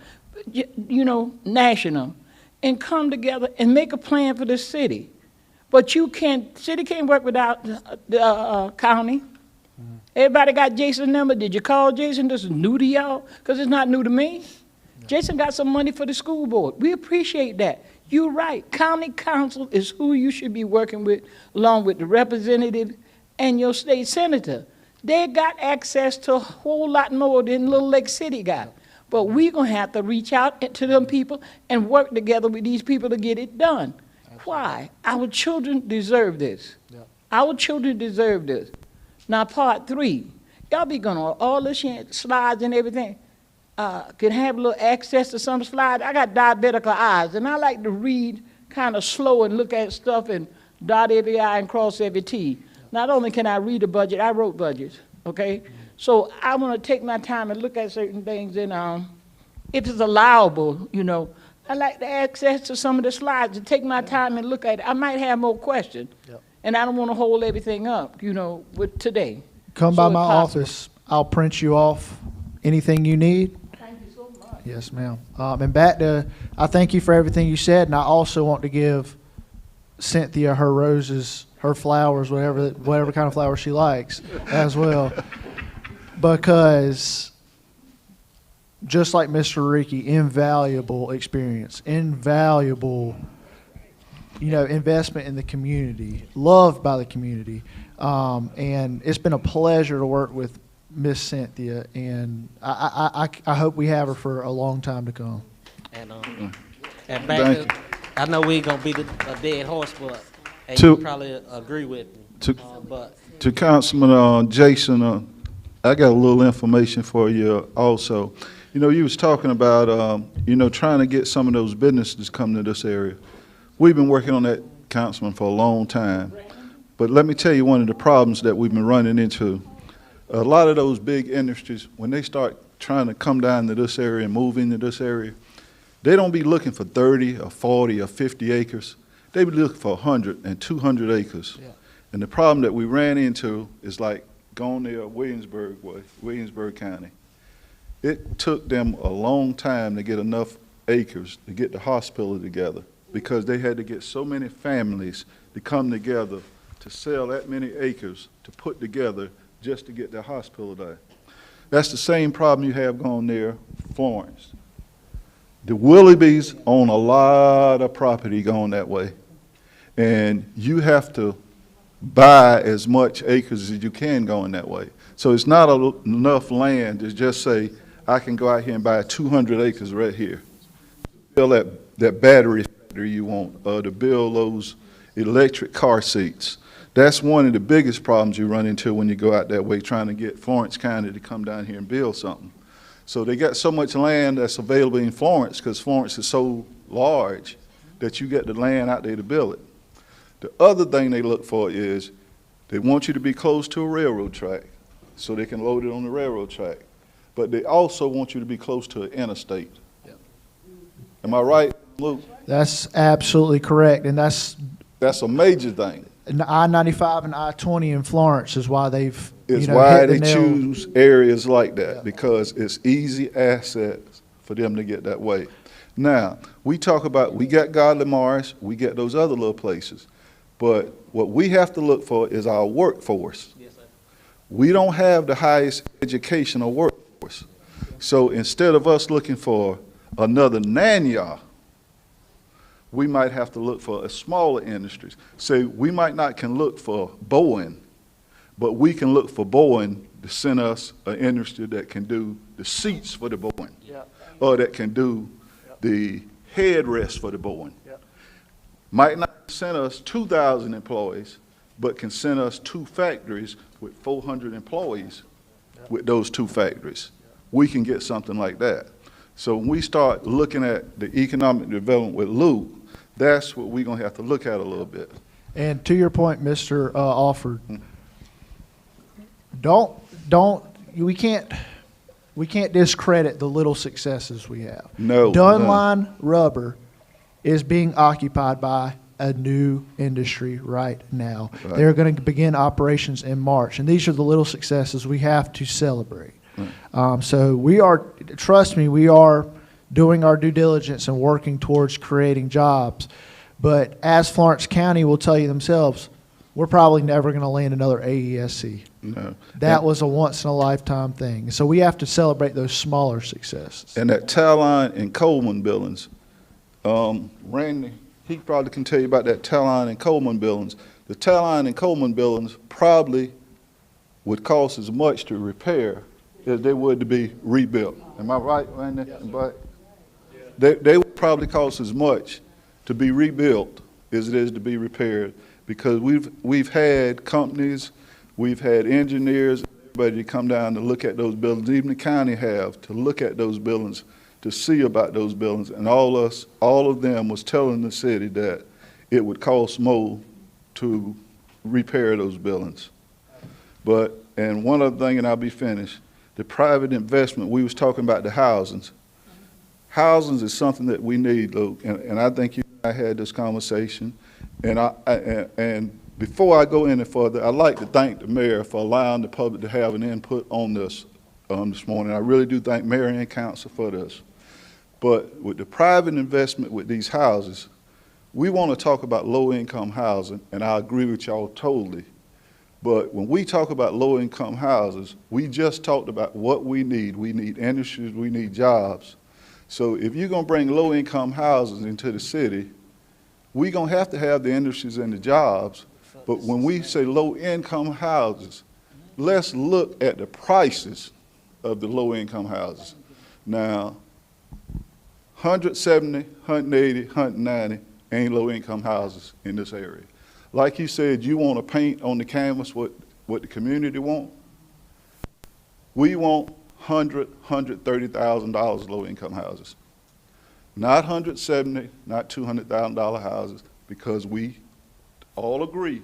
national, and come together and make a plan for the city. But city can't work without the county. Everybody got Jason's number. Did you call Jason? This is new to y'all? Because it's not new to me. Jason got some money for the school board. We appreciate that. You're right. County council is who you should be working with, along with the representative and your state senator. They got access to a whole lot more than Little Lake City got. But we're going to have to reach out to them people and work together with these people to get it done. Why? Our children deserve this. Yep. Our children deserve this. Now, part 3, y'all be going on all the slides and everything. Can have a little access to some slides. I got diabetical eyes, and I like to read kind of slow and look at stuff and dot every I and cross every T. Not only can I read a budget, I wrote budgets, okay? So I want to take my time and look at certain things, and if it's allowable, I like to access to some of the slides and take my time and look at it. I might have more questions. Yep. And I don't want to hold everything up, you know, with today. Come So by if my possible. office. I'll print you off anything you need. Thank you so much. Yes, ma'am. And back to, I thank you for everything you said, and I also want to give Cynthia her roses, her flowers, whatever kind of flowers she likes as well. Because just like Mr. Ricky, invaluable experience, invaluable, investment in the community, loved by the community. And it's been a pleasure to work with Miss Cynthia, and I hope we have her for a long time to come. And Thank back you. to, I know we ain't gonna be a dead horse, but and To- you probably agree with me. But To Councilman Jason, I got a little information for you also. You know, you was talking about, trying to get some of those businesses to come to this area. We've been working on that, Councilman, for a long time. But let me tell you one of the problems that we've been running into. A lot of those big industries, when they start trying to come down to this area and move into this area, they don't be looking for 30 or 40 or 50 acres. They be looking for 100 and 200 acres. Yeah. And the problem that we ran into is like going there Williamsburg way, Williamsburg County. It took them a long time to get enough acres to get the hospital together because they had to get so many families to come together to sell that many acres to put together just to get the hospital there. That's the same problem you have going near Florence. The Willoughbys own a lot of property going that way. And you have to buy as much acres as you can going that way. So it's not enough land to just say, I can go out here and buy 200 acres right here. Build that battery factory you want, to build those electric car seats. That's one of the biggest problems you run into when you go out that way trying to get Florence County to come down here and build something. So they got so much land that's available in Florence because Florence is so large that you get the land out there to build it. The other thing they look for is they want you to be close to a railroad track so they can load it on the railroad track. But they also want you to be close to an interstate. Am I right, Luke? That's absolutely correct, and that's a major thing. And the I-95 and I-20 in Florence is why they've It's hit why the they nail. choose areas like that, because it's easy assets for them to get that way. Now, we talk about, we got Godly Morris, we got those other little places, but what we have to look for is our workforce. yes, sir. We don't have the highest educational workforce. So instead of us looking for another Nanya, we might have to look for a smaller industries. Say we might not can look for Boeing, but we can look for Boeing to send us an industry that can do the seats for the Boeing, or that can do the headrest for the Boeing. Might not send us 2,000 employees, but can send us 2 factories with 400 employees with those 2 factories. We can get something like that. So when we start looking at the economic development with Luke, that's what we're going to have to look at a little bit. And to your point, Mr. Alford, we can't discredit the little successes we have. No, Dunline Rubber is being occupied by a new industry right now. Right. They're going to begin operations in March, and these are the little successes we have to celebrate. So we are, trust me, we are doing our due diligence and working towards creating jobs. But as Florence County will tell you themselves, we're probably never going to land another AESC. No. That was a once-in-a-lifetime thing. So we have to celebrate those smaller successes. And that Talon and Coleman buildings, Randy, he probably can tell you about that Talon and Coleman buildings. The Talon and Coleman buildings probably would cost as much to repair as they would to be rebuilt. Am I right, Randy? Yes, they would probably cost as much to be rebuilt as it is to be repaired, because we've had companies, we've had engineers, everybody to come down to look at those buildings, even the county have, to look at those buildings, to see about those buildings, and all of them was telling the city that it would cost more to repair those buildings. But, and one other thing, and I'll be finished, the private investment, we was talking about the housings. Housings is something that we need, Luke, and I think you and I had this conversation, and Before I go any further, I'd like to thank the mayor for allowing the public to have an input on this this morning. I really do thank mayor and council for this. But with the private investment with these houses, we want to talk about low-income housing, and I agree with y'all totally. But when we talk about low-income houses, we just talked about what we need. We need industries, we need jobs. So if you're going to bring low-income houses into the city, we're going to have the industries and the jobs. But when we say low-income houses, let's look at the prices of the low-income houses. Now, 170, 180, 190 ain't low-income houses in this area. Like you said, you want to paint on the canvas what the community want. We want $130,000 low-income houses. Not 170, not $200,000 houses, because we all agree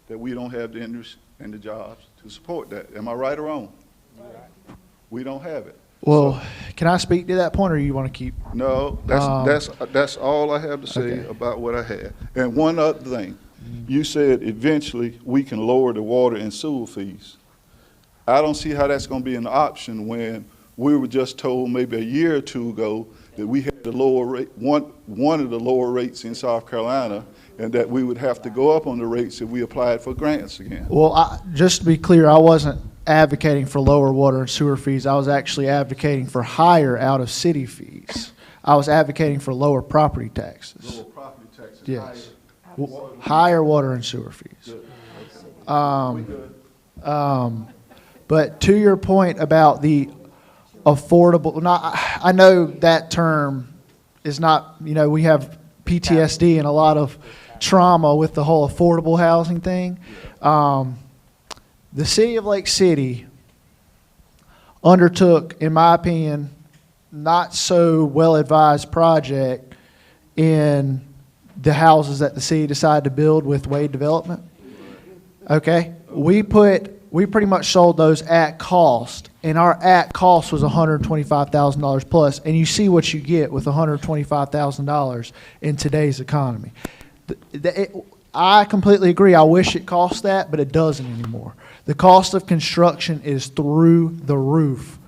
that we don't have the industry and the jobs to support that. Am I right or wrong? Right. We don't have it. Well, can I speak to that point, or you want to keep? No, that's all I have to say about what I had. And one other thing, you said eventually we can lower the water and sewer fees. I don't see how that's going to be an option when we were just told maybe a year or two ago that we had the lower rate, one of the lower rates in South Carolina, and that we would have to go up on the rates if we applied for grants again. Well, just to be clear, I wasn't advocating for lower water and sewer fees. I was actually advocating for higher out-of-city fees. I was advocating for lower property taxes. Lower property taxes. Yes. Higher water and sewer fees. But to your point about the affordable, I know that term is not, we have PTSD and a lot of trauma with the whole affordable housing thing. The city of Lake City undertook, in my opinion, not so well-advised project in the houses that the city decided to build with Wade Development. Okay? We pretty much sold those at cost, and our at cost was $125,000 plus, and you see what you get with $125,000 in today's economy. I completely agree. I wish it cost that, but it doesn't anymore. The cost of construction is through the roof.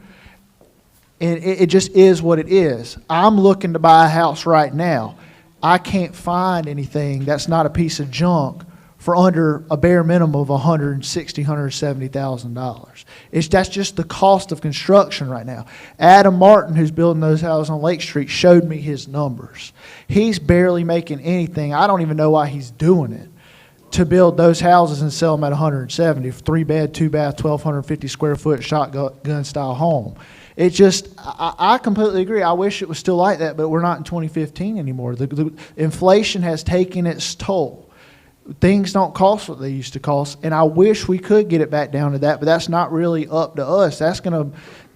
And it just is what it is. I'm looking to buy a house right now. I can't find anything that's not a piece of junk for under a bare minimum of $160,000, $170,000. That's just the cost of construction right now. Adam Martin, who's building those houses on Lake Street, showed me his numbers. He's barely making anything. I don't even know why he's doing it, to build those houses and sell them at $170,000, 3-bed, 2-bath, 1,250 square foot shotgun style home. It just, I completely agree. I wish it was still like that, but we're not in 2015 anymore. The inflation has taken its toll. Things don't cost what they used to cost, and I wish we could get it back down to that, but that's not really up to us. That's going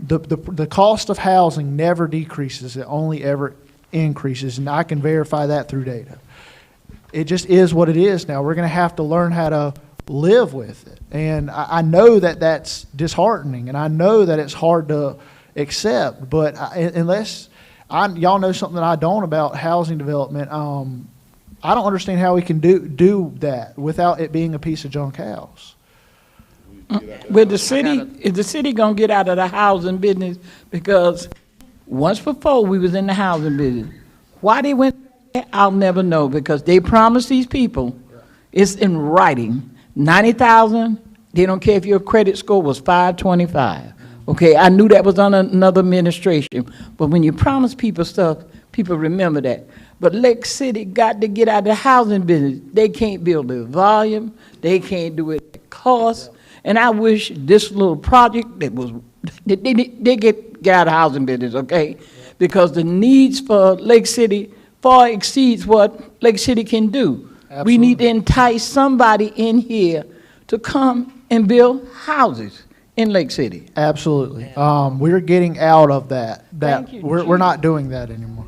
to, the cost of housing never decreases. It only ever increases, and I can verify that through data. It just is what it is now. We're going to have to learn how to live with it, and I know that that's disheartening, and I know that it's hard to accept, but unless y'all know something that I don't about housing development, I don't understand how we can do that without it being a piece of junk house. With the city, is the city gonna get out of the housing business? Because once before we was in the housing business. Why they went, I'll never know, because they promised these people, it's in writing, 90,000. They don't care if your credit score was 525. Okay, I knew that was on another administration, but when you promise people stuff, people remember that. But Lake City got to get out of the housing business. They can't build the volume. They can't do it at cost. And I wish this little project that was, they get out of housing business, okay? Because the needs for Lake City far exceeds what Lake City can do. Absolutely. We need to entice somebody in here to come and build houses in Lake City. Absolutely. We're getting out of that. We're not doing that anymore.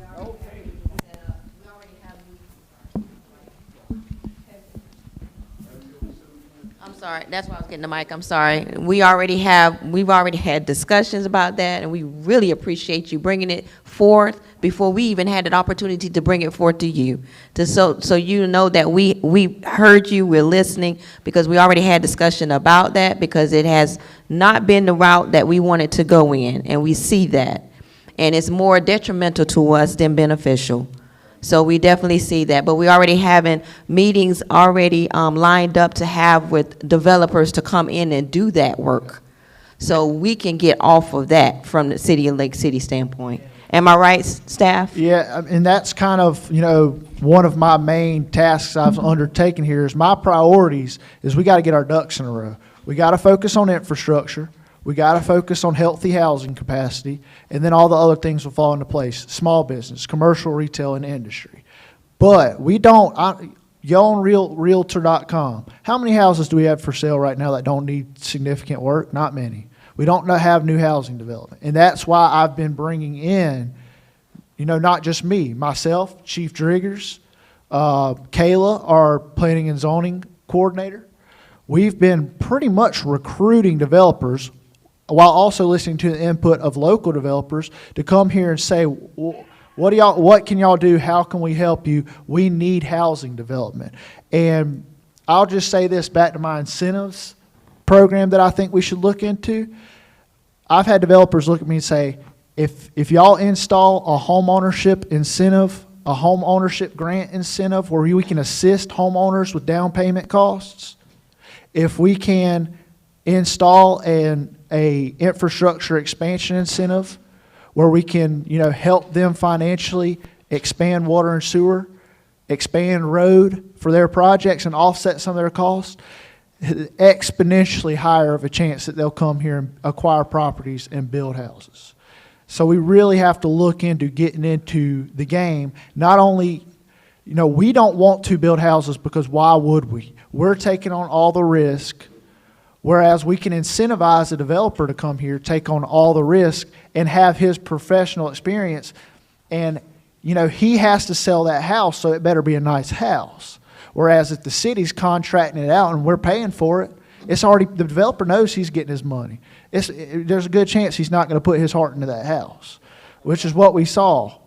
sorry. That's why I was getting the mic. I'm sorry. We've already had discussions about that, and we really appreciate you bringing it forth before we even had an opportunity to bring it forth to you. So you know that we heard you, we're listening, because we already had discussion about that, because it has not been the route that we wanted to go in, and we see that. And it's more detrimental to us than beneficial. So we definitely see that, but we already having meetings already lined up to have with developers to come in and do that work. So we can get off of that from the City of Lake City standpoint. Am I right, staff? Yeah, and that's kind of, you know, one of my main tasks I've undertaken here is my priorities is we got to get our ducks in a row. We got to focus on infrastructure. We got to focus on healthy housing capacity, and then all the other things will fall into place. Small business, commercial, retail, and industry. But we don't, you own Realtor.com. How many houses do we have for sale right now that don't need significant work? Not many. We don't have new housing development. And that's why I've been bringing in, you know, not just me, myself, Chief Driggers, Kayla, our planning and zoning coordinator. We've been pretty much recruiting developers while also listening to the input of local developers to come here and say, what can y'all do? How can we help you? We need housing development. And I'll just say this back to my incentives program that I think we should look into. I've had developers look at me and say, if y'all install a home ownership incentive, a home ownership grant incentive where we can assist homeowners with down payment costs, if we can install a infrastructure expansion incentive where we can, you know, help them financially expand water and sewer, expand road for their projects and offset some of their costs, exponentially higher of a chance that they'll come here and acquire properties and build houses. So we really have to look into getting into the game. Not only, you know, we don't want to build houses because why would we? We're taking on all the risk, whereas we can incentivize a developer to come here, take on all the risk, and have his professional experience. And, you know, he has to sell that house, so it better be a nice house. Whereas if the city's contracting it out and we're paying for it, it's already, the developer knows he's getting his money. There's a good chance he's not going to put his heart into that house, which is what we saw.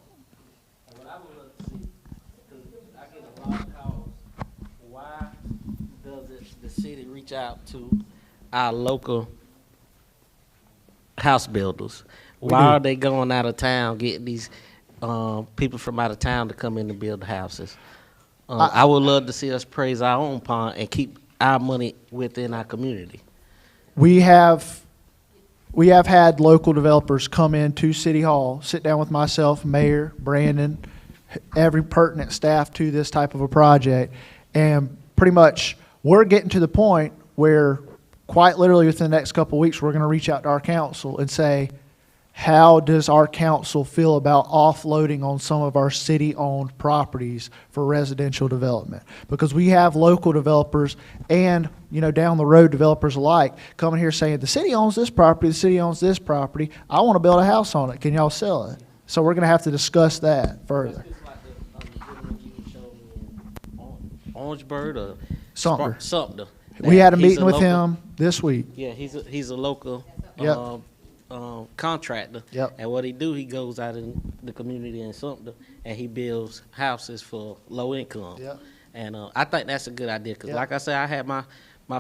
Why does the city reach out to our local house builders? Why are they going out of town getting these people from out of town to come in and build houses? I would love to see us praise our own pond and keep our money within our community. We have had local developers come into City Hall, sit down with myself, Mayor, Brandon, every pertinent staff to this type of a project, and pretty much we're getting to the point where quite literally within the next couple of weeks we're going to reach out to our council and say, how does our council feel about offloading on some of our city-owned properties for residential development? Because we have local developers and, you know, down the road developers alike coming here saying, the city owns this property, the city owns this property, I want to build a house on it, can y'all sell it? So we're going to have to discuss that further. Orangeburg or Sumter. Sumter. We had a He's meeting with local, him this week. Yeah, he's a local Yep. contractor. Yep. And what he do, he goes out in the community in Sumter and he builds houses for low income. Yep. And I think that's a good idea because, Yep. like I said, I had my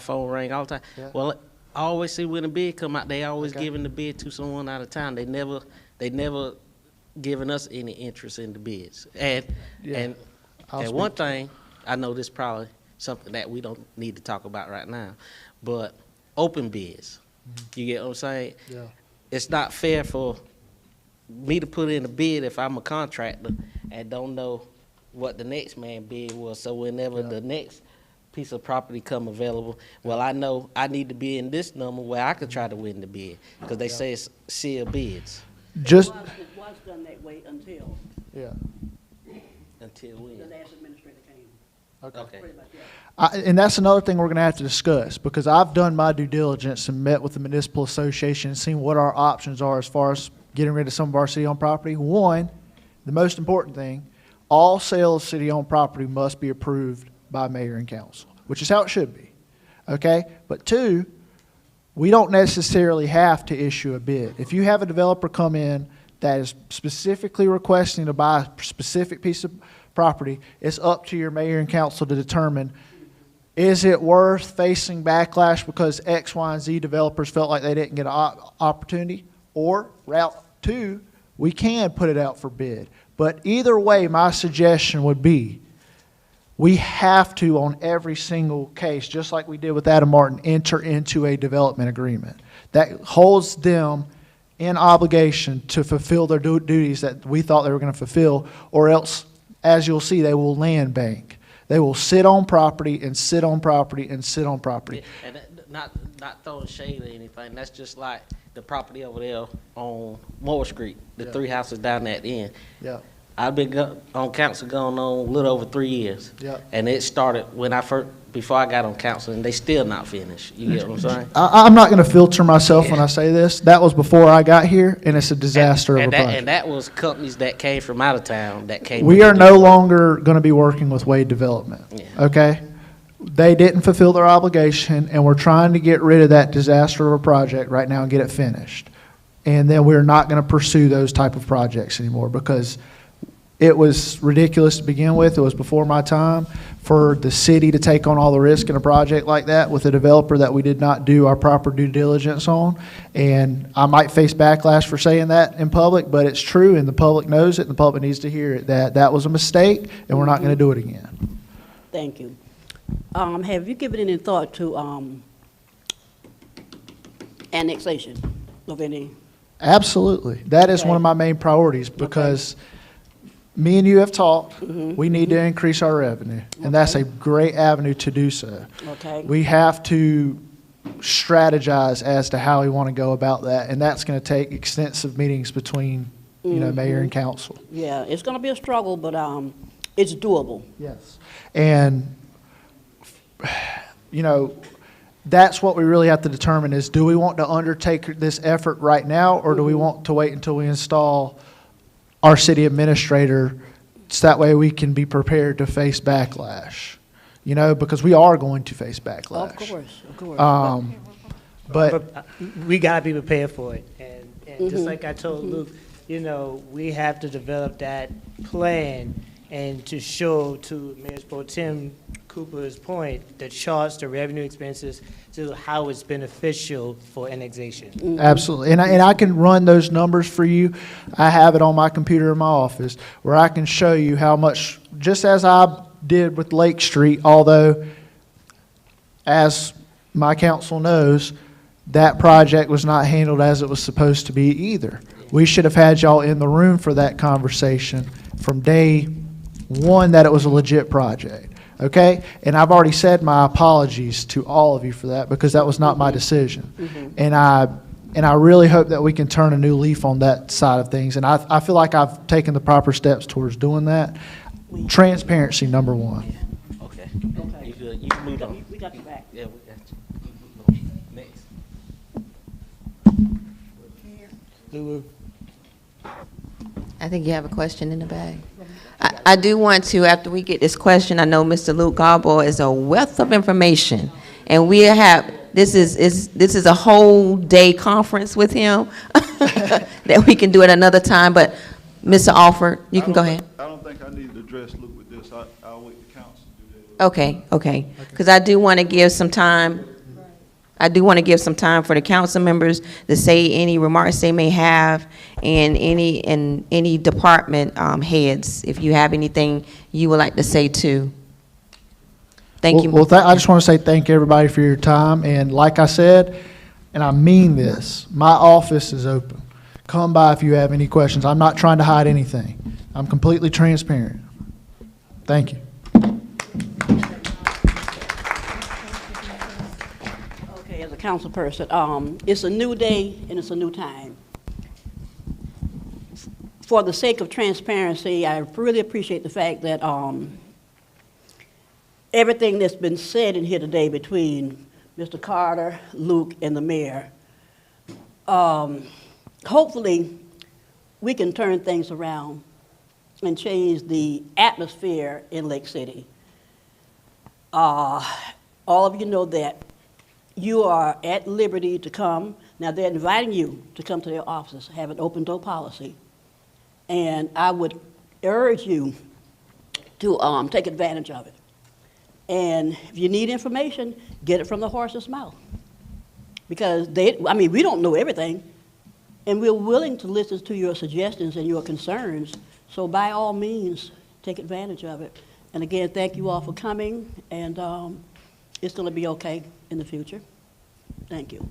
phone ring all the time. Yep. Well, I always see when a bid come out, they always giving the bid to someone out of town. They never giving us any interest in the bids. And one thing, I know this probably something that we don't need to talk about right now, but open bids. You get what I'm saying? Yeah. It's not fair for me to put in a bid if I'm a contractor and don't know what the next man bid was. So whenever the next piece of property come available, well, I know I need to be in this number where I could try to win the bid because they say it's sealed bids. It was done that way until. Until when? The last administrator came. Okay. Pretty much, yeah. And that's another thing we're going to have to discuss because I've done my due diligence and met with the municipal association and seen what our options are as far as getting rid of some of our city-owned property. One, the most important thing, all sales of city-owned property must be approved by mayor and council, which is how it should be. okay? But two, we don't necessarily have to issue a bid. If you have a developer come in that is specifically requesting to buy a specific piece of property, it's up to your mayor and council to determine, is it worth facing backlash because X, Y, and Z developers felt like they didn't get an opportunity? Or route two, we can put it out for bid. But either way, my suggestion would be, we have to, on every single case, just like we did with Adam Martin, enter into a development agreement that holds them in obligation to fulfill their duties that we thought they were going to fulfill, or else, as you'll see, they will land bank. They will sit on property and sit on property and sit on property. And not throwing shade or anything. That's just like the property over there on Moore Street, the 3 houses down that end. Yeah. I've been on council going on a little over 3 years. Yeah. And it started when before I got on council, and they still not finished. You get what I'm saying? I'm not going to filter myself when I say this. That was before I got here, and it's a disaster of a project. And that was companies that came from out of town that came. We are no longer going to be working with Wade Development, okay? They didn't fulfill their obligation, and we're trying to get rid of that disaster of a project right now and get it finished. And then we're not going to pursue those type of projects anymore because it was ridiculous to begin with. It was before my time for the city to take on all the risk in a project like that with a developer that we did not do our proper due diligence on. And I might face backlash for saying that in public, but it's true, and the public knows it, and the public needs to hear it, that that was a mistake, and we're not going to do it again. Thank you. Have you given any thought to annexation of any? Absolutely. That is one of my main priorities because me and you have talked. We need to increase our revenue, and that's a great avenue to do so. Okay. We have to strategize as to how we want to go about that, and that's going to take extensive meetings between, mayor and council. Yeah, it's going to be a struggle, but it's doable. Yes. And, that's what we really have to determine is, do we want to undertake this effort right now, or do we want to wait until we install our city administrator so that way we can be prepared to face backlash? Because we are going to face backlash. Of course. But we got to be prepared for it. And just like I told Luke, we have to develop that plan and to show, to Mayor Pro Tem Cooper's point, the charts, the revenue expenses, to how it's beneficial for annexation. Absolutely. And I can run those numbers for you. I have it on my computer in my office where I can show you how much, just as I did with Lake Street, although, as my council knows, that project was not handled as it was supposed to be either. We should have had y'all in the room for that conversation from day one that it was a legit project. Okay? And I've already said my apologies to all of you for that because that was not my decision. And I really hope that we can turn a new leaf on that side of things. And I feel like I've taken the proper steps towards doing that. Transparency, number one. Okay. You good? You can move on. We got you back. Yeah, we got you. Next. Lulu. I think you have a question in the bag. I do want to, after we get this question, I know Mr. Luke Garbo is a wealth of information, and we have, this is a whole day conference with him that we can do at another time, but Mr. Alford, you can go ahead. I don't think I need to address Luke with this. I'll wait the council to do that. Okay, because I do want to give some time. I do want to give some time for the council members to say any remarks they may have, and any department heads, if you have anything you would like to say too. Thank you. Well, I just want to say thank everybody for your time. And like I said, and I mean this, my office is open. Come by if you have any questions. I'm not trying to hide anything. I'm completely transparent. Thank you. Okay, as a council person, it's a new day and it's a new time. For the sake of transparency, I really appreciate the fact that everything that's been said in here today between Mr. Carter, Luke, and the mayor, hopefully we can turn things around and change the atmosphere in Lake City. All of you know that you are at liberty to come. Now, they're inviting you to come to their offices, have an open door policy. And I would urge you to take advantage of it. And if you need information, get it from the horse's mouth. Because we don't know everything, and we're willing to listen to your suggestions and your concerns. So by all means, take advantage of it. And again, thank you all for coming, and it's going to be okay in the future. Thank you.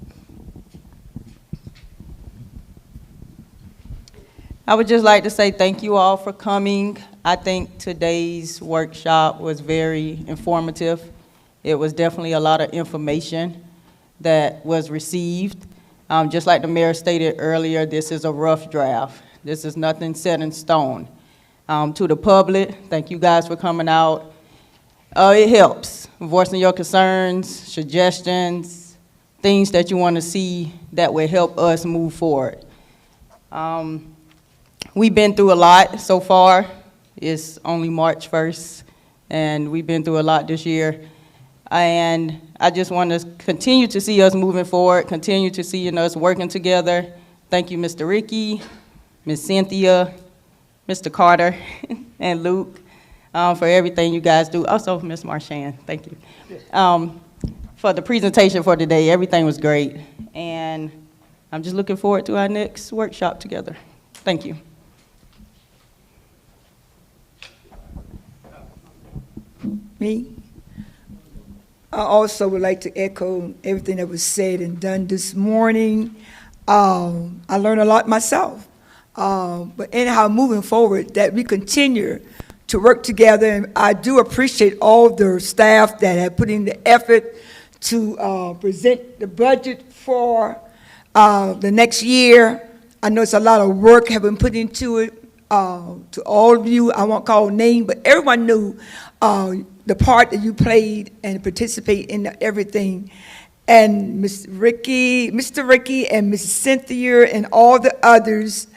I would just like to say thank you all for coming. I think today's workshop was very informative. It was definitely a lot of information that was received. Just like the mayor stated earlier, this is a rough draft. This is nothing set in stone. To the public, thank you guys for coming out. It helps, voicing your concerns, suggestions, things that you want to see that will help us move forward. We've been through a lot so far. It's only March 1st, and we've been through a lot this year. And I just want to continue to see us moving forward, continue to see us working together. Thank you, Mr. Ricky, Ms. Cynthia, Mr. Carter, and Luke, for everything you guys do. Also, Ms. Marchand, thank you. For the presentation for today, everything was great. And I'm just looking forward to our next workshop together. Thank you. Me? I also would like to echo everything that was said and done this morning. I learned a lot myself. But anyhow, moving forward, that we continue to work together. And I do appreciate all the staff that have put in the effort to present the budget for the next year. I know it's a lot of work have been put into it. To all of you, I won't call name, but everyone knew the part that you played and participate in everything. And Mr. Ricky and Mrs. Cynthia and all the others,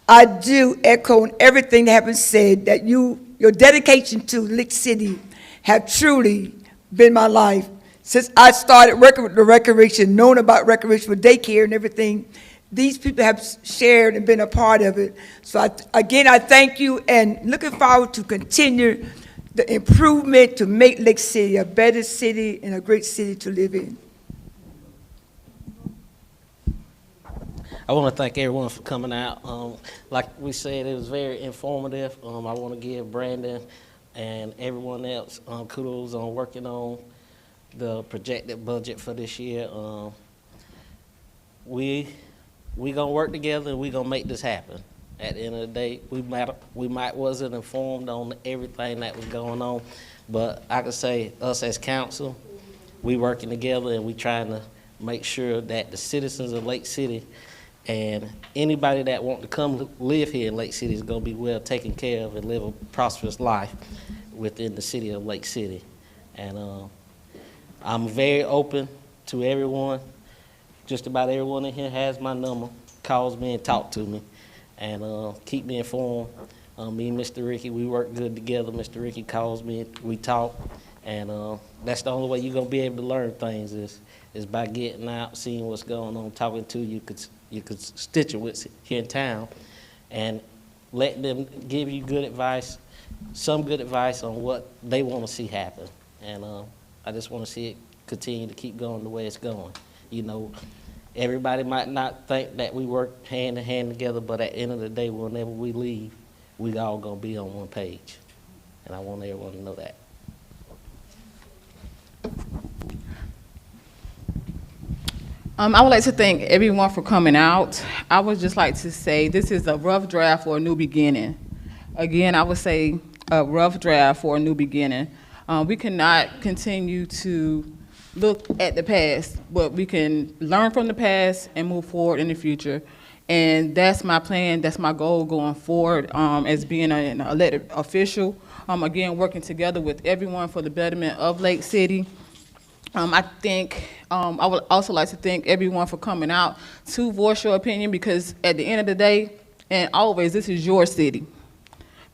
I do echo on everything that has been said, that your dedication to Lick City have truly been my life. Since I started working with the recreation, knowing about recreation with daycare and everything, these people have shared and been a part of it. So again, I thank you and looking forward to continue the improvement to make Lake City a better city and a great city to live in. I want to thank everyone for coming out. Like we said, it was very informative. I want to give Brandon and everyone else kudos on working on the projected budget for this year. We gonna work together and we gonna make this happen. At the end of the day, we might wasn't informed on everything that was going on, but I can say us as council, we working together and we trying to make sure that the citizens of Lake City and anybody that want to come live here in Lake City is gonna be well taken care of and live a prosperous life within the city of Lake City. And I'm very open to everyone. Just about everyone in here has my number, calls me and talk to me, and keep me informed. Me and Mr. Ricky, we work good together. Mr. Ricky calls me, we talk, and that's the only way you're gonna be able to learn things is by getting out, seeing what's going on, talking to your constituents here in town, and letting them give you good advice, some good advice on what they want to see happen. And I just want to see it continue to keep going the way it's going. You know, everybody might not think that we work hand in hand together, but at the end of the day, whenever we leave, we all gonna be on one page. And I want everyone to know that. I would like to thank everyone for coming out. I would just like to say this is a rough draft for a new beginning. Again, I would say a rough draft for a new beginning. We cannot continue to look at the past, but we can learn from the past and move forward in the future. And that's my plan, that's my goal going forward as being an elected official. Again, working together with everyone for the betterment of Lake City. I think I would also like to thank everyone for coming out to voice your opinion, because at the end of the day, and always, this is your city.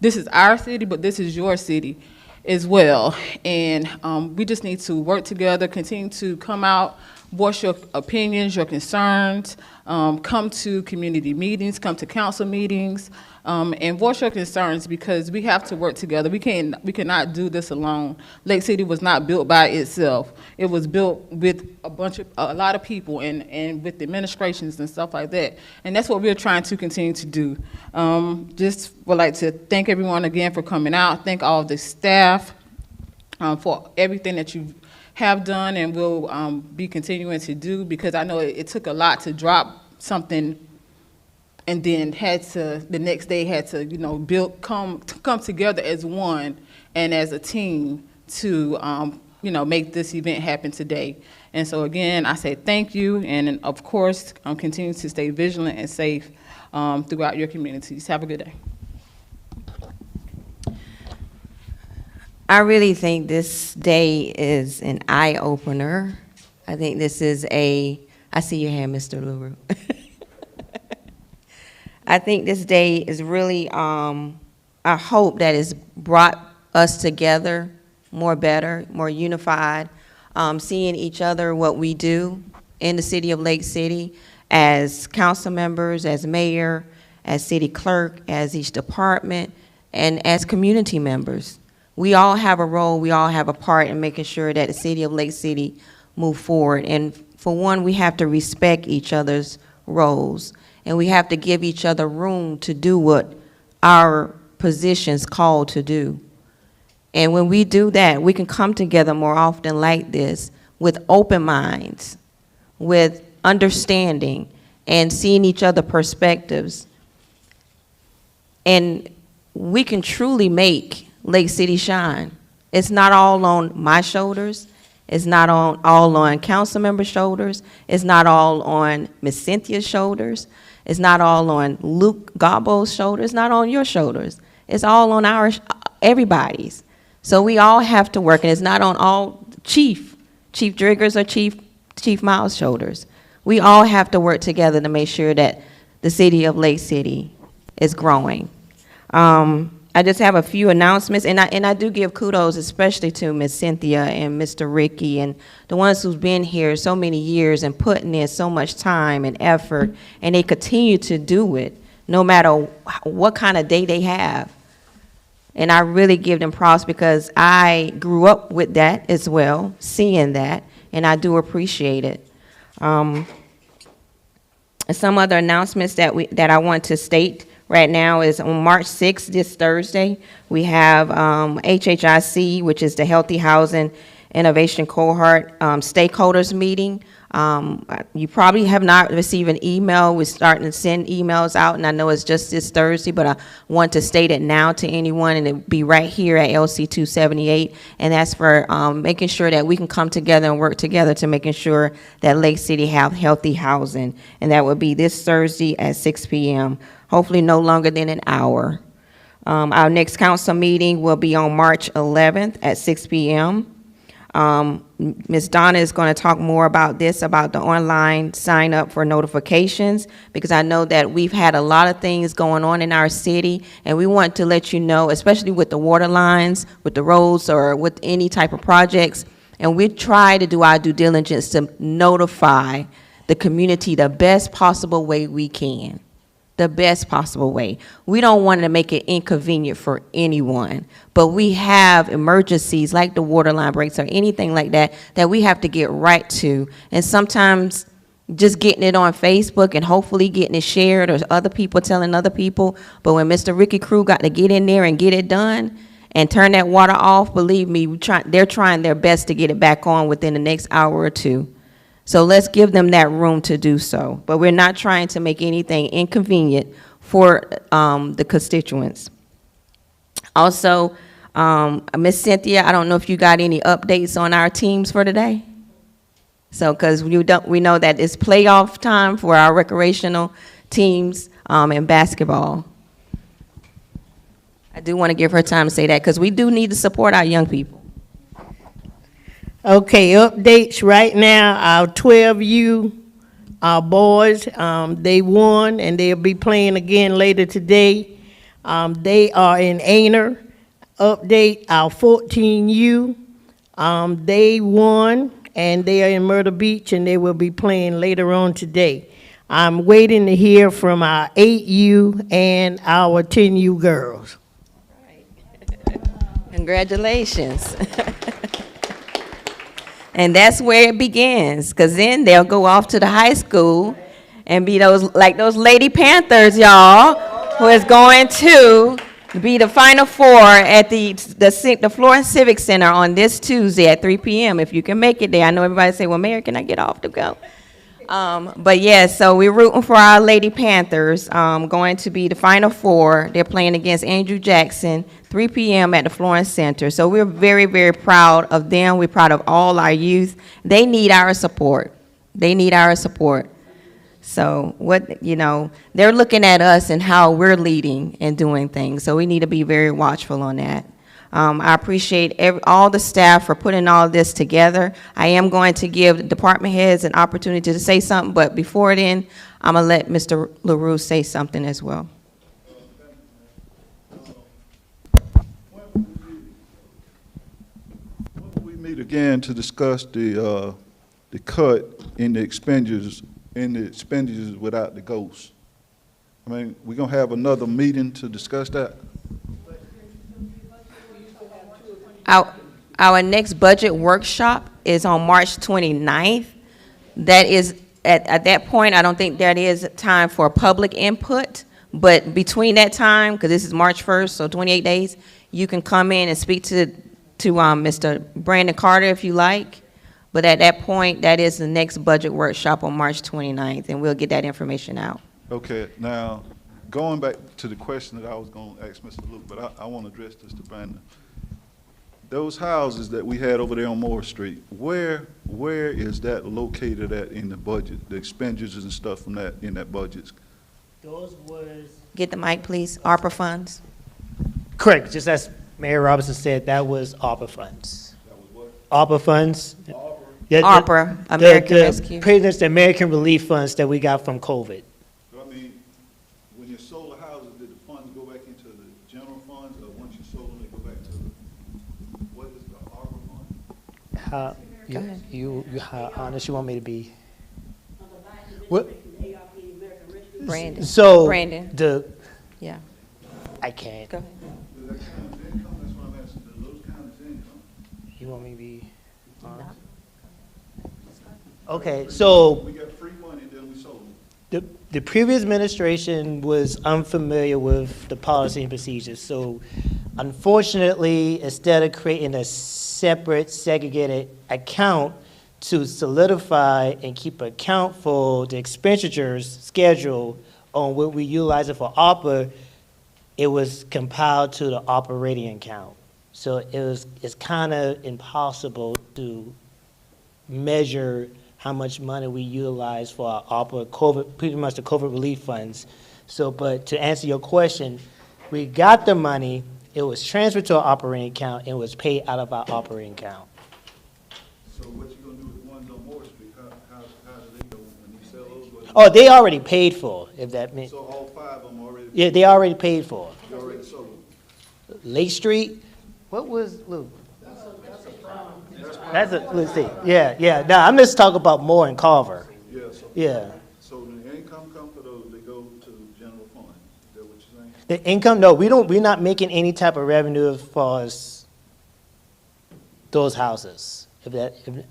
This is our city, but this is your city as well. And we just need to work together, continue to come out, voice your opinions, your concerns, come to community meetings, come to council meetings, and voice your concerns, because we have to work together. We cannot do this alone. Lake City was not built by itself. It was built with a lot of people and with administrations and stuff like that. And that's what we're trying to continue to do. Just would like to thank everyone again for coming out. Thank all of the staff for everything that you have done and will be continuing to do, because I know it took a lot to drop something and then the next day had to, come together as one and as a team to, make this event happen today. And so again, I say thank you, and of course, continue to stay vigilant and safe throughout your communities. Have a good day. I really think this day is an eye-opener. I think this is I see your hand, Mr. LaRue. I think this day is really, I hope that it's brought us together more better, more unified, seeing each other, what we do in the city of Lake City as council members, as mayor, as city clerk, as each department, and as community members. We all have a role, we all have a part in making sure that the city of Lake City move forward. And for one, we have to respect each other's roles, and we have to give each other room to do what our positions call to do. And when we do that, we can come together more often like this with open minds, with understanding, and seeing each other's perspectives. And we can truly make Lake City shine. It's not all on my shoulders. It's not all on council members' shoulders. It's not all on Miss Cynthia's shoulders. It's not all on Luke Gobbo's shoulders. It's not on your shoulders. It's all on everybody's. So we all have to work, and it's not on all Chief Driggers or Chief Miles' shoulders. We all have to work together to make sure that the city of Lake City is growing. I just have a few announcements, and I do give kudos especially to Miss Cynthia and Mr. Ricky and the ones who's been here so many years and putting in so much time and effort, and they continue to do it no matter what kind of day they have. And I really give them props, because I grew up with that as well, seeing that, and I do appreciate it. Some other announcements that I want to state right now is on March 6th, this Thursday, we have HHIC, which is the Healthy Housing Innovation Cohort stakeholders meeting. You probably have not received an email. We're starting to send emails out, and I know it's just this Thursday, but I want to state it now to anyone, and it'll be right here at LC 278, and that's for making sure that we can come together and work together to making sure that Lake City have healthy housing, and that will be this Thursday at 6 p.m., hopefully no longer than an hour. Our next council meeting will be on March 11th at 6 p.m. Ms. Donna is going to talk more about this, about the online sign up for notifications, because I know that we've had a lot of things going on in our city, and we want to let you know, especially with the water lines, with the roads, or with any type of projects, and we try to do our due diligence to notify the community the best possible way we can. The best possible way. We don't want to make it inconvenient for anyone, but we have emergencies like the water line breaks or anything like that that we have to get right to. And sometimes just getting it on Facebook and hopefully getting it shared, or other people telling other people. But when Mr. Ricky Crew got to get in there and get it done and turn that water off, believe me, they're trying their best to get it back on within the next hour or two. So let's give them that room to do so. But we're not trying to make anything inconvenient for the constituents. Also, Ms. Cynthia, I don't know if you got any updates on our teams for today? So, because we know that it's playoff time for our recreational teams in basketball. I do want to give her time to say that, because we do need to support our young people. Okay, updates right now, our 12U, our boys, they won, and they'll be playing again later today. They are in Aner. Update, our 14U, they won, and they are in Myrtle Beach, and they will be playing later on today. I'm waiting to hear from our 8U and our 10U girls. Congratulations. And that's where it begins, because then they'll go off to the high school and be those Lady Panthers, y'all, who is going to be the Final Four at the Florence Civic Center on this Tuesday at 3 p.m. If you can make it there. I know everybody say, well, Mayor, can I get off to go? But yeah, so we're rooting for our Lady Panthers, going to be the Final Four. They're playing against Andrew Jackson, 3 p.m. at the Florence Center. So we're very, very proud of them. We're proud of all our youth. They need our support. They need our support. So they're looking at us and how we're leading and doing things. So we need to be very watchful on that. I appreciate all the staff for putting all this together. I am going to give the department heads an opportunity to say something, but before then, I'm gonna let Mr. LaRue say something as well. We meet again to discuss the cut in the expenditures without the ghosts. I mean, we're gonna have another meeting to discuss that. Our next budget workshop is on March 29th. That is, at that point, I don't think that is time for public input, but between that time, because this is March 1st, so 28 days, you can come in and speak to Mr. Brandon Carter if you like. But at that point, that is the next budget workshop on March 29th, and we'll get that information out. Okay, now, going back to the question that I was gonna ask Mr. Luke, but I wanna address this to Brandon. Those houses that we had over there on Moore Street, where is that located at in the budget, the expenditures and stuff from that, in that budget? Those was... Get the mic, please. ARPA funds. Correct, just as Mayor Robinson said, that was ARPA funds. That was what? ARPA funds. Yeah, ARPA, American Rescue. The American Relief Funds that we got from COVID. I mean, when you sold the houses, did the funds go back into the general funds, or once you sold them, they go back to the, what is the ARPA fund? How honest you want me to be? What? Brandon. So, Brandon. Yeah. I can't. Go ahead. That's what I'm asking, those kinds of income. You want me to be honest? Okay, so... We got free money, and then we sold them. The previous administration was unfamiliar with the policy and procedures, so unfortunately, instead of creating a separate segregated account to solidify and keep account for the expenditures schedule on what we utilize it for ARPA, it was compiled to the operating account. So it's kind of impossible to measure how much money we utilize for our ARPA COVID, pretty much the COVID relief funds. So, but to answer your question, we got the money, it was transferred to our operating account, and was paid out of our operating account. So what you gonna do with the ones on Moore Street? How do they go when you sell those? Oh, they already paid for, if that means. So all 5 of them already? Yeah, they already paid for. You already sold them? Lake Street, what was, Luke? Let's see, yeah, no, I'm just talking about Moore and Carver. Yeah. Yeah. So the income come for those, they go to the general fund, is that what you're saying? The income, no, we're not making any type of revenue as far as those houses.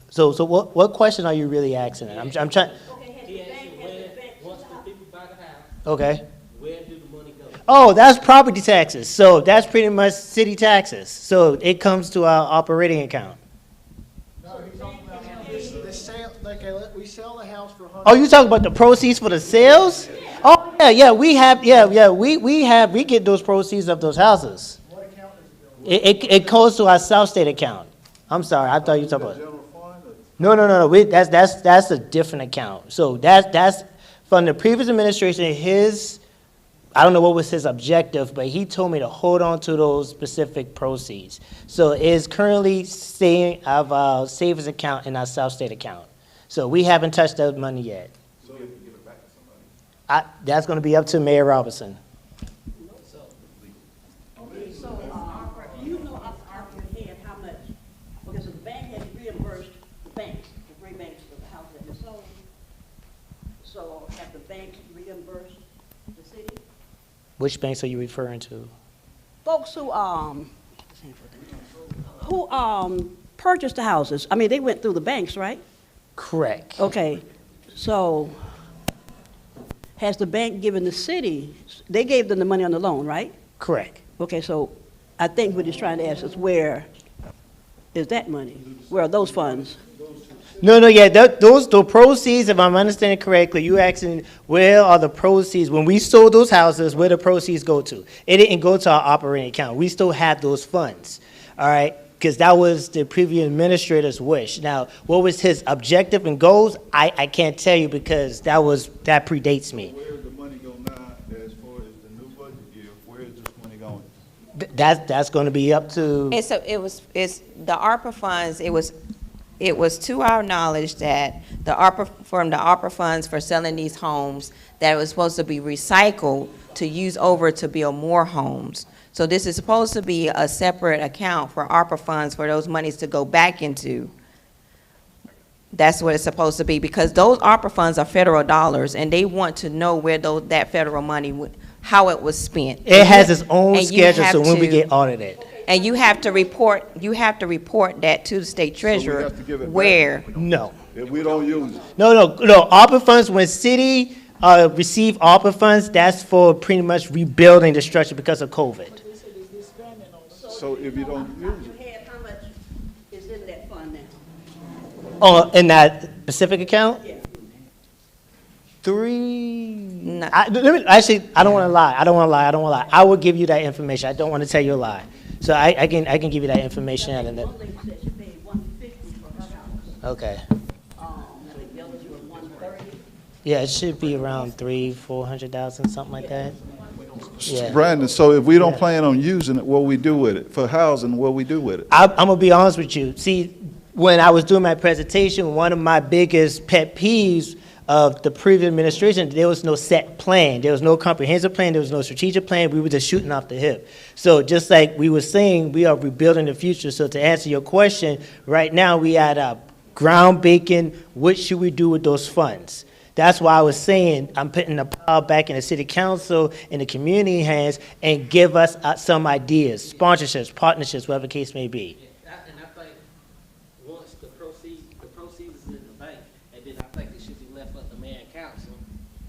So what question are you really asking? I'm trying. Okay. Where do the money go? Oh, that's property taxes. So that's pretty much city taxes. So it comes to our operating account. We sell the house for Oh, you talking about the proceeds for the sales? Oh, yeah, we get those proceeds of those houses. What account does it go? It goes to our South State account. I'm sorry, I thought you were talking about. No. That's a different account. So that's from the previous administration. I don't know what was his objective, but he told me to hold on to those specific proceeds. So it is currently staying out of our savings account and our South State account. So we haven't touched that money yet. So you can give it back to somebody? That's going to be up to Mayor Robinson. Okay, so, you know, ARPA had how much, because the bank had reimbursed the banks. Which banks are you referring to? Folks who purchased the houses, I mean, they went through the banks, right? Correct. Okay, so has the bank given the city, they gave them the money on the loan, right? Correct. Okay, so I think what he's trying to ask is where is that money? Where are those funds? No, yeah, the proceeds, if I'm understanding correctly, you asking where are the proceeds, when we sold those houses, where the proceeds go to? It didn't go to our operating account. We still have those funds, all right? Because that was the previous administrator's wish. Now, what was his objective and goals? I can't tell you because that predates me. Where is the money going now as far as the new budget year? Where is this money going? That's going to be up to. And so it's the ARPA funds, it was to our knowledge that from the ARPA funds for selling these homes, that it was supposed to be recycled to use over to build more homes. So this is supposed to be a separate account for ARPA funds for those monies to go back into. That's what it's supposed to be, because those ARPA funds are federal dollars, and they want to know where that federal money, how it was spent. It has its own And you schedule, have so when we to- get audited. And you have to report that to the state treasurer have to give it back? where. No. If we don't use it, No, ARPA funds, when city receive ARPA funds, that's for pretty much rebuilding the structure because of COVID. so if you don't use it, How much is in that fund now? Oh, in that specific account? Yeah. I don't want to lie. I will give you that information. I don't want to tell you a lie. So I can give you that information. And then, One lady said she paid $150 for her house. okay. The others were $130. Yeah, it should be around 300,000-400,000, something like that. Yeah. Brandon, so if we don't plan on using it, what we do with it? For housing, what we do with it? I'm gonna be honest with you. See, when I was doing my presentation, one of my biggest pet peeves of the previous administration, there was no set plan. There was no comprehensive plan. There was no strategic plan. We were just shooting off the hip. So just like we were saying, we are rebuilding the future. So to answer your question, right now we at a ground breaking. What should we do with those funds? That's why I was saying I'm putting the power back in the city council, in the community hands, and give us some ideas, sponsorships, partnerships, whatever the case may be. And I think once the proceeds is in the bank, and then I think it should be left up to mayor and council.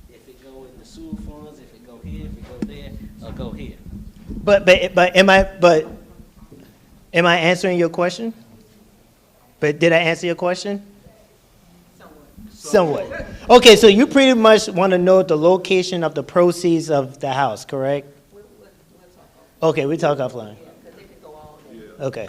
If it go in the sewer funds, if it go here, if it go there, or go here. But am I answering your question? But did I answer your question? Somewhat. Okay, so you pretty much want to know the location of the proceeds of the house, correct? Okay, we talk offline. Okay.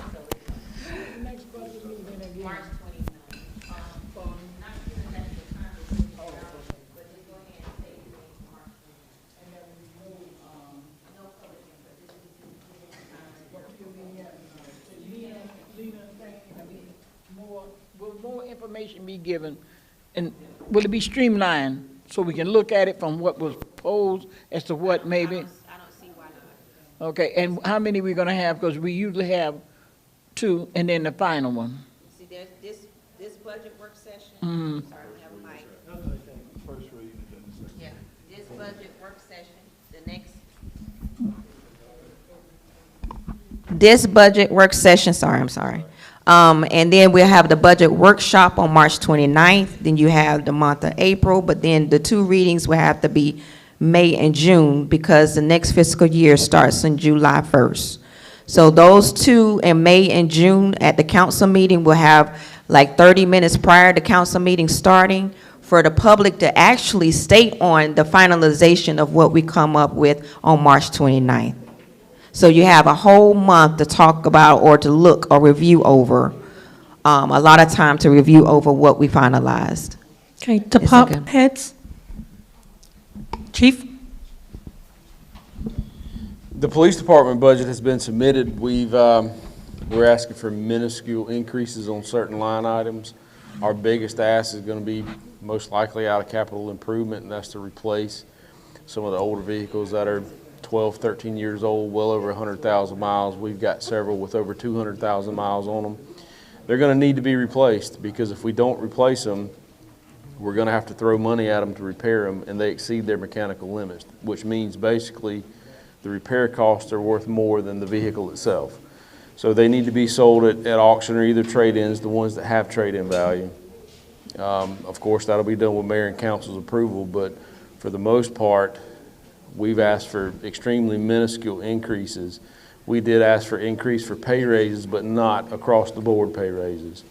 Will more information be given, and will it be streamlined so we can look at it from what was proposed as to what maybe? I don't see why not. Okay, and how many we gonna have, because we usually have two, and then the final one. See, there's this budget work session. Mhm. Sorry, we have a mic. Yeah, this budget work session, the next. This budget work session, I'm sorry. And then we'll have the budget workshop on March 29th. Then you have the month of April, but then the two readings will have to be May and June because the next fiscal year starts on July 1st. So those two in May and June at the council meeting will have like 30 minutes prior to council meeting starting for the public to actually state on the finalization of what we come up with on March 29th. So you have a whole month to talk about or to look or review over, a lot of time to review over what we finalized. Okay, department heads? Chief? The police department budget has been submitted. We're asking for minuscule increases on certain line items. Our biggest ask is going to be most likely out of capital improvement, and that's to replace some of the older vehicles that are 12, 13 years old, well over 100,000 miles. We've got several with over 200,000 miles on them. They're going to need to be replaced because if we don't replace them, we're going to have to throw money at them to repair them, and they exceed their mechanical limits, which means basically the repair costs are worth more than the vehicle itself. So they need to be sold at auction or either trade-ins, the ones that have trade-in value. Of course, that'll be done with mayor and council's approval, but for the most part, we've asked for extremely minuscule increases. We did ask for increase for pay raises, but not across the board pay raises.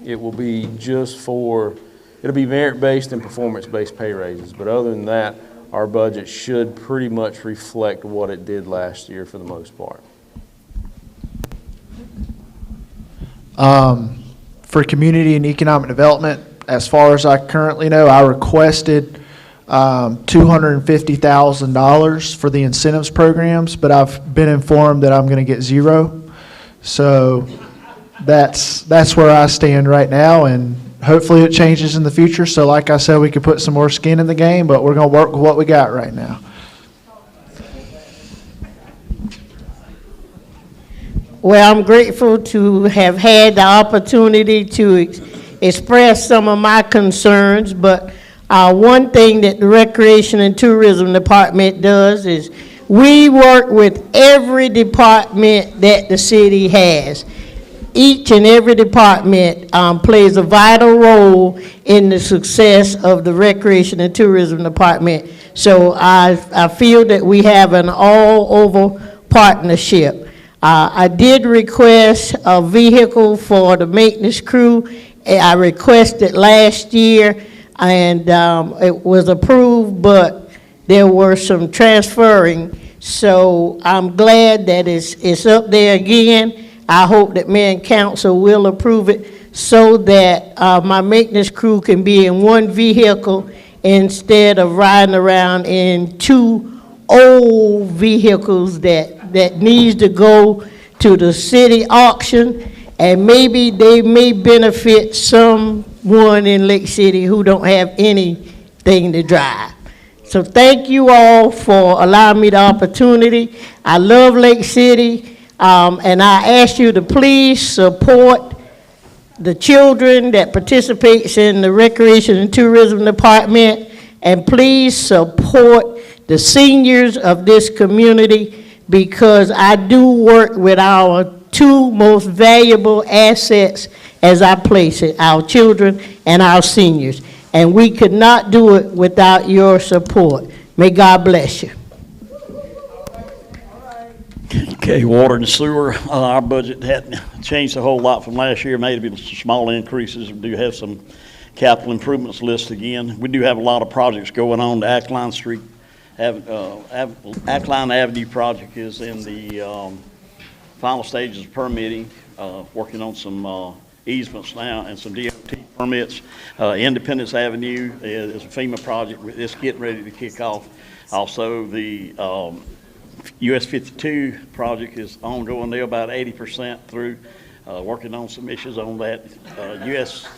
It will be it'll be merit-based and performance-based pay raises, but other than that, our budget should pretty much reflect what it did last year for the most part. For community and economic development, as far as I currently know, I requested $250,000 for the incentives programs, but I've been informed that I'm going to get zero. So that's where I stand right now, and hopefully it changes in the future. So like I said, we could put some more skin in the game, but we're going to work with what we got right now. Well, I'm grateful to have had the opportunity to express some of my concerns, but one thing that the Recreation and Tourism Department does is we work with every department that the city has. Each and every department plays a vital role in the success of the Recreation and Tourism Department. So I feel that we have an all-over partnership. I did request a vehicle for the maintenance crew. I requested last year, and it was approved, but there were some transferring. So I'm glad that it's up there again. I hope that mayor and council will approve it so that my maintenance crew can be in one vehicle instead of riding around in two old vehicles that needs to go to the city auction, and maybe they may benefit someone in Lake City who don't have anything to drive. So thank you all for allowing me the opportunity. I love Lake City, and I ask you to please support the children that participates in the Recreation and Tourism Department, and please support the seniors of this community, because I do work with our two most valuable assets, as I place it, our children and our seniors. And we could not do it without your support. May God bless you. Okay, water and sewer, our budget hadn't changed a whole lot from last year, maybe some small increases. We do have some capital improvements list again. We do have a lot of projects going on. The Ackline Street, Ackline Avenue project is in the final stages of permitting, working on some easements now and some DOT permits. Independence Avenue is a FEMA project. It's getting ready to kick off. Also, the US 52 project is ongoing. They're about 80% through, working on some issues on that. US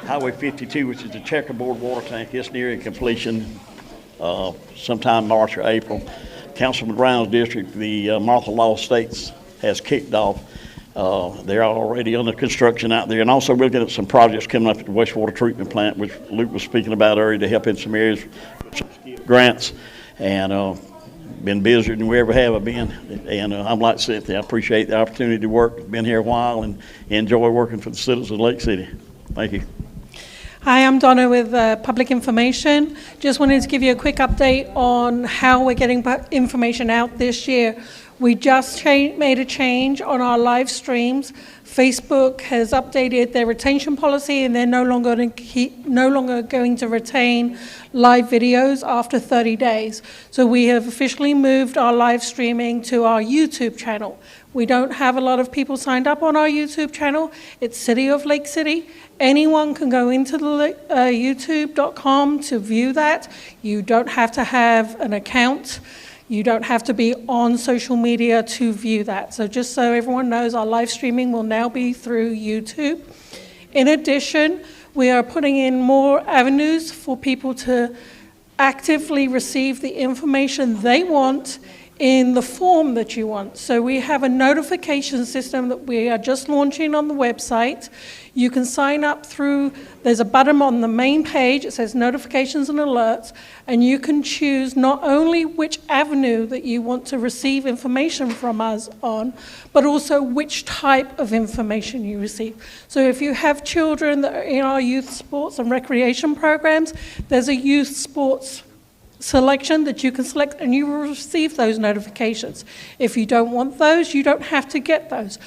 Highway 52, which is the checkerboard water tank, is nearing completion sometime March or April. Councilman Brown's district, the Martha Law Estates, has kicked off. They're already under construction out there. And also we're looking at some projects coming up at the wastewater treatment plant, which Luke was speaking about earlier, to help in some areas with some grants. And been busier than we ever have been. And I'm like Cynthia, I appreciate the opportunity to work. Been here a while and enjoy working for the citizens of Lake City. Thank you. Hi, I'm Donna with Public Information. Just wanted to give you a quick update on how we're getting information out this year. We just made a change on our live streams. Facebook has updated their retention policy, and they're no longer going to retain live videos after 30 days. So we have officially moved our live streaming to our YouTube channel. We don't have a lot of people signed up on our YouTube channel. It's City of Lake City. Anyone can go into the youtube.com to view that. You don't have to have an account. You don't have to be on social media to view that. So just so everyone knows, our live streaming will now be through YouTube. In addition, we are putting in more avenues for people to actively receive the information they want in the form that you want. So we have a notification system that we are just launching on the website. You can sign up through, there's a button on the main page, it says notifications and alerts, and you can choose not only which avenue that you want to receive information from us on, but also which type of information you receive. So if you have children that are in our youth sports and recreation programs, there's a youth sports selection that you can select, and you will receive those notifications. If you don't want those, you don't have to get those.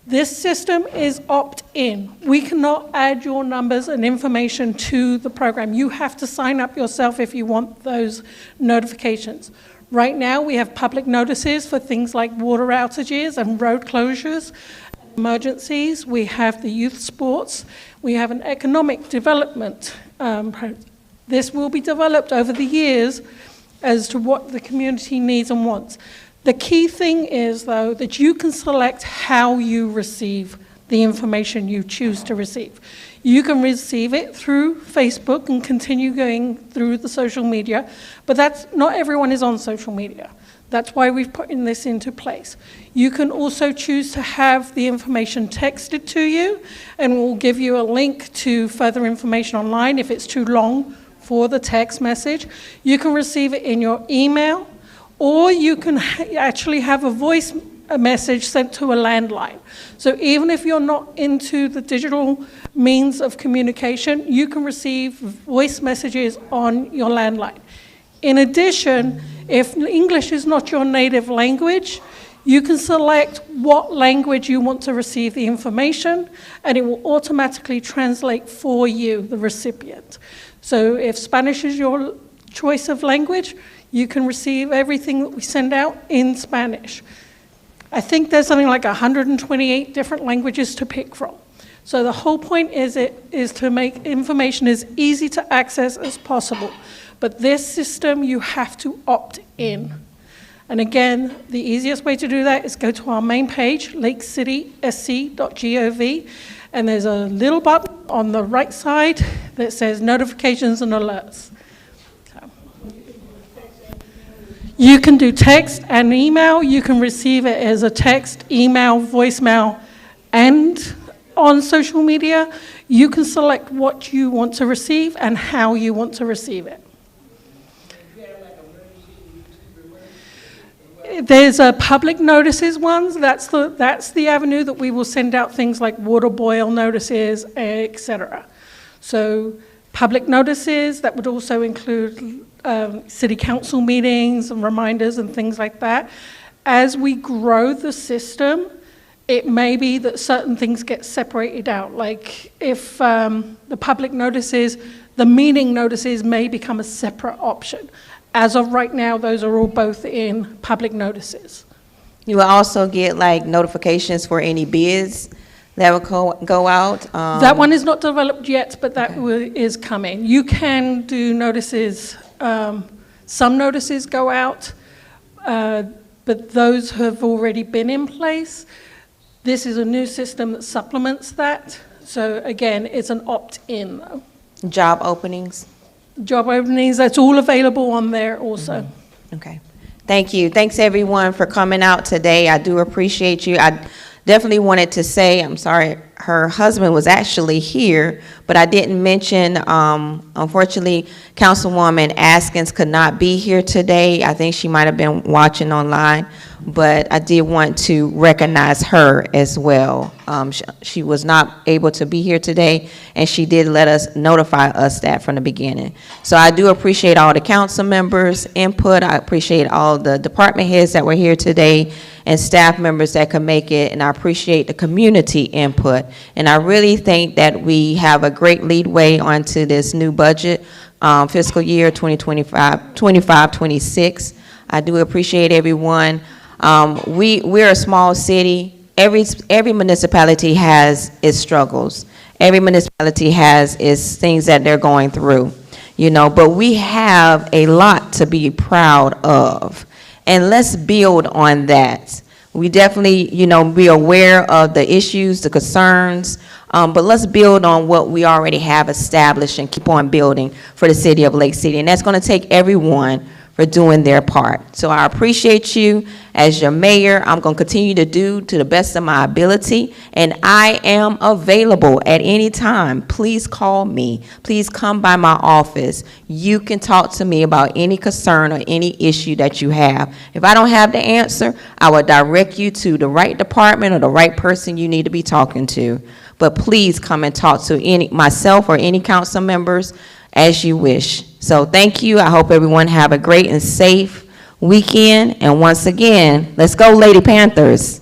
This system is opt-in. We cannot add your numbers and information to the program. You have to sign up yourself if you want those notifications. Right now, we have public notices for things like water outages and road closures, emergencies. We have the youth sports. We have an economic development This will be developed over the years as to what the community needs and wants. The key thing is, though, that you can select how you receive the information you choose to receive. You can receive it through Facebook and continue going through the social media, but not everyone is on social media. That's why we've put this into place. You can also choose to have the information texted to you, and we'll give you a link to further information online if it's too long for the text message. You can receive it in your email, or you can actually have a message sent to a landline. So even if you're not into the digital means of communication, you can receive voice messages on your landline. In addition, if English is not your native language, you can select what language you want to receive the information, and it will automatically translate for you, the recipient. So if Spanish is your choice of language, you can receive everything that we send out in Spanish. I think there's something like 128 different languages to pick from. So the whole point is to make information as easy to access as possible. But this system, you have to opt in. And again, the easiest way to do that is go to our main page, lakecitysc.gov, and there's a little button on the right side that says notifications and alerts. You can do text and email. You can receive it as a text, email, voicemail, and on social media. You can select what you want to receive and how you want to receive it. There's a public notices ones. That's the avenue that we will send out things like water boil notices, etc. So public notices, that would also include city council meetings and reminders and things like that. As we grow the system, it may be that certain things get separated out. Like if the public notices, the meeting notices may become a separate option. As of right now, those are all both in public notices. You will also get like notifications for any bids that will go out. That one is not developed yet, but that is coming. You can do notices. Some notices go out, but those have already been in place. This is a new system that supplements that. So again, it's an opt-in though. Job openings? Job openings, that's all available on there also. Mm-hmm. Okay. Thank you. Thanks everyone for coming out today. I do appreciate you. I definitely wanted to say, I'm sorry, her husband was actually here, but I didn't mention, unfortunately, Councilwoman Askins could not be here today. I think she might have been watching online, but I did want to recognize her as well. She was not able to be here today, and she did notify us that from the beginning. So I do appreciate all the council members' input. I appreciate all the department heads that were here today and staff members that could make it, and I appreciate the community input. And I really think that we have a great leadway onto this new budget, fiscal year 2025-26. I do appreciate everyone. We're a small city. Every municipality has its struggles. Every municipality has its things that they're going through, you know, but we have a lot to be proud of. And let's build on that. We definitely, you know, be aware of the issues, the concerns, but let's build on what we already have established and keep on building for the city of Lake City. And that's going to take everyone for doing their part. So I appreciate you as your mayor. I'm going to continue to do to the best of my ability, and I am available at any time. Please call me. Please come by my office. You can talk to me about any concern or any issue that you have. If I don't have the answer, I will direct you to the right department or the right person you need to be talking to. But please come and talk to myself or any council members as you wish. So thank you. I hope everyone have a great and safe weekend. And once again, let's go Lady Panthers.